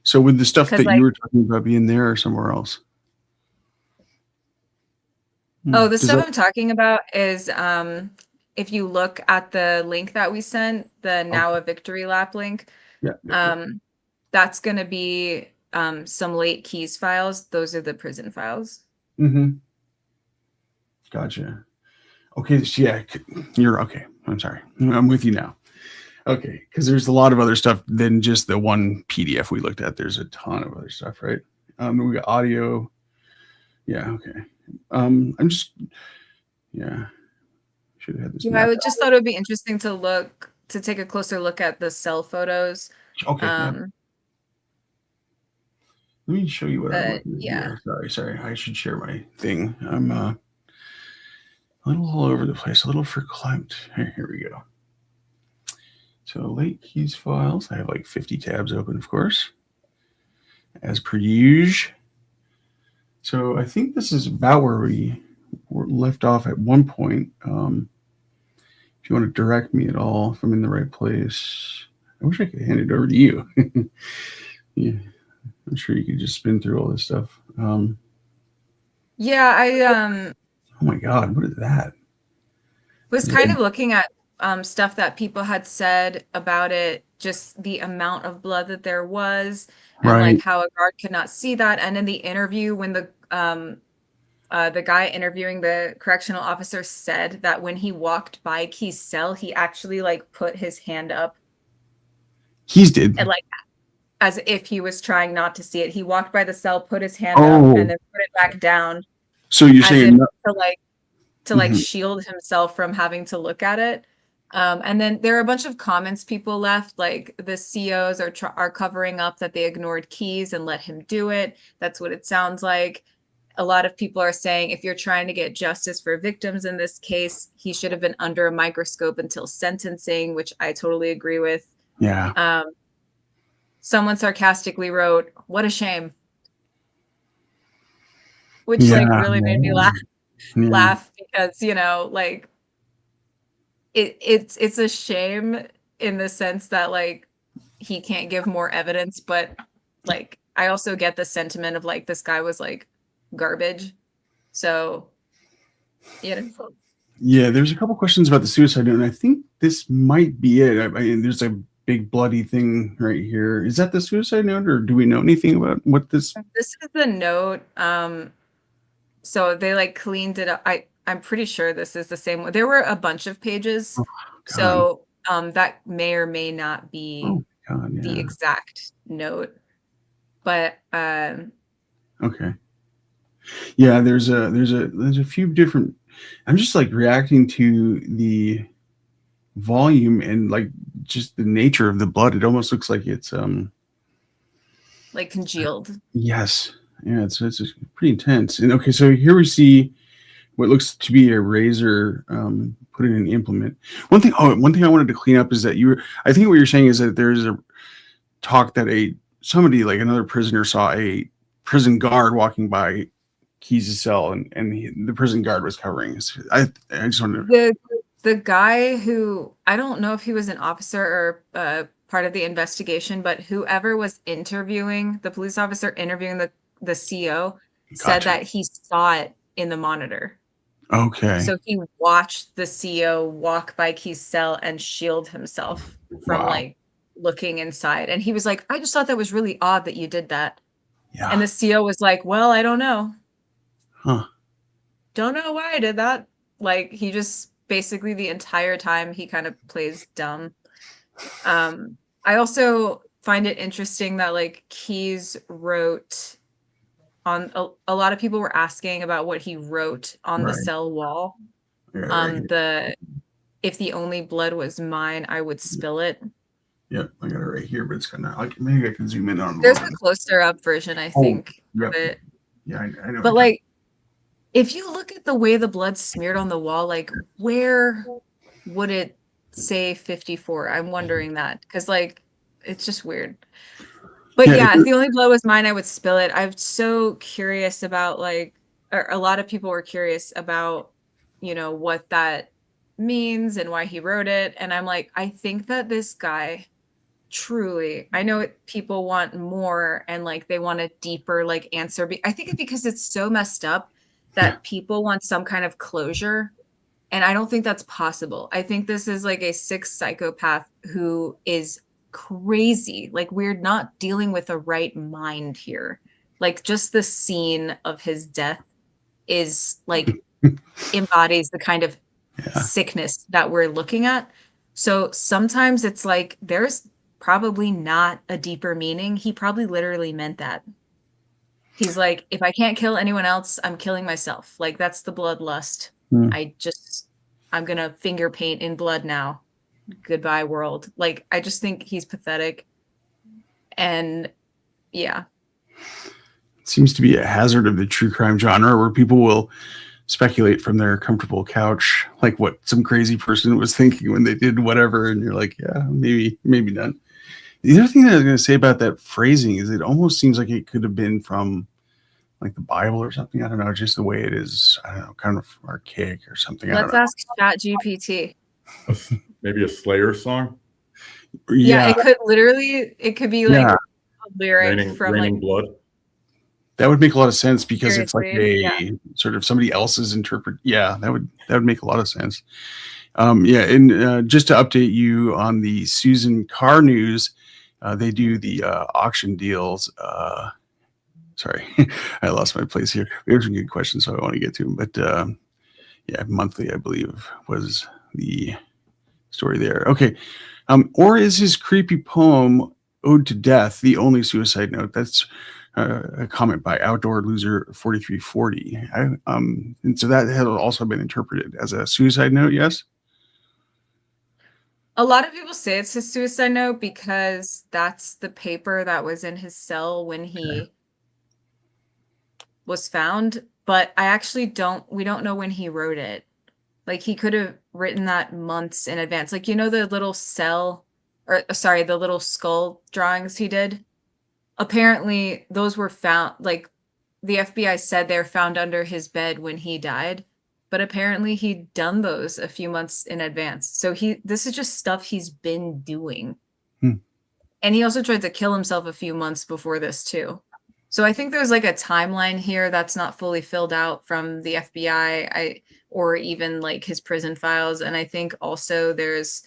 So would the stuff 'Cause, that like- you were talking about be in there or somewhere else? Oh, the stuff I'm talking about is if you look at the link that we sent, the Now a Victory Lap link, Yeah. that's going to be some late keys files. Those are the prison files. Mm-hmm. Gotcha. Okay. Yeah, you're okay. I'm sorry. I'm with you now. Okay, because there's a lot of other stuff than just the one PDF we looked at. There's a ton of other stuff, right? We got audio. Yeah. Okay. Should have had this. Yeah, I just thought it would be interesting to take a closer look at the cell photos. Okay. Let me show you what I'm looking at. Yeah. Sorry. I should share my thing. I'm a little all over the place, a little verklempt. Here we go. So late keys files. I have like 50 tabs open, of course, as per usual. So I think this is about where we were left off at one point. If you want to direct me at all, if I'm in the right place, I wish I could hand it over to you. Yeah, I'm sure you could just spin through all this stuff. Yeah, Oh my God, what is that? was kind of looking at stuff that people had said about it, just the amount of blood that there was, and like how a guard could not see that. And in the interview, when the guy interviewing the correctional officer said that when he walked by Key's cell, he actually like put his hand up. Keys did. And like as if he was trying not to see it. He walked by the cell, put his hand up, and then put it back down. So you're saying to shield himself from having to look at it. And then there are a bunch of comments people left, like the COs are covering up that they ignored Keys and let him do it. That's what it sounds like. A lot of people are saying if you're trying to get justice for victims in this case, he should have been under a microscope until sentencing, which I totally agree with. Yeah. Someone sarcastically wrote, "What a shame," which really made me laugh because like it's a shame in the sense that like he can't give more evidence, but like I also get the sentiment of like this guy was like garbage. So yeah, there's a couple questions about the suicide note, and I think this might be it. I mean, there's a big bloody thing right here. Is that the suicide note, or do we know anything about what this is the note? So they like cleaned it up. I'm pretty sure this is the same one. There were a bunch of pages. So that may or may not be the exact note. But okay. Yeah, there's a few different. I'm just like reacting to the volume and like just the nature of the blood. It almost looks like it's like congealed. Yes. Yeah, it's pretty intense. And okay, so here we see what looks to be a razor put in an implement. One thing I wanted to clean up is that I think what you're saying is that there's a talk that somebody like another prisoner saw a prison guard walking by Keys' cell and the prison guard was covering his. I just wanted to. The guy who, I don't know if he was an officer or part of the investigation, but whoever was interviewing the police officer interviewing the CO said that he saw it in the monitor. Okay. So he watched the CO walk by Key's cell and shield himself from like looking inside. And he was like, I just thought that was really odd that you did that. Yeah. And the CO was like, well, I don't know. Huh. Don't know why I did that. Like he just basically the entire time he kind of plays dumb. I also find it interesting that like Keys wrote on a lot of people were asking about what he wrote on the Right. cell wall. Yeah, right here. The if the only blood was mine, I would spill it. Yep, I got it right here, but it's kind of like maybe I can zoom in on There's one. a closer up version, I Oh, think, yep. of it. Yeah, I know. what But you're like, if you look at the way the blood's smeared on the wall, like where would it say 54? I'm wondering that because like it's just weird. But Yeah, yeah, if the only blood was mine, I would spill it. I'm so curious about like, or a lot of people were curious about, you know, what that means and why he wrote it. And I'm like, I think that this guy truly, I know people want more and like they want a deeper like answer. I think it's because it's so messed up Yeah. that people want some kind of closure. And I don't think that's possible. I think this is like a sick psychopath who is crazy. Like we're not dealing with a right mind here. Like just the scene of his death is like embodies the kind of yeah, sickness that we're looking at. So sometimes it's like there's probably not a deeper meaning. He probably literally meant that. He's like, if I can't kill anyone else, I'm killing myself. Like that's the bloodlust. Hmm. I'm gonna finger paint in blood now. Goodbye, world. Like I just think he's pathetic. And yeah. it seems to be a hazard of the true crime genre where people will speculate from their comfortable couch, like what some crazy person was thinking when they did whatever, and you're like, yeah, maybe not. The other thing that I was going to say about that phrasing is it almost seems like it could have been from like the Bible or something. I don't know, just the way it is. I don't know, kind of archaic or something. I Let's don't know. ask ChatGPT. Maybe a Slayer song, Yeah, Yeah, it could be like yeah, a lyric from Raining like Blood. that would make a lot of sense because it's like seriously, a yeah. sort of somebody else's interpret. Yeah, that would make a lot of sense. Yeah, and just to update you on the Susan Carr news, they do the auction deals. Sorry, I lost my place here. We have some good questions, so I want to get to them. But yeah, monthly, I believe, was the story there. Okay. Or is his creepy poem Ode to Death the only suicide note? That's a comment by Outdoor Loser 4340. And so that had also been interpreted as a suicide note, yes? A lot of people say it's his suicide note because that's the paper that was in his cell when he was found. But I actually we don't know when he wrote it. Like he could have written that months in advance. Like, you know, the little the little skull drawings he did? Apparently those were found, like the FBI said they're found under his bed when he died. But apparently he'd done those a few months in advance. So this is just stuff he's been doing. Hmm. And he also tried to kill himself a few months before this too. So I think there's like a timeline here that's not fully filled out from the FBI or even like his prison files. And I think also there's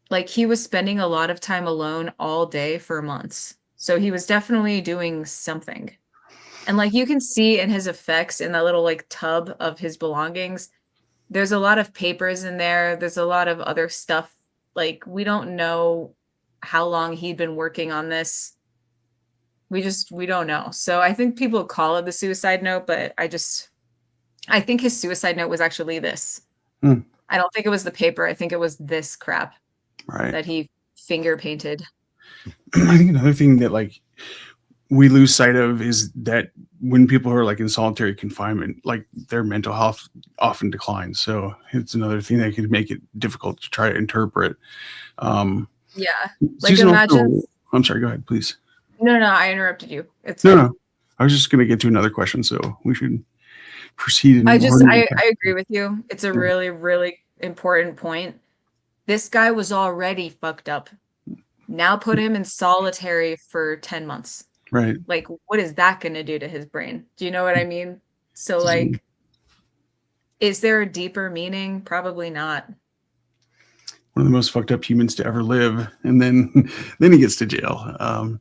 like he was spending a lot of time alone all day for months. So he was definitely doing something. And like you can see in his effects in that little like tub of his belongings, there's a lot of papers in there. There's a lot of other stuff. Like we don't know how long he'd been working on this. We don't know. So I think people call it the suicide note, but I think his suicide note was actually this. Hmm. I don't think it was the paper. I think it was this crap Right. that he finger painted. I think another thing that like we lose sight of is that when people are like in solitary confinement, like their mental health often declines. So it's another thing that could make it difficult to try to interpret. Yeah. Like Susan imagine. also, I'm sorry, go ahead, please. No, I interrupted you. It's No, fine. no. I was just going to get to another question, so we should proceed. In I order. agree with you. It's a really, really important point. This guy was already fucked up. Now put him in solitary for 10 months. Right. Like, what is that going to do to his brain? Do you know what I mean? So, like, is there a deeper meaning? Probably not. One of the most fucked up humans to ever live, and then he gets to jail.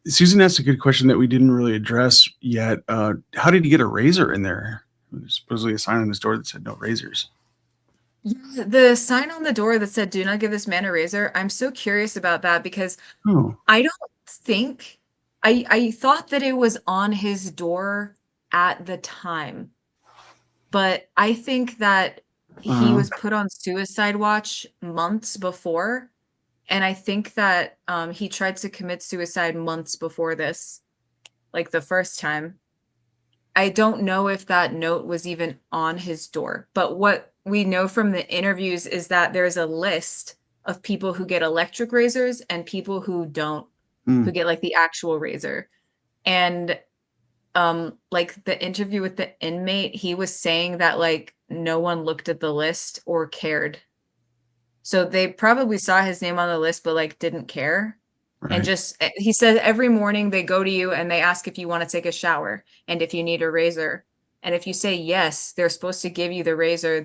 Susan asked a good question that we didn't really address yet. How did he get a razor in there? There's supposedly a sign on his door that said no razors. Yeah, the sign on the door that said, "Do not give this man a razor." I'm so curious about that because I I thought that it was on his door at the time, but I think that he was put on suicide watch months before, and I think that he tried to commit suicide months before this, like the first time. I don't know if that note was even on his door, but what we know from the interviews is that there's a list of people who get electric razors and people who don't, who get like the actual razor. And like the interview with the inmate, he was saying that like no one looked at the list or cared. So they probably saw his name on the list but like didn't care. And Right. just he said every morning they go to you and they ask if you want to take a shower and if you need a razor. And if you say yes, they're supposed to give you the razor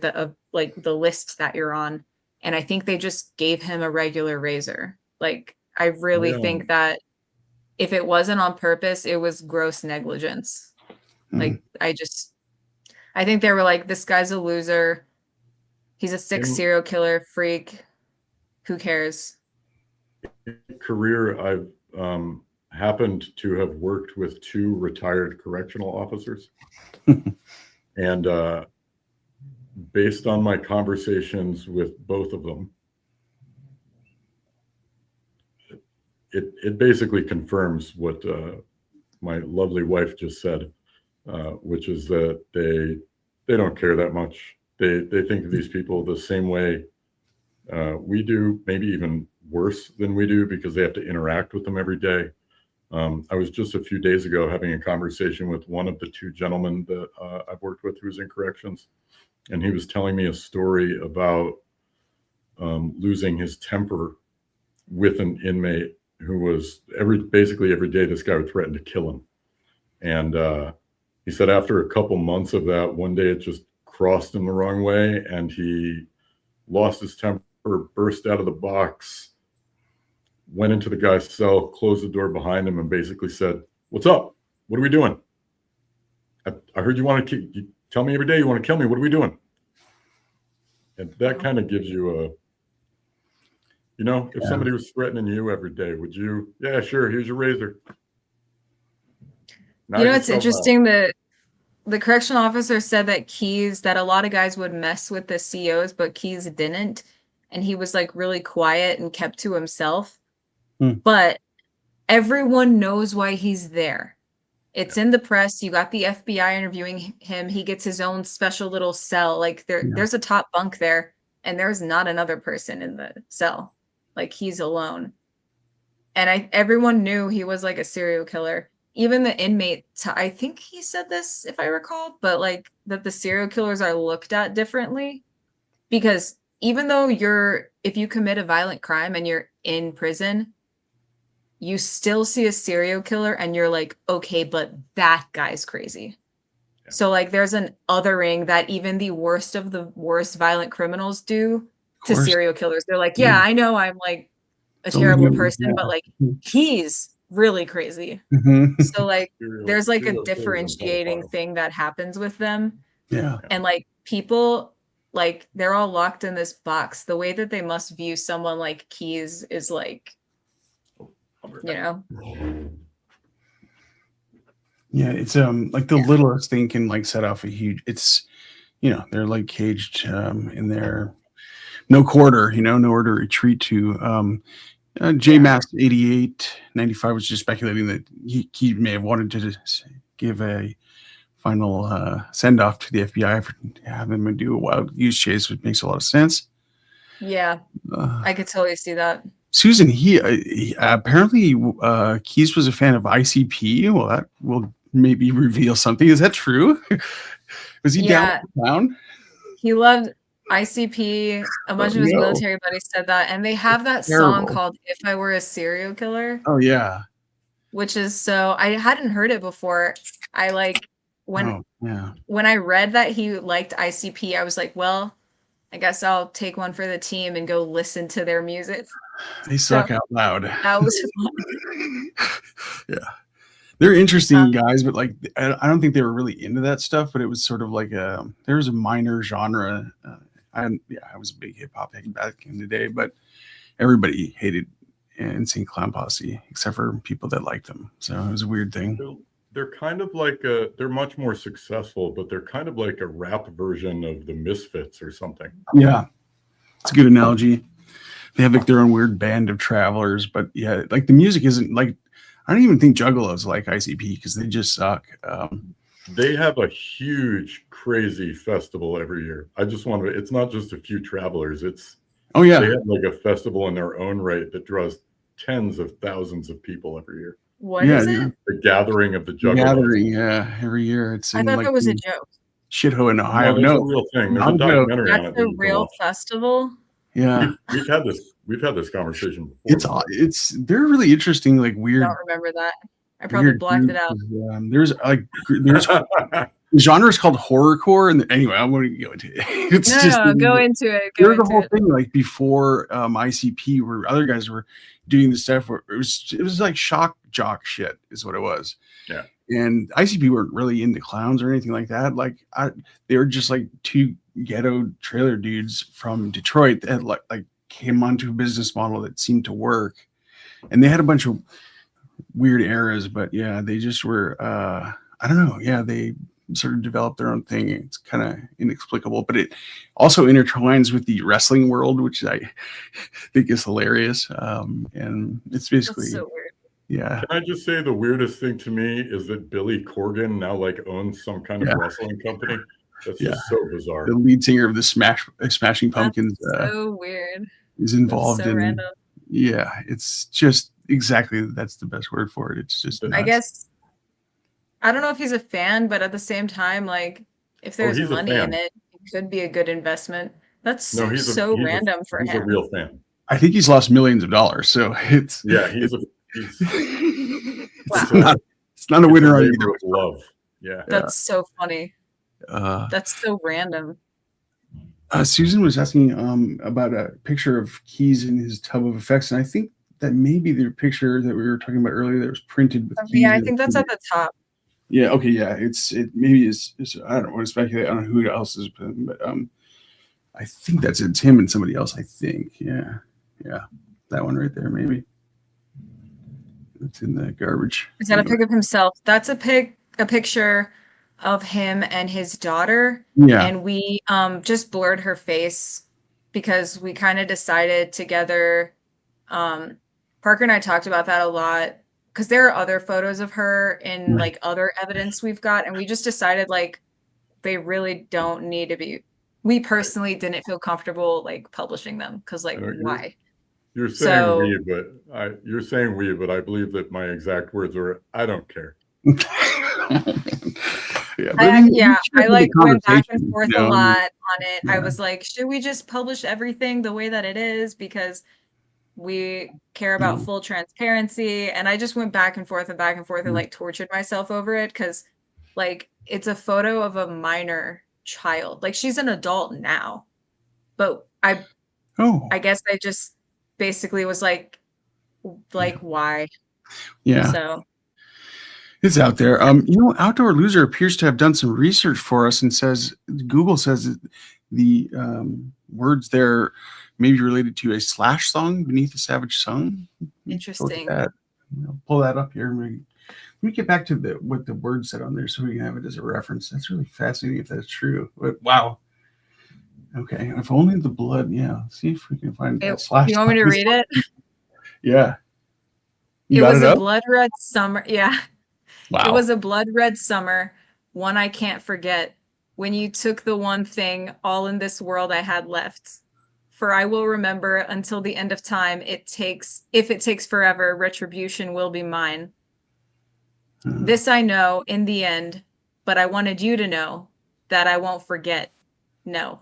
like the list that you're on. And I think they just gave him a regular razor. Like I really think that if it wasn't on purpose, it was gross negligence. Like I think they were like, this guy's a loser. He's a sick serial killer freak. Who cares? Career, I've happened to have worked with 2 retired correctional officers. And based on my conversations with both of them, it basically confirms what my lovely wife just said, which is that they don't care that much. They think of these people the same way we do, maybe even worse than we do, because they have to interact with them every day. I was just a few days ago having a conversation with one of the 2 gentlemen that I've worked with who's in corrections, and he was telling me a story about losing his temper with an inmate who was basically every day this guy would threaten to kill him. And he said after a couple months of that, one day it just crossed him the wrong way and he lost his temper, burst out of the box, went into the guy's cell, closed the door behind him, and basically said, "What's up? What are we doing? I heard you want to you tell me every day you want to kill me. What are we doing?" And that kind of gives you if somebody was threatening you every day, would you? Yeah, sure. Here's your razor. It's interesting that the correctional officer said that a lot of guys would mess with the COs, but Keys didn't. And he was like really quiet and kept to himself. But everyone knows why he's there. It's in the press. You got the FBI interviewing him. He gets his own special little cell. Like there's a top bunk there, and there's not another person in the cell. Like he's alone. And everyone knew he was like a serial killer. Even the inmate, I think he said this, if I recall, but like that the serial killers are looked at differently, because even though if you commit a violent crime and you're in prison, you still see a serial killer and you're like, okay, but that guy's crazy. Yeah. So like there's an othering that even the worst of the worst violent criminals do to serial killers. They're like, yeah, I know I'm like a terrible person, but like he's really crazy. So like there's like a differentiating thing that happens with them. Yeah. And like people, like they're all locked in this box. The way that they must view someone like Keys is like, yeah, it's like the littlest thing can like set off a huge, it's they're like caged in their no quarter, nowhere to retreat to. JMass 8895 was just speculating that he may have wanted to give a final send off to the FBI for having them do a wild goose chase, which makes a lot of sense. Yeah, I could totally see that. Susan, he apparently Keys was a fan of ICP. Well, that will maybe reveal something. Is that true? Was he down? He loved ICP. A bunch of his military buddies said that, and they have that song called "If I Were a Serial Killer." Oh yeah, which is so I hadn't heard it before. I like when I read that he liked ICP, I was like, well, I guess I'll take one for the team and go listen to their music. They suck out loud. That was fun. Yeah. They're interesting guys, but like I don't think they were really into that stuff, but it was sort of like there was a minor genre. I was a big hip hop head back in the day, but everybody hated Insane Clown Posse, except for people that liked them. So it was a weird thing. They're kind of like they're much more successful, but they're kind of like a rap version of the Misfits or something. Yeah, it's a good analogy. They have like their own weird band of travelers, but yeah, like the music isn't like, I don't even think Juggalos like ICP because they just suck. They have a huge, crazy festival every year. I just want to, it's not just a few travelers. It's, oh yeah, they have like a festival in their own right that draws tens of thousands of people every year. What is yeah, it? The Gathering of the Juggalos. gathering, yeah, every year. It's I in thought like that was a joke. Shithole in Ohio. No, it's No, a real thing. There's a not a joke. documentary on it. That's that a you can real watch. festival. Yeah, We've had this conversation before. They're really interesting, like I weird. don't remember that. I probably weird blacked it groups. out. There's the genre is called horrorcore, and anyway, I won't go into it. It's No, go into it. There was a whole thing like before ICP, where other guys were doing the stuff where it was like shock jock shit, is what it was. Yeah. And ICP weren't really into clowns or anything like that. Like they were just like two ghetto trailer dudes from Detroit that like came onto a business model that seemed to work, and they had a bunch of weird eras, but yeah, they just were I don't know, yeah, they sort of developed their own thing. It's kind of inexplicable, but it also intertwines with the wrestling world, which I think is hilarious. And it's basically, That's so weird. yeah. Can I just say the weirdest thing to me is that Billy Corgan now like owns some kind of wrestling company. That's just so bizarre. The lead singer of the Smashing Pumpkins so weird. is involved That's so in. random. Yeah, it's just exactly, that's the best word for it. It's just nuts. I guess I don't know if he's a fan, but at the same time, like if there's he's a money fan. in it, it could be a good investment. That's No, he's random for he's him. a real fan. I think he's lost millions of dollars, so it's He's it's not a winner on either. Love. Yeah. That's so funny. That's so random. Susan was asking about a picture of Keys in his tub of effects, and I think that maybe the picture that we were talking about earlier that was printed with Keys. Yeah, I think that's at the top. Yeah, okay, yeah. It maybe is I don't want to speculate. I don't know who else is, but I think it's him and somebody else, I think. Yeah. That one right there, maybe. It's in the garbage. Is that a pic of himself? That's a picture of him and his daughter. Yeah. And we just blurred her face because we kind of decided together. Parker and I talked about that a lot because there are other photos of her in like other evidence we've got, and we just decided like they really don't need to be. We personally didn't feel comfortable like publishing them because like why? You're saying you're saying we, but I believe that my exact words were, I don't care. I like went back and forth a lot on it. Yeah. I was like, should we just publish everything the way that it is because we care about full transparency? And I just went back and forth and like tortured myself over it because like it's a photo of a minor child. Like she's an adult now, but I guess I just basically was like why? Yeah. So it's out there. Outdoor Loser appears to have done some research for us and says Google says that the words there may be related to a Slash song, Beneath a Savage Sun. Interesting. Pull that up here. Let me get back to what the word said on there so we can have it as a reference. That's really fascinating if that's true. But wow. Okay. If only the blood. Yeah. See if we can find that Slash. You want me to read it? Yeah. It was a blood red summer. Yeah. Wow. It was a blood red summer, one I can't forget, when you took the one thing all in this world I had left. For I will remember until the end of time. If it takes forever, retribution will be mine. This I know in the end, but I wanted you to know that I won't forget. No.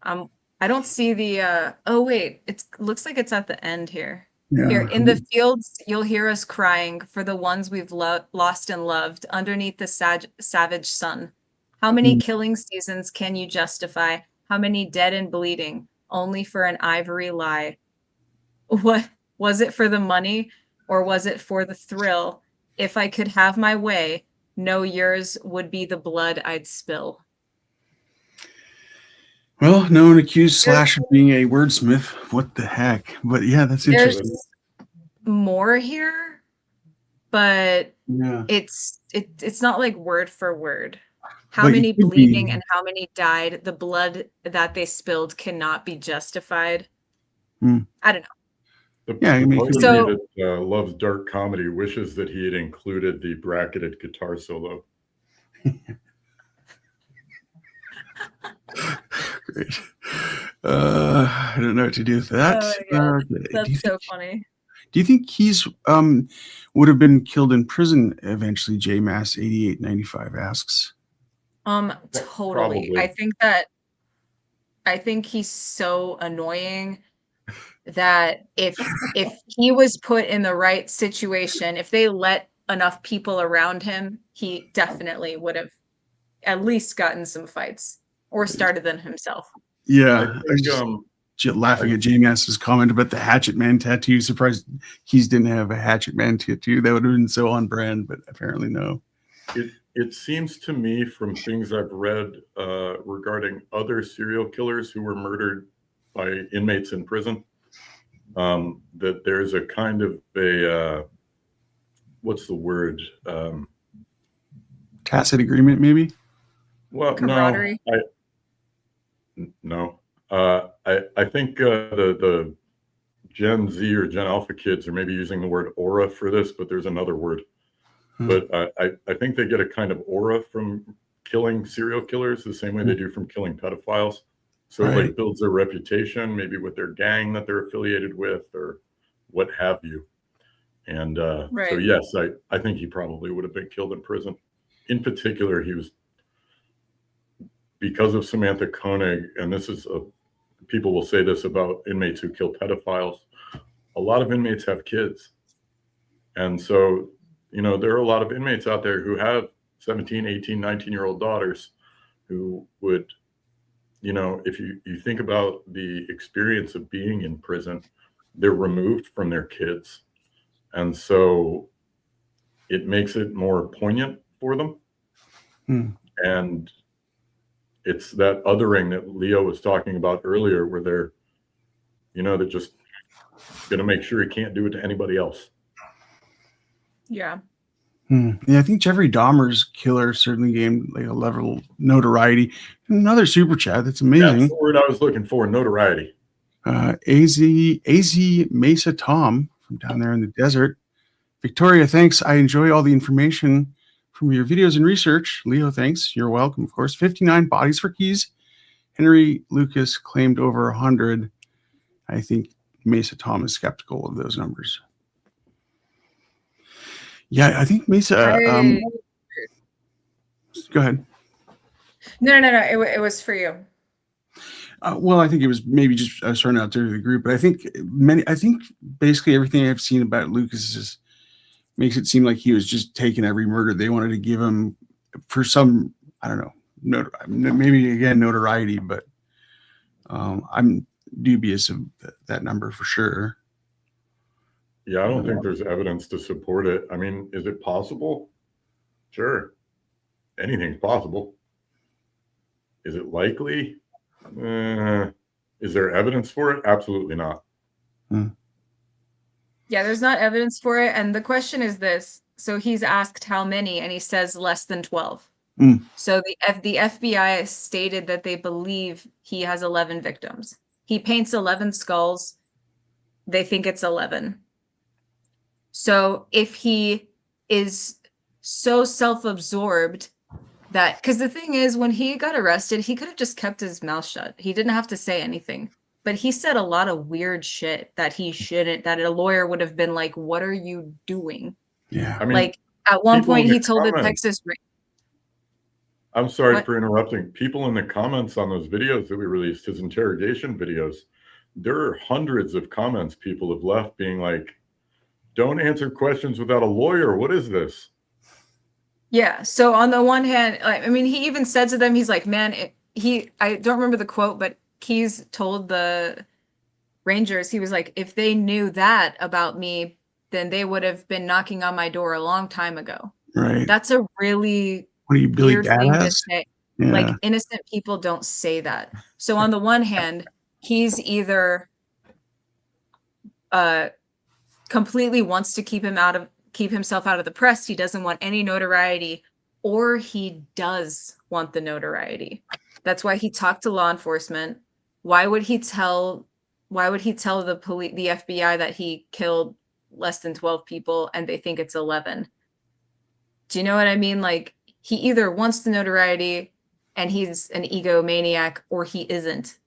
I don't see the oh wait, it looks like it's at the end here. Yeah. Here in the fields, you'll hear us crying for the ones we've lost and loved underneath the savage sun. How many killing seasons can you justify? How many dead and bleeding, only for an ivory lie? What was it, for the money or was it for the thrill? If I could have my way, no, yours would be the blood I'd spill. Well, no one accused There- Slash of being a wordsmith. What the heck? But yeah, that's There's interesting. more here, but Yeah. it's not like word for word. How But you many could bleeding be- and how many died? The blood that they spilled cannot be justified. Hmm. I don't know. The, Yeah, I the mean, part of So- me that loves dark comedy wishes that he had included the bracketed guitar solo. Great. I don't know what to do with that. Oh my God, Okay. That's so funny. Do you think he's would have been killed in prison eventually? J Mass 8895 asks. Totally. Probably. I think he's so annoying that if he was put in the right situation, if they let enough people around him, he definitely would have at least gotten some fights or started them himself. Yeah, I I was think, just laughing at J Mass's comment about the Hatchet Man tattoo. Surprised Keys didn't have a Hatchet Man tattoo. That would have been so on brand, but apparently no. it seems to me from things I've read regarding other serial killers who were murdered by inmates in prison, that there's a kind of a what's the word? Tacit agreement, maybe. Well, Camaraderie. no. I think the Gen Z or Gen Alpha kids are maybe using the word aura for this, but there's another word. But I think they get a kind of aura from killing serial killers the same way they do from killing pedophiles. So it Right. like builds their reputation, maybe with their gang that they're affiliated with or what have you. And so Right. yes, I think he probably would have been killed in prison. In particular, he was, because of Samantha Koenig, and this is people will say this about inmates who kill pedophiles. A lot of inmates have kids. And so, there are a lot of inmates out there who have 17, 18, 19-year-old daughters who would, if you think about the experience of being in prison, they're removed from their kids. And so it makes it more poignant for them. And it's that othering that Leo was talking about earlier, where they're just going to make sure he can't do it to anybody else. Yeah. Yeah, I think Jeffrey Dahmer's killer certainly gained like a level of notoriety. Another super chat. That's amazing. That's the word I was looking for, notoriety. AZ Mesa Tom from down there in the desert. Victoria, thanks. I enjoy all the information from your videos and research. Leo, thanks. You're welcome, of course. 59 bodies for Keys. Henry Lucas claimed over 100. I think Mesa Tom is skeptical of those numbers. Yeah, I think Mesa. Go ahead. No. It was for you. Well, I think it was maybe just thrown out there to the group, but I think basically everything I've seen about Lucas makes it seem like he was just taking every murder. They wanted to give him for some, I don't know, maybe again notoriety, but I'm dubious of that number for sure. Yeah, I don't think there's evidence to support it. I mean, is it possible? Sure. Anything's possible. Is it likely? Is there evidence for it? Absolutely not. Yeah, there's not evidence for it. And the question is this. So he's asked how many, and he says less than 12. So the FBI stated that they believe he has 11 victims. He paints 11 skulls. They think it's 11. So if he is so self-absorbed that, because the thing is, when he got arrested, he could have just kept his mouth shut. He didn't have to say anything. But he said a lot of weird shit that he shouldn't, that a lawyer would have been like, what are you doing? Yeah. I mean, Like at one people in point the he told the comments- Texas. I'm sorry What? for interrupting. People in the comments on those videos that we released, his interrogation videos, there are hundreds of comments people have left being like, don't answer questions without a lawyer. What is this? Yeah. So on the one hand, I mean, he even said to them, he's like, man, I don't remember the quote, but Keys told the Rangers, he was like, if they knew that about me, then they would have been knocking on my door a long time ago. Right. That's a really What are you, Billy weird thing to Badass? say. Like, Yeah. innocent people don't say that. So on the one hand, he's either completely wants to keep himself out of the press. He doesn't want any notoriety, or he does want the notoriety. That's why he talked to law enforcement. Why would he tell the police, the FBI, that he killed less than 12 people and they think it's 11? Do you know what I mean? Like, he either wants the notoriety and he's an egomaniac, or he isn't.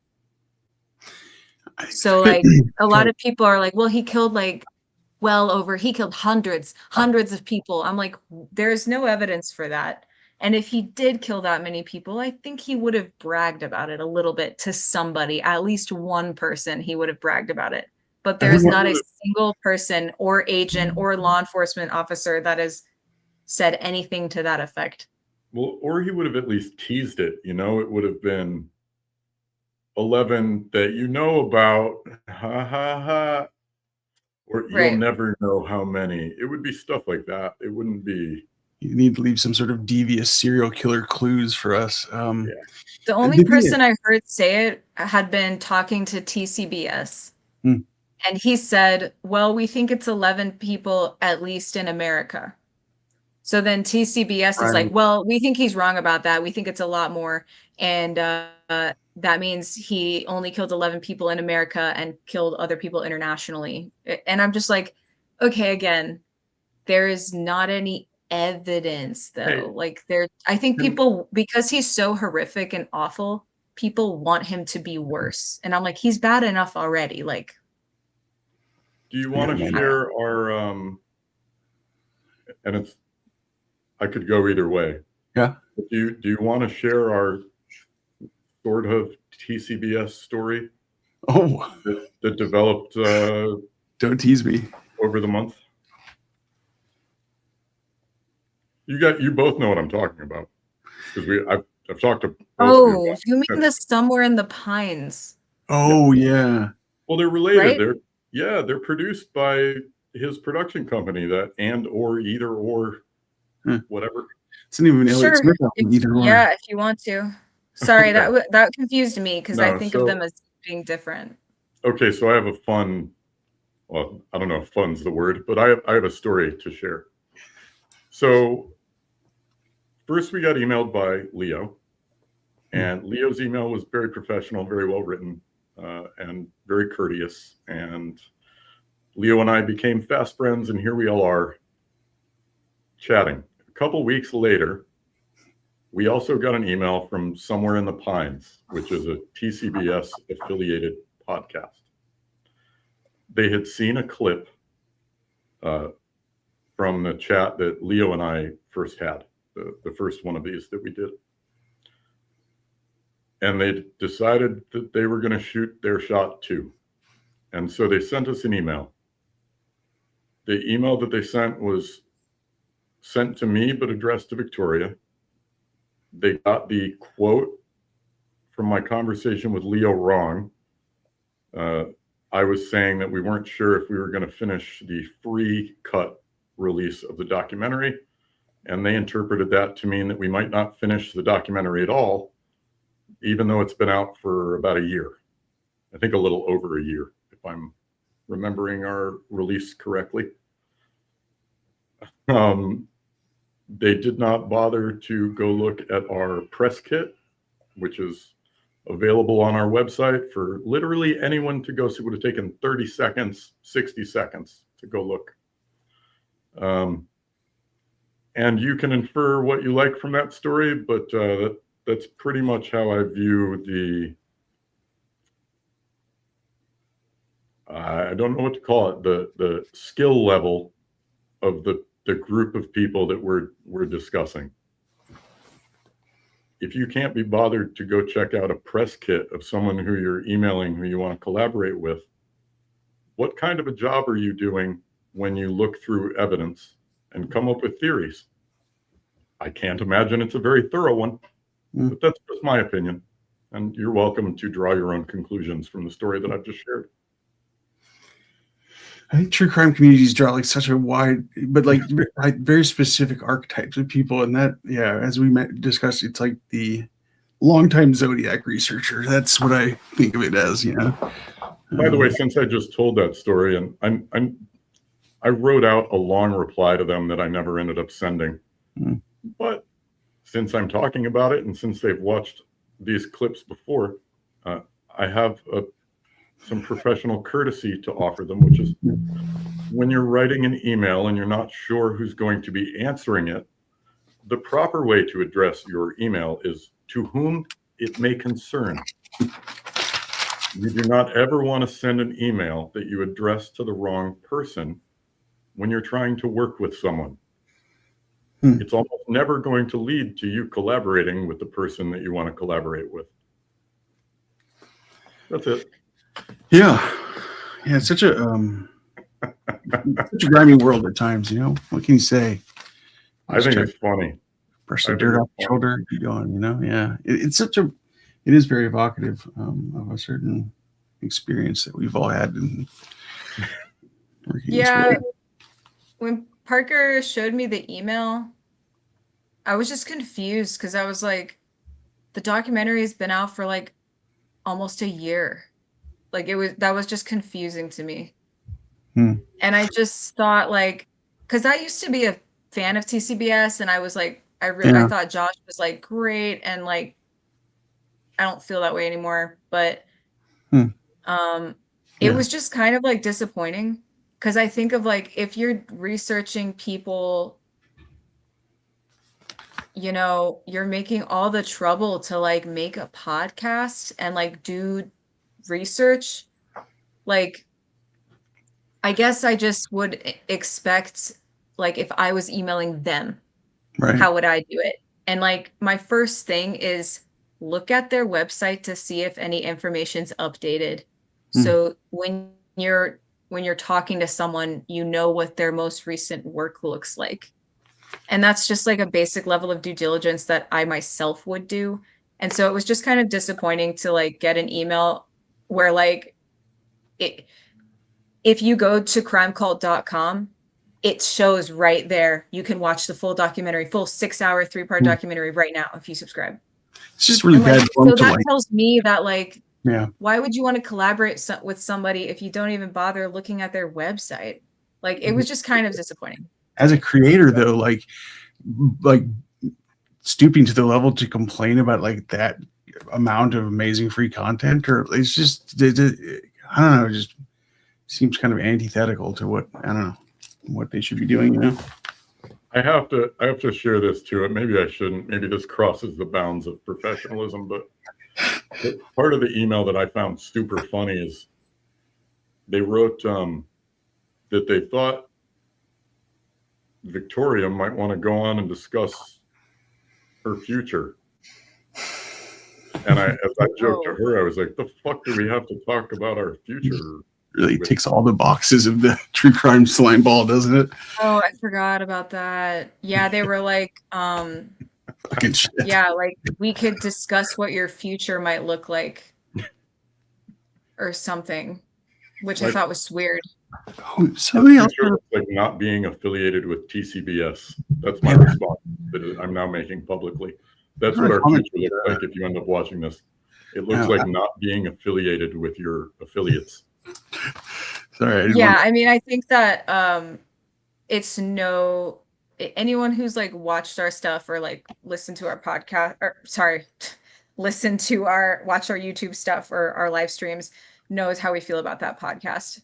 So like a lot of people are like, well, he killed like he killed hundreds of people. I'm like, there's no evidence for that. And if he did kill that many people, I think he would have bragged about it a little bit to somebody, at least one person. He would have bragged about it. But I think there's one not of a the- single person or agent or law enforcement officer that has said anything to that effect. Well, or he would have at least teased it. You know, it would have been 11 that you know about. Ha ha ha. Or you'll Right. never know how many. It would be stuff like that. It wouldn't be. You need to leave some sort of devious serial killer clues for us. Yeah. The only the thing is- person I heard say it had been talking to TCBS. Hmm. And he said, well, we think it's 11 people at least in America. So then TCBS is like, Right. well, we think he's wrong about that. We think it's a lot more. And that means he only killed 11 people in America and killed other people internationally. And I'm just like, okay, again, there is not any evidence though. Hey. Like I think people, because he's so horrific and awful, people want him to be worse. And I'm like, he's bad enough already. Like, Do you want to Yeah. share our and it's I could go either way. Yeah. Do you want to share our sort of TCBS story Oh, that developed don't tease me. over the month? You both know what I'm talking about, because I've talked to both of you about you mean the Somewhere in the Pines? Oh, yeah. Well, they're related. Right? They're produced by his production company, that or either or whatever. It's not even Elliot Sure. Smith album either one. Yeah, if you want to. Sorry, Okay. that confused me because I No, think so- of them as being different. Okay, so I have a fun. Well, I don't know if fun's the word, but I have a story to share. So first we got emailed by Leo, and Leo's email was very professional, very well written, and very courteous. And Leo and I became fast friends, and here we all are chatting. A couple weeks later, we also got an email from Somewhere in the Pines, which is a TCBS affiliated podcast. They had seen a clip from the chat that Leo and I first had, the first one of these that we did. And they decided that they were going to shoot their shot too. And so they sent us an email. The email that they sent was sent to me, but addressed to Victoria. They got the quote from my conversation with Leo wrong. I was saying that we weren't sure if we were going to finish the free cut release of the documentary. And they interpreted that to mean that we might not finish the documentary at all, even though it's been out for about a year. I think a little over a year, if I'm remembering our release correctly. They did not bother to go look at our press kit, which is available on our website for literally anyone to go see. It would have taken 30 seconds, 60 seconds to go look. And you can infer what you like from that story, but that's pretty much how I view the, I don't know what to call it, the skill level of the group of people that we're discussing. If you can't be bothered to go check out a press kit of someone who you're emailing, who you want to collaborate with, what kind of a job are you doing when you look through evidence and come up with theories? I can't imagine it's a very thorough one, but that's just my opinion. And you're welcome to draw your own conclusions from the story that I've just shared. I think true crime communities draw like such a wide, but like very specific archetypes of people, and that, yeah, as we discussed, it's like the longtime Zodiac researcher. That's what I think of it as, you know. By the way, since I just told that story, and I wrote out a long reply to them that I never ended up sending. Mm. But since I'm talking about it, and since they've watched these clips before, I have some professional courtesy to offer them, which is when you're writing an email and you're not sure who's going to be answering it, the proper way to address your email is to whom it may concern. You do not ever want to send an email that you address to the wrong person when you're trying to work with someone. It's almost never going to lead to you collaborating with the person that you want to collaborate with. That's it. Yeah. It's such a grimy world at times, you know. What can you say? I think it's funny. Brush the dirt off your shoulder, keep going, you know. Yeah. It is very evocative of a certain experience that we've all had in working in this Yeah. world. When Parker showed me the email, I was just confused because I was like, the documentary has been out for like almost a year. Like that was just confusing to me. And I just thought like, because I used to be a fan of TCBS, and I was like, I thought Josh was like great, and like I don't feel that way anymore. But it was just kind of like disappointing. Because I think of like, if you're researching people, you know, you're making all the trouble to like make a podcast and like do research. Like, I guess I just would expect, like, if I was emailing them, Right. how would I do it? And like, my first thing is look at their website to see if any information's updated. So when you're talking to someone, you know what their most recent work looks like. And that's just like a basic level of due diligence that I myself would do. And so it was just kind of disappointing to like get an email where like if you go to crimecult.com, it shows right there. You can watch the full documentary, full 6-hour, 3-part documentary right now if you subscribe. It's just really bad. So that tells me that like, yeah. Why would you want to collaborate with somebody if you don't even bother looking at their website? Like, it was just kind of disappointing. As a creator, though, like stooping to the level to complain about like that amount of amazing free content, or it's just, I don't know, it just seems kind of antithetical to what, I don't know, what they should be doing, you know? I have to share this too. Maybe I shouldn't. Maybe this crosses the bounds of professionalism, but part of the email that I found super funny is they wrote that they thought Victoria might want to go on and discuss her future. And as I joked to her, I was like, the fuck do we have to talk about our future? Really ticks all the boxes of the true crime slime ball, doesn't it? Oh, I forgot about that. Yeah, they were like, Fucking shit. yeah, like we could discuss what your future might look like or something, which I thought was weird. Oh, somebody else. Like not being affiliated with TCBS. That's my response that I'm now making publicly. That's what our future looks like if you end up watching this. It looks like not being affiliated with your affiliates. Sorry. Yeah, I mean, I think that anyone who's like watched our stuff or like listened to our podcast, or sorry, watch our YouTube stuff or our live streams knows how we feel about that podcast.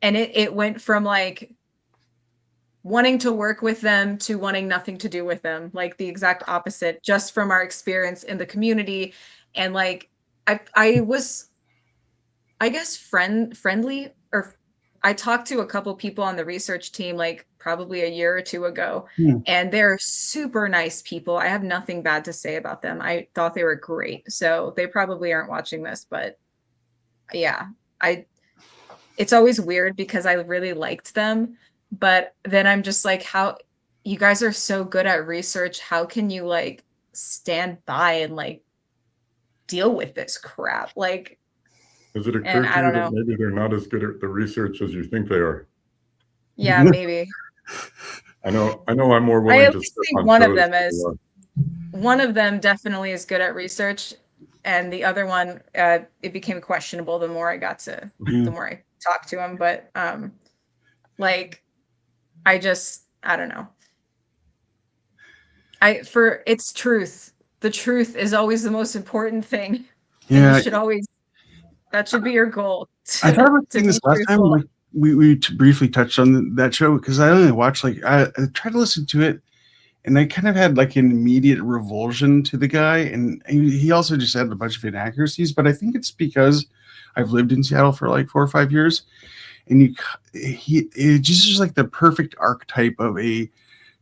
And it went from like wanting to work with them to wanting nothing to do with them, like the exact opposite, just from our experience in the community. And like I was, I guess, friendly, or I talked to a couple people on the research team like probably a year or two ago, and they're super nice people. I have nothing bad to say about them. I thought they were great. So they probably aren't watching this, but yeah, it's always weird because I really liked them, but then I'm just like, how you guys are so good at research. How can you like stand by and like deal with this crap? Like, does it occur to you that maybe they're not as good at the research as you think they are? Yeah, maybe. I know I'm more willing to see one of them as one of them definitely is good at research, and the other one, it became questionable the more I talked to him. But like, I don't know. It's truth. The truth is always the most important thing. Yeah, that should be your goal. I thought about to doing be this last time. truthful. Like we briefly touched on that show because I only watched I tried to listen to it, and I kind of had like an immediate revulsion to the guy, and he also just had a bunch of inaccuracies. But I think it's because I've lived in Seattle for like 4 or 5 years, and it just is like the perfect archetype of a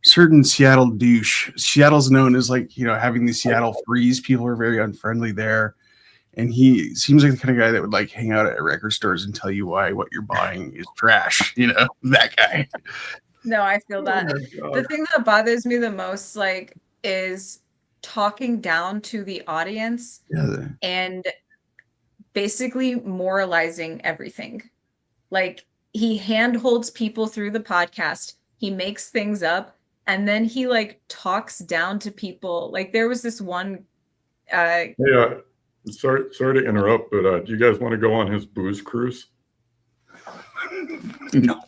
certain Seattle douche. Seattle's known as like, having the Seattle freeze. People are very unfriendly there. And he seems like the kind of guy that would like hang out at record stores and tell you why what you're buying is trash. That guy. No, I feel that. The thing that bothers me the most, like, is talking down to the audience and basically moralizing everything. Like, he handholds people through the podcast. He makes things up, and then he like talks down to people. Like, there was this one. Sorry to interrupt, but do you guys want to go on his booze cruise? No.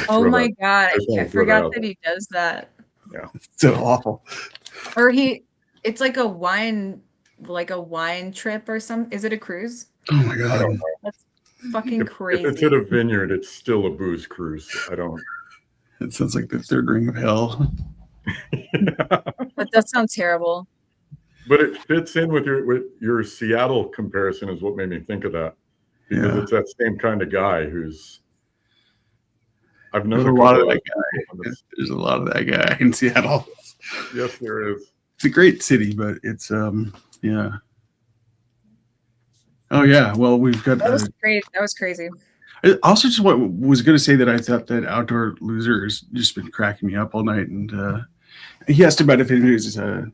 Oh my God. I forgot that he does that. Yeah. So awful. Or it's like a wine trip or something. Is it a cruise? Oh my God. I don't know. That's fucking crazy. If it's at a vineyard, it's still a booze cruise. It sounds like the third ring of hell. That does sound terrible. But it fits in with your Seattle comparison is what made me think of that. Because it's that same kind of guy who's I've known There's a lot of that guy. There's a lot of that guy in Seattle. Yes, there is. It's a great city, but it's yeah. Oh yeah. Well, we've got that was great. That was crazy. I also just was going to say that I thought that Outdoor Loser has just been cracking me up all night, and he asked about if it was a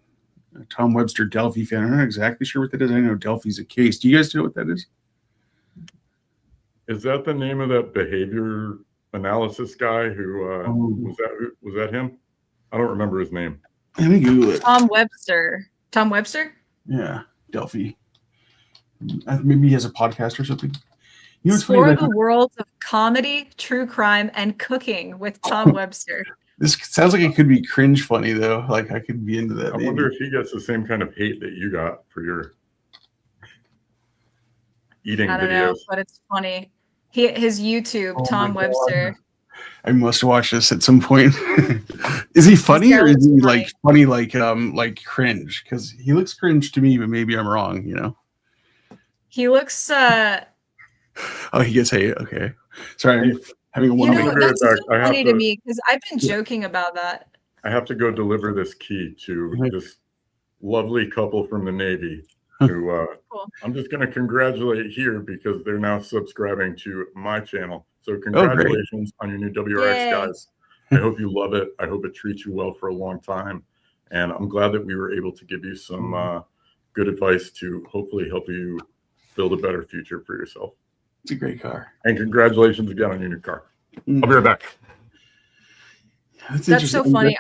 Tom Webster Delphi fan. I'm not exactly sure what that is. I know Delphi's a case. Do you guys know what that is? Is that the name of that behavior analysis guy who was that him? I don't remember his name. Let me Google it. Tom Webster. Tom Webster? Yeah, Delphi. Maybe he has a podcast or something. Explore the worlds of comedy, true crime, and cooking with Tom Webster. This sounds like it could be cringe funny though. Like I could be into that. I wonder if he gets the same kind of hate that you got for your eating videos. I don't know, but it's funny. His YouTube, Tom Webster. I must watch this at some point. Is he funny or is he like funny like cringe? Because he looks cringe to me, but maybe I'm wrong. He looks Oh, he gets hate. Okay. Sorry, I'm having a one. That's so funny to me because I've been joking about that. I have to go deliver this key to this lovely couple from the Navy who cool. I'm just going to congratulate here because they're now subscribing to my channel. So congratulations on your new WRX, guys. I hope you love it. I hope it treats you well for a long time. And I'm glad that we were able to give you some good advice to hopefully help you build a better future for yourself. It's a great car. And congratulations again on your new car. I'll be right back. That's so funny.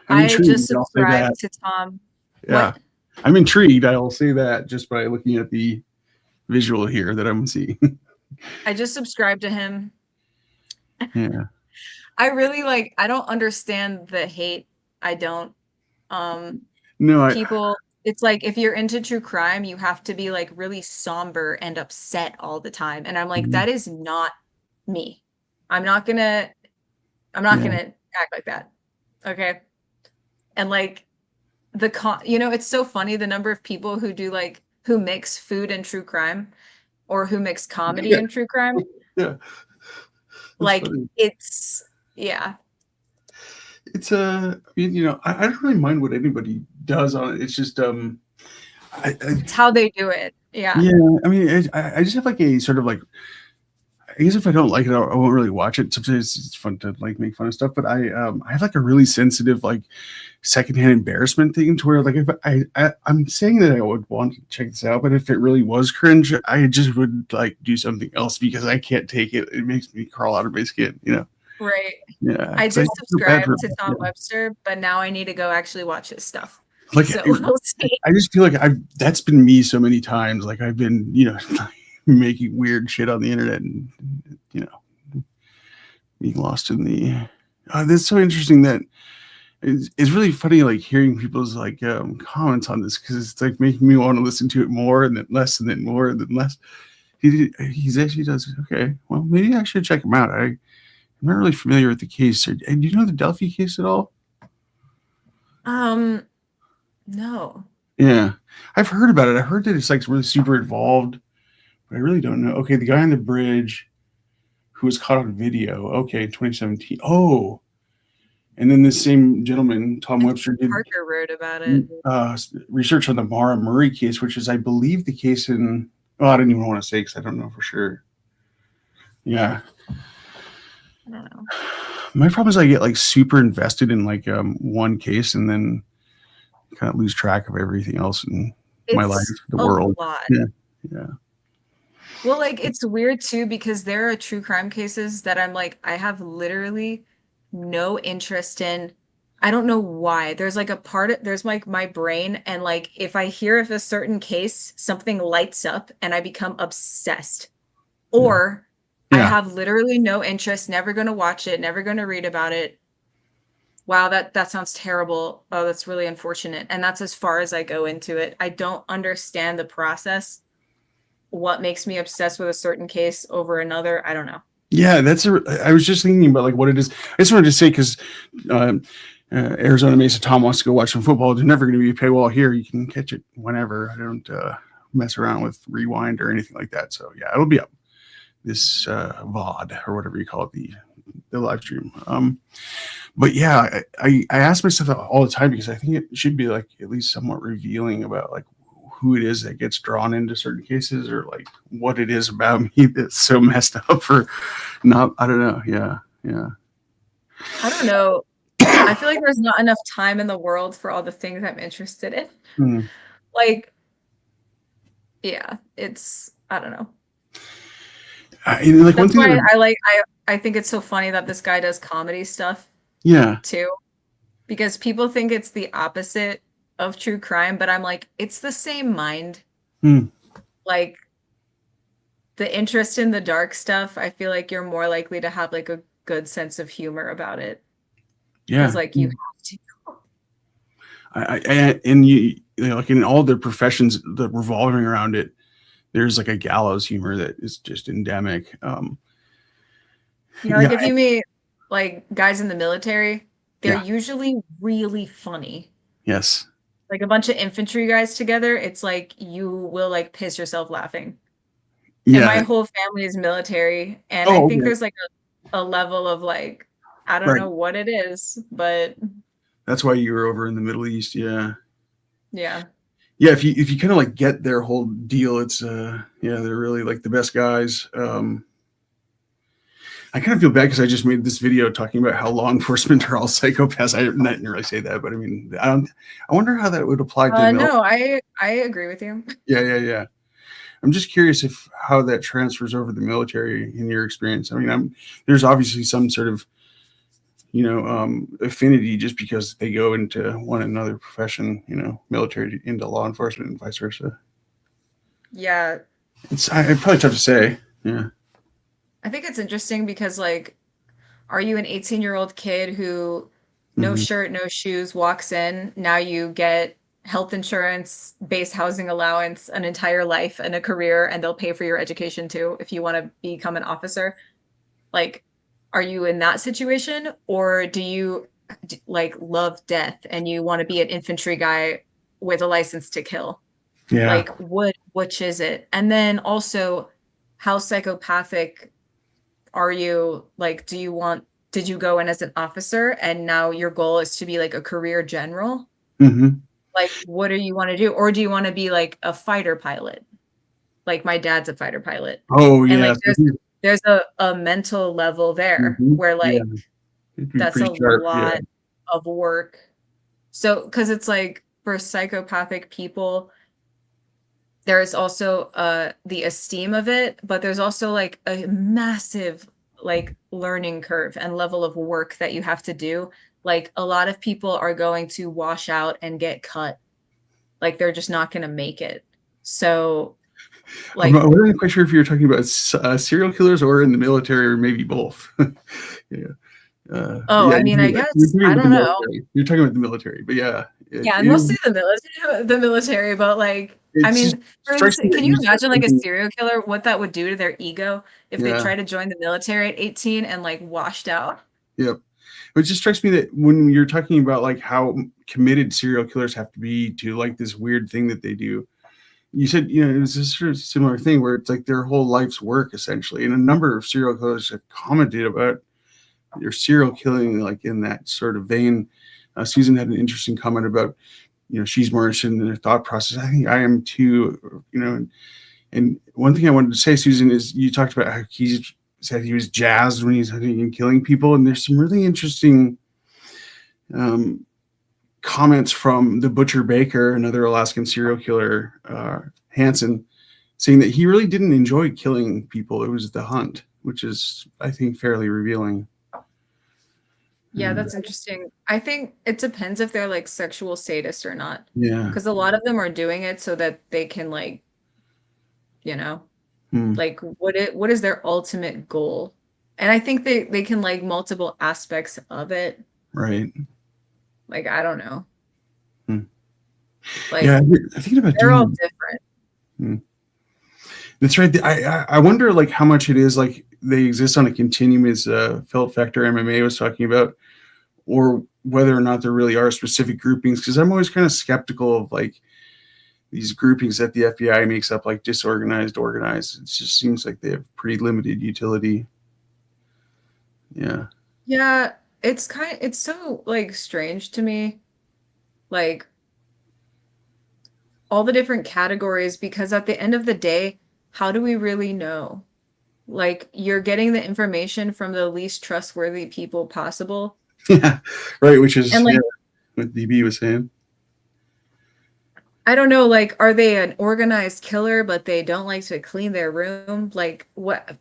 I just subscribed to Tom. Yeah. What? I'm intrigued. I'll say that just by looking at the visual here that I'm seeing. I just subscribed to him. Yeah. I really I don't understand the hate. I don't. People, it's like if you're into true crime, you have to be like really somber and upset all the time. And I'm like, that is not me. I'm not gonna act like that. Okay. And like it's so funny the number of people who do who mix food and true crime or who mix comedy and true crime. Yeah. It's It's I don't really mind what anybody does on it. It's just it's how they do it. Yeah. Yeah. I mean, I just have a sort of I guess if I don't like it, I won't really watch it. Sometimes it's fun to make fun of stuff, but I have a really sensitive secondhand embarrassment thing to where if I'm saying that I would want to check this out, but if it really was cringe, I just would do something else because I can't take it. It makes me crawl out of my skin, Right. Yeah. I did subscribe to Tom Webster, but now I need to go actually watch his stuff. Like So we'll see. I just feel like that's been me so many times. Like I've been, making weird shit on the internet and, being lost in the, that's so interesting that it's really funny, like hearing people's like comments on this, because it's like making me want to listen to it more and then less and then more and then less. He's actually does. Okay, well, maybe I should check him out. I'm not really familiar with the case. And do you know the Delphi case at all? No. Yeah, I've heard about it. I heard that it's like really super involved, but I really don't know. Okay, the guy on the bridge who was caught on video. Okay, 2017. Oh, and then this same gentleman, Tom Webster, did Parker wrote about it. research on the Mara Murray case, which is, I believe, the case in. Well, I don't even want to say because I don't know for sure. Yeah. I don't know. My problem is I get like super invested in like one case and then kind of lose track of everything else in my life, the world. Lot. Yeah. Well, like it's weird too because there are true crime cases that I'm like, I have literally no interest in. I don't know why. There's like there's like my brain, and like if I hear of a certain case, something lights up and I become obsessed. Or I have literally no interest, never going to watch it, never going to read about it. Wow, that sounds terrible. Oh, that's really unfortunate. And that's as far as I go into it. I don't understand the process. What makes me obsessed with a certain case over another, I don't know. Yeah, I was just thinking about like what it is. I just wanted to say, because Arizona Mesa Tom wants to go watch some football. There's never going to be a paywall here. You can catch it whenever. I don't mess around with rewind or anything like that. So yeah, it'll be up this VOD or whatever you call it, the live stream. But yeah, I ask myself that all the time because I think it should be like at least somewhat revealing about like who it is that gets drawn into certain cases, or like what it is about me that's so messed up for not, I don't know. Yeah. I don't know. I feel like there's not enough time in the world for all the things I'm interested in. Like, yeah, I don't know. That's why I think it's so funny that this guy does comedy stuff. Yeah. Too. Because people think it's the opposite of true crime, but I'm like, it's the same mind. Like the interest in the dark stuff, I feel like you're more likely to have like a good sense of humor about it. Yeah. Because like you have to. And you know, like in all the professions that revolving around it, there's like a gallows humor that is just endemic. If you meet like guys in the military, they're usually really funny. Yes. Like a bunch of infantry guys together, it's like you will like piss yourself laughing. Yeah. And my whole family is military, and I think there's like a level of like, I don't know what it is, but that's why you were over in the Middle East. Yeah. Yeah. Yeah. If you kind of like get their whole deal, it's they're really like the best guys. I kind of feel bad because I just made this video talking about how law enforcement are all psychopaths. I didn't really say that, but I mean, I wonder how that would apply to. No, I agree with you. Yeah. I'm just curious how that transfers over the military in your experience. I mean, there's obviously some sort of, affinity just because they go into one another profession, military into law enforcement and vice versa. Yeah. It's probably tough to say. Yeah. I think it's interesting because like, are you an 18-year-old kid who no shirt, no shoes, walks in, now you get health insurance, base housing allowance, an entire life and a career, and they'll pay for your education too if you want to become an officer? Like, are you in that situation, or do you like love death and you want to be an infantry guy with a license to kill? Yeah. Like which is it? And then also, how psychopathic are you? Like, did you go in as an officer and now your goal is to be like a career general? Like, what do you want to do? Or do you want to be like a fighter pilot? Like my dad's a fighter pilot. Oh, yeah. And like there's a mental level there where like that's a lot of work. So, because it's like for psychopathic people, there's also the esteem of it, but there's also like a massive like learning curve and level of work that you have to do like a lot of people are going to wash out and get cut. Like they're just not going to make it. So like, I wasn't quite sure if you were talking about serial killers or in the military or maybe both. Yeah. oh, Yeah, I mean, I you're guess, talking I about the don't know. military. You're talking about the military, but yeah, Yeah, and mostly the military, but like, I it just mean, for strikes me instance, that can you you said imagine like a something. serial killer, what that would do to their ego if they Yeah, tried to join the military at 18 and like washed out? yep. It just strikes me that when you're talking about like how committed serial killers have to be to like this weird thing that they do, you said, it was a sort of similar thing where it's like their whole life's work essentially. And a number of serial killers have commented about their serial killing, like in that sort of vein. Susan had an interesting comment about, she's Morrison and her thought process. I think I am too, and one thing I wanted to say, Susan, is you talked about how he said he was jazzed when he's hunting and killing people. And there's some really interesting comments from the Butcher Baker, another Alaskan serial killer, Hansen, saying that he really didn't enjoy killing people. It was the hunt, which is, I think, fairly revealing. Yeah, that's interesting. I think it depends if they're like sexual sadists or not. Yeah. Because a lot of them are doing it so that they can like, you know, like what is their ultimate goal? And I think they can like multiple aspects of it. Right. Like, I don't know. Like, yeah, I think about they're all doing. different. That's right. I wonder like how much it is like they exist on a continuum, as Philip Fector MMA was talking about, or whether or not there really are specific groupings. Because I'm always kind of skeptical of like these groupings that the FBI makes up, like disorganized, organized. It just seems like they have pretty limited utility. Yeah. Yeah, it's so like strange to me. Like all the different categories, because at the end of the day, how do we really know? Like you're getting the information from the least trustworthy people possible. Yeah. Right. Which is And like, what DB was saying. I don't know, like, are they an organized killer, but they don't like to clean their room? Like, what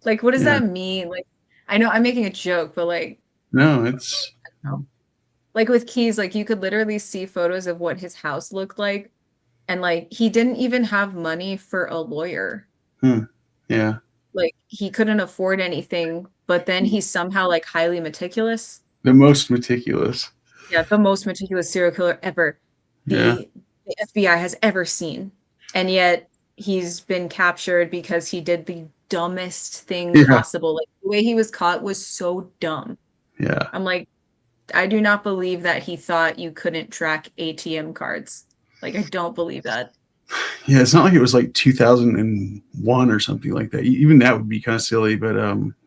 does Yeah. that mean? Like, I know I'm making a joke, but No, it's. like with Keys, like you could literally see photos of what his house looked like. And like, he didn't even have money for a lawyer. Yeah. Like, he couldn't afford anything, but then he's somehow like highly meticulous. The most meticulous. Yeah, the most meticulous serial killer ever. Yeah. The FBI has ever seen. And yet he's been captured because he did the dumbest thing possible. Like the way he was caught was so dumb. Yeah. I'm like, I do not believe that he thought you couldn't track ATM cards. Like, I don't believe that. Yeah, it's not like it was like 2001 or something like that. Even that would be kind of silly, but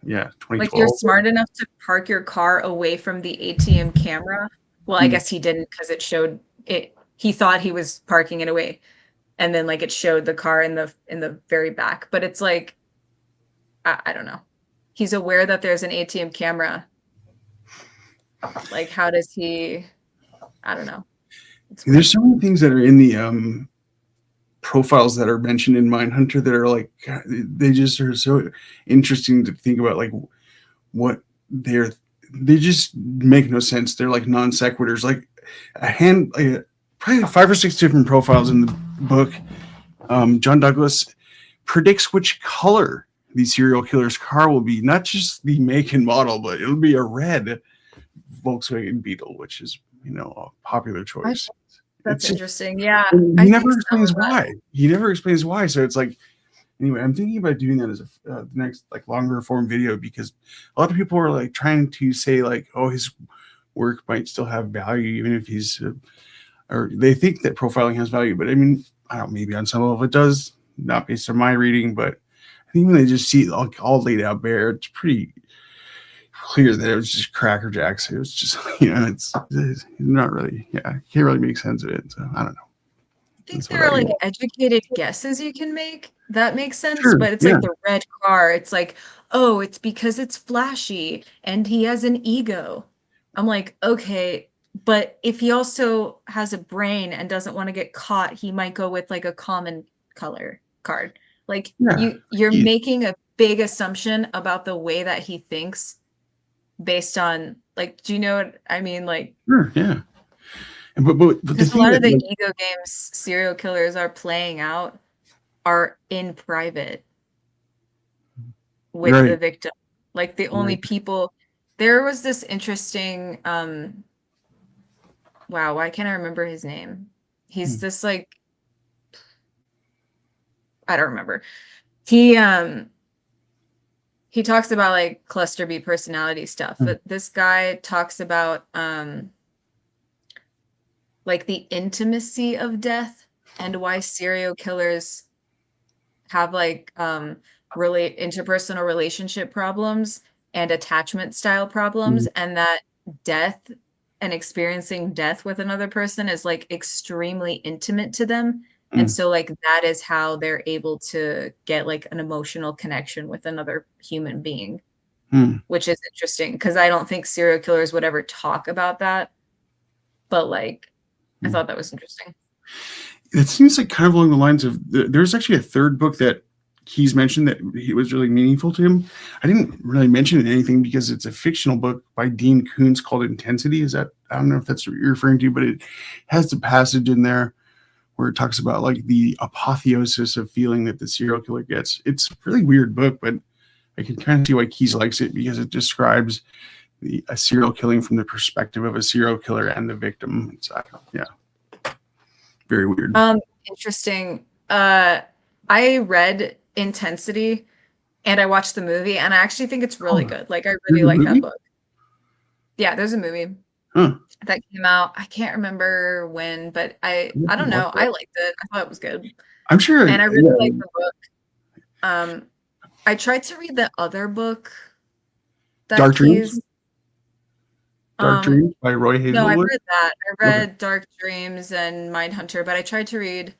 yeah, 2012. Like, you're smart enough to park your car away from the ATM camera. Well, I guess he didn't, because it showed it. He thought he was parking it away, and then like it showed the car in the very back. But it's like, I don't know. He's aware that there's an ATM camera. Like, how does he? I don't know. There's so many things that are in the profiles that are mentioned in Mindhunter that are like, they just are so interesting to think about, like what they just make no sense. They're like non sequiturs, like probably 5 or 6 different profiles in the book. John Douglas predicts which color the serial killer's car will be, not just the make and model, but it'll be a red Volkswagen Beetle, which is, a popular choice. That's interesting. Yeah. He never explains why. He never explains why. So it's like, anyway, I'm thinking about doing that as the next like longer form video, because a lot of people are like trying to say like, oh, his work might still have value, even if he's, or they think that profiling has value. But I mean, I don't know, maybe on some level it does, not based on my reading, but I think when they just see it all laid out bare, it's pretty clear that it was just Cracker Jacks. It was just, it's not really, can't really make sense of it. So I don't know. I think there are like educated guesses you can make. That makes sense. Sure, but it's like the red car. It's like, oh, it's because it's flashy and he has an ego. I'm like, okay, but if he also has a brain and doesn't want to get caught, he might go with like a common color card. Like you're making a big assumption about the way that he thinks based on Like, do you know what I mean? Like, Sure, yeah. And but the because a thing lot that of the like, ego games serial killers are playing out are in private with the right, victim. Like the only right. people there was this interesting wow, why can't I remember his name? He's Hmm. this like I don't remember. He talks about like cluster B personality stuff. Hmm. But this guy talks about like the intimacy of death and why serial killers have like relate interpersonal relationship problems and attachment style Hmm. problems, and that death and experiencing death with another person is like extremely intimate to them. And Hmm. so like that is how they're able to get like an emotional connection with another human being, Hmm. which is interesting because I don't think serial killers would ever talk about that, but like I Hmm. thought that was interesting. It seems like kind of along the lines of there's actually a third book that he's mentioned that it was really meaningful to him. I didn't really mention anything because it's a fictional book by Dean Koontz called Intensity. Is that, I don't know if that's what you're referring to, but it has the passage in there where it talks about like the apotheosis of feeling that the serial killer gets. It's a really weird book, but I can kind of see why Keyes likes it because it describes a serial killing from the perspective of a serial killer and the victim. It's, yeah, very weird. Interesting. I read Intensity and I watched the movie, and I actually think it's really Oh, good. Like I there's really a like that movie? book. Yeah, there's a movie Huh. that came out. I can't remember when, but I don't know. I liked it. I thought it was good. I'm sure. And I really Yeah. liked the book. Um, I tried to read the other book that Dark Dreams. Keys Dark um Dreams by Roy no, I've Hazelwood. read that. I Okay. read Dark Dreams and Mindhunter, but I tried to read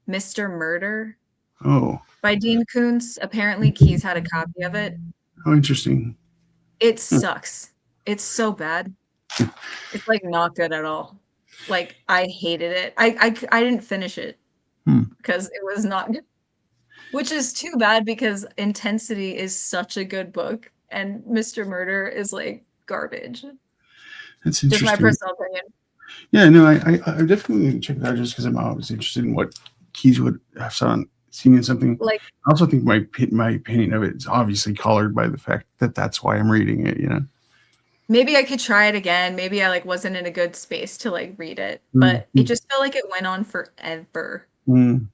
Mr. Murder Oh, by Dean Koontz. Apparently Keys had a copy of it. how interesting. It Hmm. sucks. It's so bad. It's like not good at all. Like I hated it. I didn't finish it Hmm. because it was not good. Which is too bad because Intensity is such a good book and Mr. Murder is like garbage. That's Just my interesting. personal opinion. Yeah, no, I definitely check it out just because I'm always interested in what Keys would have seen in something. Like I also think my opinion of it is obviously colored by the fact that that's why I'm reading it. You know. maybe I could try it again. Maybe I like wasn't in a good space to like read it, but it Mm-hmm. just felt like it went on forever. Mm-hmm.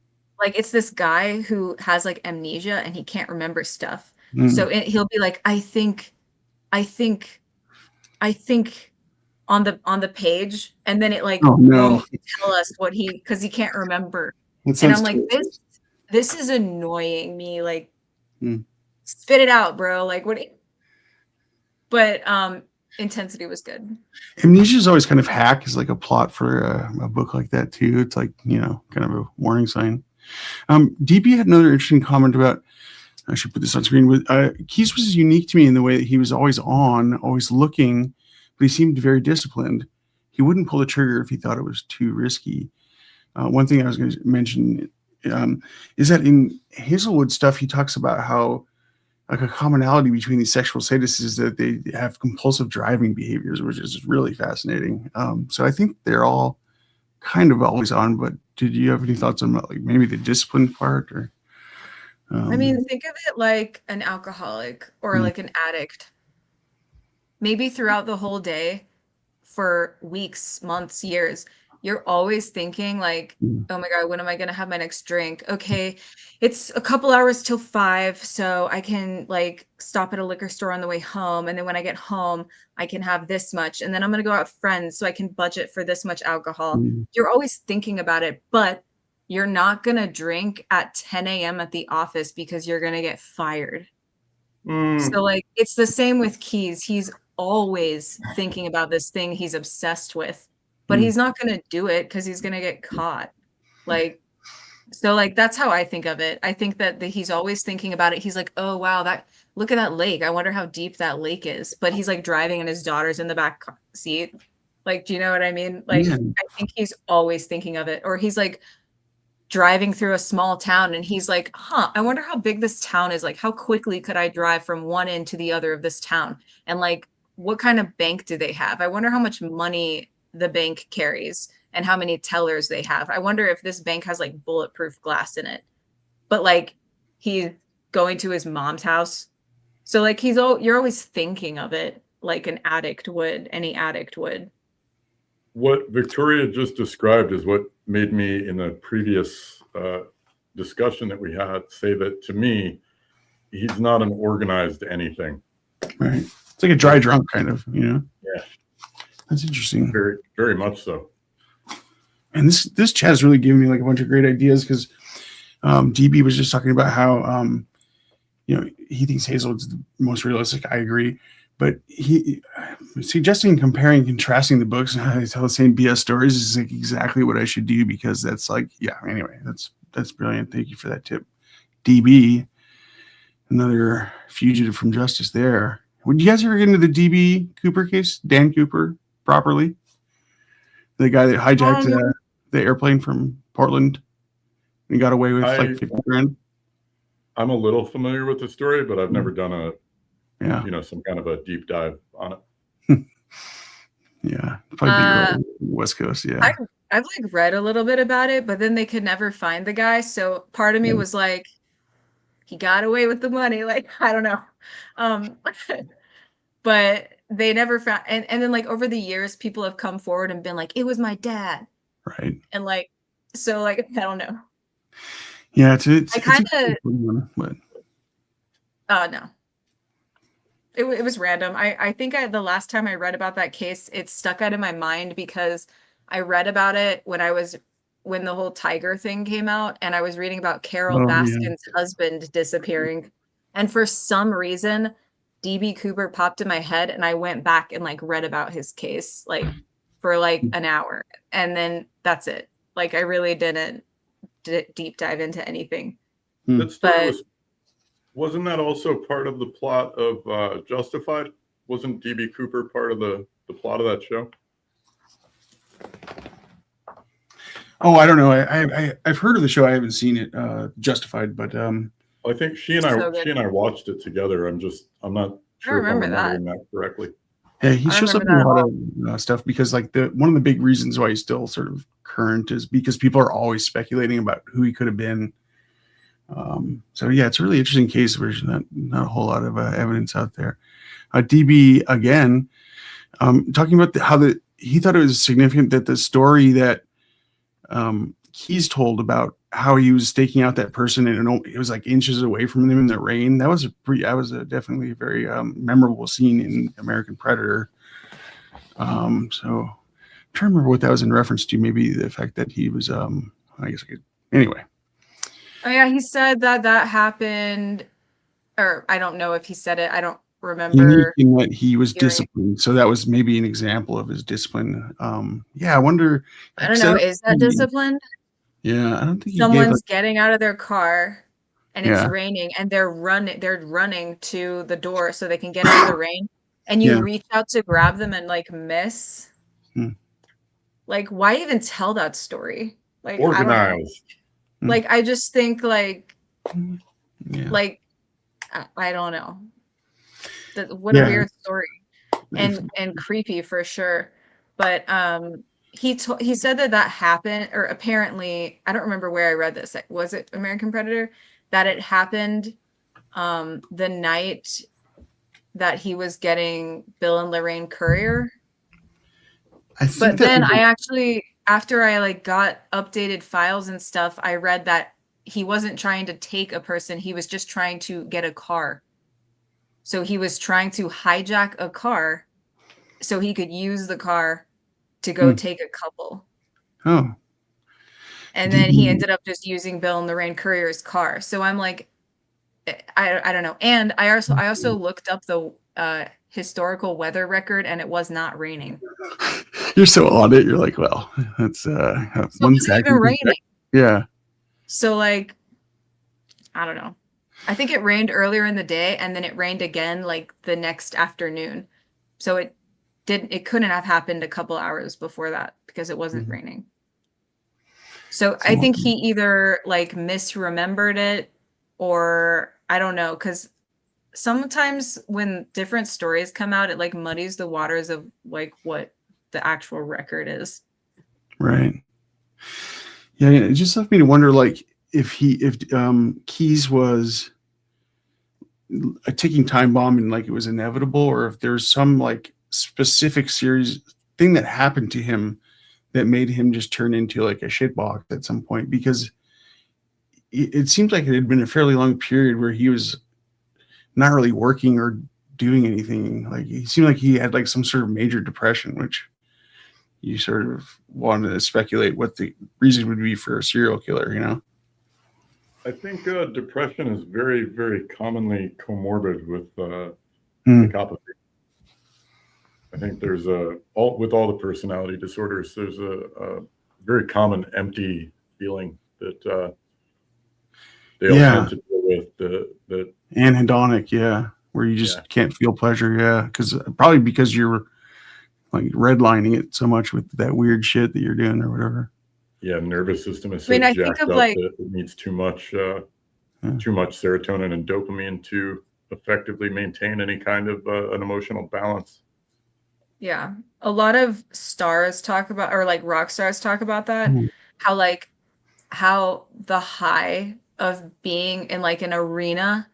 Like it's this guy who has like amnesia and he can't remember stuff. Mm-hmm. So he'll be like, I think, I think on the page, and then it like Oh no, won't tell us what because he can't remember. that And sounds I'm like, terrible. this is annoying me. Like, Mm. spit it out, bro. Like what? But Intensity was good. Amnesia is always kind of hack is like a plot for a book like that too. It's like, kind of a warning sign. DP had another interesting comment about. I should put this on screen. With Keys was unique to me in the way that he was always on, always looking, but he seemed very disciplined. He wouldn't pull the trigger if he thought it was too risky. One thing I was going to mention is that in Hazelwood stuff, he talks about how like a commonality between these sexual sadists is that they have compulsive driving behaviors, which is really fascinating. So I think they're all kind of always on. But did you have any thoughts on like maybe the discipline part or? I mean, think of it like an alcoholic or Mm, like an addict. Maybe throughout the whole day, for weeks, months, years, you're always thinking like, mm, oh my God, when am I gonna have my next drink? Okay, it's a couple hours till 5, so I can like stop at a liquor store on the way home. And then when I get home, I can have this much. And then I'm gonna go out with friends so I can budget for this much alcohol. mm, You're always thinking about it, but you're not gonna drink at 10 a.m. at the office because you're gonna get fired. So Mm, like it's the same with Keys. He's always thinking about this thing he's obsessed with, but mm, he's not going to do it because he's going to get caught. Like so like that's how I think of it. I think that he's always thinking about it. He's like, "Oh wow, that look at that lake. I wonder how deep that lake is." But he's like driving and his daughter's in the back seat. Like, do you know what I mean? Like yeah. I think he's always thinking of it. Or he's like driving through a small town and he's like, huh, I wonder how big this town is. Like, how quickly could I drive from one end to the other of this town? And like what kind of bank do they have? I wonder how much money the bank carries and how many tellers they have. I wonder if this bank has like bulletproof glass in it. But like he's going to his mom's house. So like you're always thinking of it like an addict would, any addict would. What Victoria just described is what made me, in the previous discussion that we had, say that to me, he's not an organized anything. Right. It's like a dry drunk kind of, you know? Yeah. That's interesting. Very, very much so. And this chat has really given me like a bunch of great ideas because DB was just talking about how you know, he thinks Hazelwood's the most realistic. I agree, but he suggesting comparing and contrasting the books and how they tell the same BS stories is like exactly what I should do, because that's like, yeah. Anyway, that's brilliant. Thank you for that tip, DB. Another fugitive from justice there. Would you guys ever get into the DB Cooper case, Dan Cooper, properly? The guy that hijacked the airplane from Portland and got away with like 50 grand. I'm a little familiar with the story, but I've never done some kind of a deep dive on it. Yeah, probably West Coast. Yeah, I've like read a little bit about it, but then they could never find the guy. So part of me was like, he got away with the money. Like, I don't know. But they never found, and then like over the years, people have come forward and been like, it was my dad. Right. And like, so like, I don't know. Yeah, it's I kind of, but no. It was random. I think the last time I read about that case, it stuck out in my mind because I read about it when the whole tiger thing came out, and I was reading about Carol Baskin's husband disappearing. And for some reason, DB Cooper popped in my head, and I went back and like read about his case like for like an hour, and then that's it. Like I really didn't deep dive into anything. That story wasn't that also part of the plot of Justified? Wasn't DB Cooper part of the plot of that show? Oh, I don't know. I've heard of the show. I haven't seen it, Justified, but I think she and I watched it together. I'm not sure if I'm remembering that correctly. Yeah, he shows up in a lot of stuff because like one of the big reasons why he's still sort of current is because people are always speculating about who he could have been. So yeah, it's a really interesting case. There's not a whole lot of evidence out there. DB again, talking about how he thought it was significant that the story that he's told about how he was staking out that person and it was like inches away from them in the rain. That was definitely a very memorable scene in American Predator. So I'm trying to remember what that was in reference to. Maybe the fact that he was anyway. Oh yeah, he said that happened, or I don't know if he said it. I don't remember. In that he was disciplined, so that was maybe an example of his discipline. Yeah, I wonder. I don't know. Is that disciplined? Yeah, I don't think someone's getting out of their car, and it's raining, and they're running to the door so they can get out of the rain, and you reach out to grab them and like miss. Like, why even tell that story? Like, organized. Like, I just think like I don't know. What a weird story, and creepy for sure. But he said that happened, or apparently, I don't remember where I read this. Was it American Predator? That it happened the night that he was getting Bill and Lorraine Courier. But then I actually, after I like got updated files and stuff, I read that he wasn't trying to take a person. He was just trying to get a car. So he was trying to hijack a car so he could use the car to go take a couple. Oh. And then he ended up just using Bill and Lorraine Courier's car. So I'm like, I don't know. And I also looked up the historical weather record, and it was not raining. You're so on it. You're like, well, that's one second. Even raining. Yeah. So like, I don't know. I think it rained earlier in the day, and then it rained again like the next afternoon. So it couldn't have happened a couple hours before that because it wasn't raining. So I think he either like misremembered it, or I don't know, because sometimes when different stories come out, it like muddies the waters of like what the actual record is. Right. Yeah, it just left me to wonder, like, if Keys was a ticking time bomb and like it was inevitable, or if there's some like specific series thing that happened to him that made him just turn into like a shitbox at some point. Because it seems like it had been a fairly long period where he was not really working or doing anything. Like, he seemed like he had like some sort of major depression, which you sort of wanted to speculate what the reason would be for a serial killer, you know? I think depression is very, very commonly comorbid with Hmm. psychopathy. I think there's with all the personality disorders, there's a very common empty feeling that they all Yeah. tend to deal with. That Anhedonic, yeah, where you just Yeah. can't feel pleasure, yeah, probably because you're like redlining it so much with that weird shit that you're doing or whatever. nervous system is I so mean, I think jacked of up like, that it needs too much serotonin and dopamine to effectively maintain any kind of an emotional balance. yeah, a lot of stars talk about, or like rock stars talk about that, Mhm. how the high of being in like an arena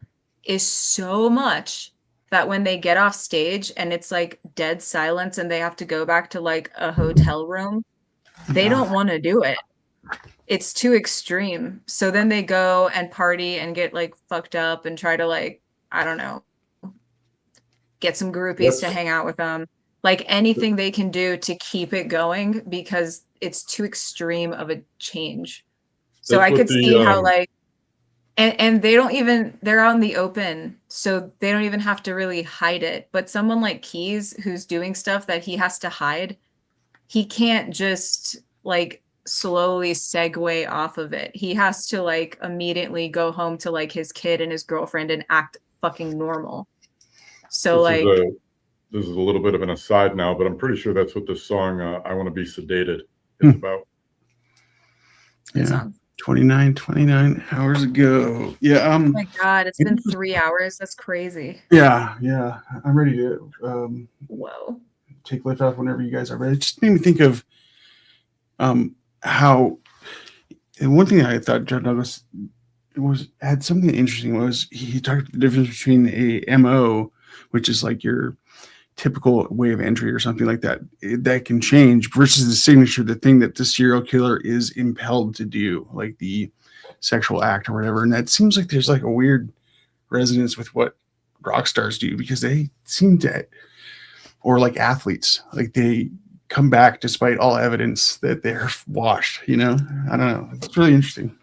is so much that when they get off stage and it's like dead silence and they have to go back to like a hotel room, they Yeah. don't want to do it. It's too extreme. So then they go and party and get like fucked up and try to like, I don't know, get some groupies to That's hang out with them. Like anything they can do to keep it going because it's too extreme of a change. So that's I what could see how the like, and they don't even, they're out in the open, so they don't even have to really hide it. But someone like Keys, who's doing stuff that he has to hide, he can't just like slowly segue off of it. He has to like immediately go home to like his kid and his girlfriend and act fucking normal. So this is like, this is a little bit of an aside now, but I'm pretty sure that's what this song "I Want to Be Sedated" Hmm. is about. good Yeah. song. 29 hours ago. Yeah. Oh my God, it's been 3 hours. That's crazy. Yeah. I'm ready to Whoa. take lift off whenever you guys are ready. It just made me think of how, and one thing I thought John Douglas had something interesting was he talked about the difference between a MO, which is like your typical way of entry or something like that, that can change, versus the signature, the thing that the serial killer is impelled to do, like the sexual act or whatever. And that seems like there's like a weird resonance with what rock stars do, because they seem to, or like athletes, like they come back despite all evidence that they're washed, you know? I don't know. It's really interesting.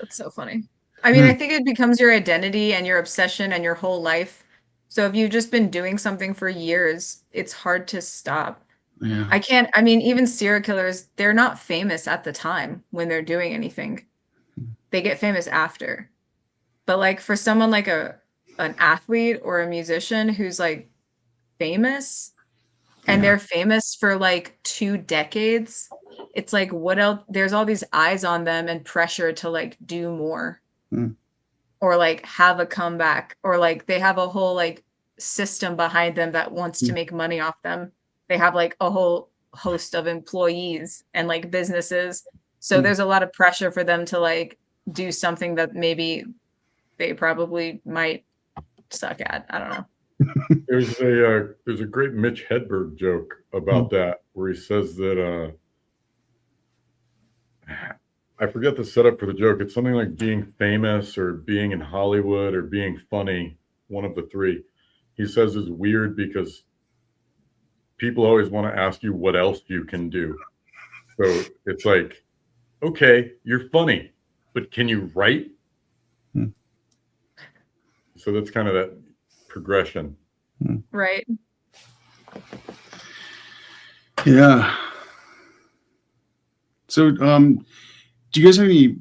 That's so funny. I mean, I think it becomes your identity and your obsession and your whole life. So if you've just been doing something for years, it's hard to stop. Yeah. I mean, even serial killers, they're not famous at the time when they're doing anything. They get famous after. But like for someone like an athlete or a musician who's like famous and Yeah. they're famous for like 2 decades, it's like what else? There's all these eyes on them and pressure to like do more. Mm. Or like have a comeback, or like they have a whole like system behind them that wants to make money off them. They have like a whole host of employees and like businesses. So there's a lot of pressure for them to like do something that maybe they probably might suck at. I don't know. There's a great Mitch Hedberg joke about that, where he says that I forget the setup for the joke. It's something like being famous or being in Hollywood or being funny, one of the three. He says is weird because people always want to ask you what else you can do. So it's like, okay, you're funny, but can you write? So that's kind of that progression. Right. Yeah. So, do you guys have any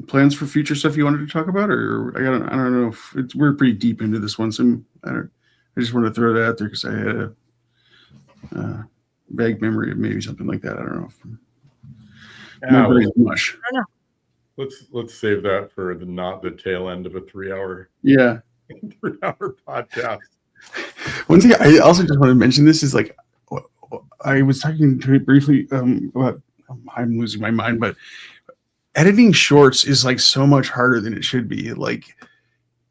plans for future stuff you wanted to talk about, or I don't know if we're pretty deep into this one, so I just want to throw that out there because I had a vague memory of maybe something like that. I don't know. My brain's mush. I don't know. Let's save that for not the tail end of a 3-hour Yeah. 3-hour podcast. One thing I also just want to mention this is like I was talking to it briefly about I'm losing my mind, but editing shorts is like so much harder than it should be. Like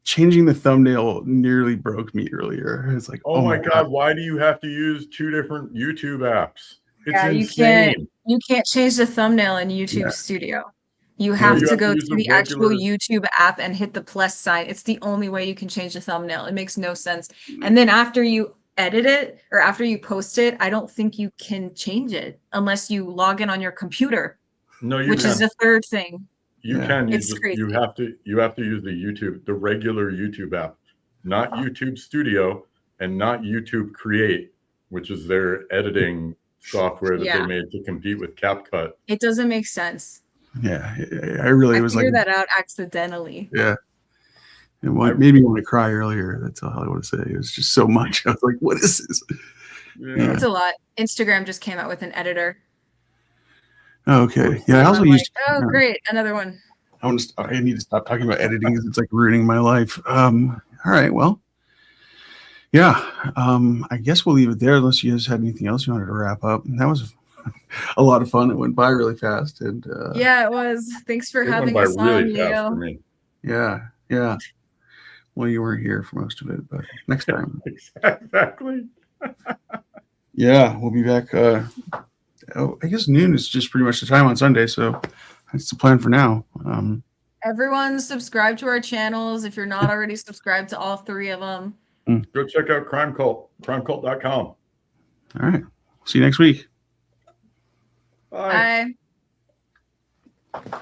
changing the thumbnail nearly broke me earlier. It's like, Oh my God, why do you have to use 2 different YouTube apps? It's Yeah, insane. you can't change the thumbnail in YouTube Studio. You have to go to the actual YouTube app and hit the plus sign. It's the only way you can change the thumbnail. It makes no sense. And then after you edit it or after you post it, I don't think you can change it unless you log in on your computer. No, you which can. is the third thing. You can. It's crazy. You have to use the regular YouTube app, not YouTube Studio and not YouTube Create, which is their editing software that they made to compete with CapCut. It doesn't make sense. Yeah, I really was like figured that out accidentally. Yeah. And what made me want to cry earlier, that's all I want to say. It was just so much. I was like, what is this? Yeah. It's a lot. Instagram just came out with an editor. Okay. Yeah, I also used. Oh, great. Another one. I need to stop talking about editing because it's like ruining my life. All right. Well, yeah. I guess we'll leave it there unless you guys had anything else you wanted to wrap up. And that was a lot of fun. It went by really fast. And yeah, it was. Thanks for having us on, Leo. Yeah. Yeah. Well, you weren't here for most of it, but next time. Exactly. Yeah, we'll be back. I guess noon is just pretty much the time on Sunday, so that's the plan for now. Everyone subscribe to our channels if you're not already subscribed to all 3 of them. Go check out Crime Cult, crimecult.com. All right. See you next week. Bye. Bye.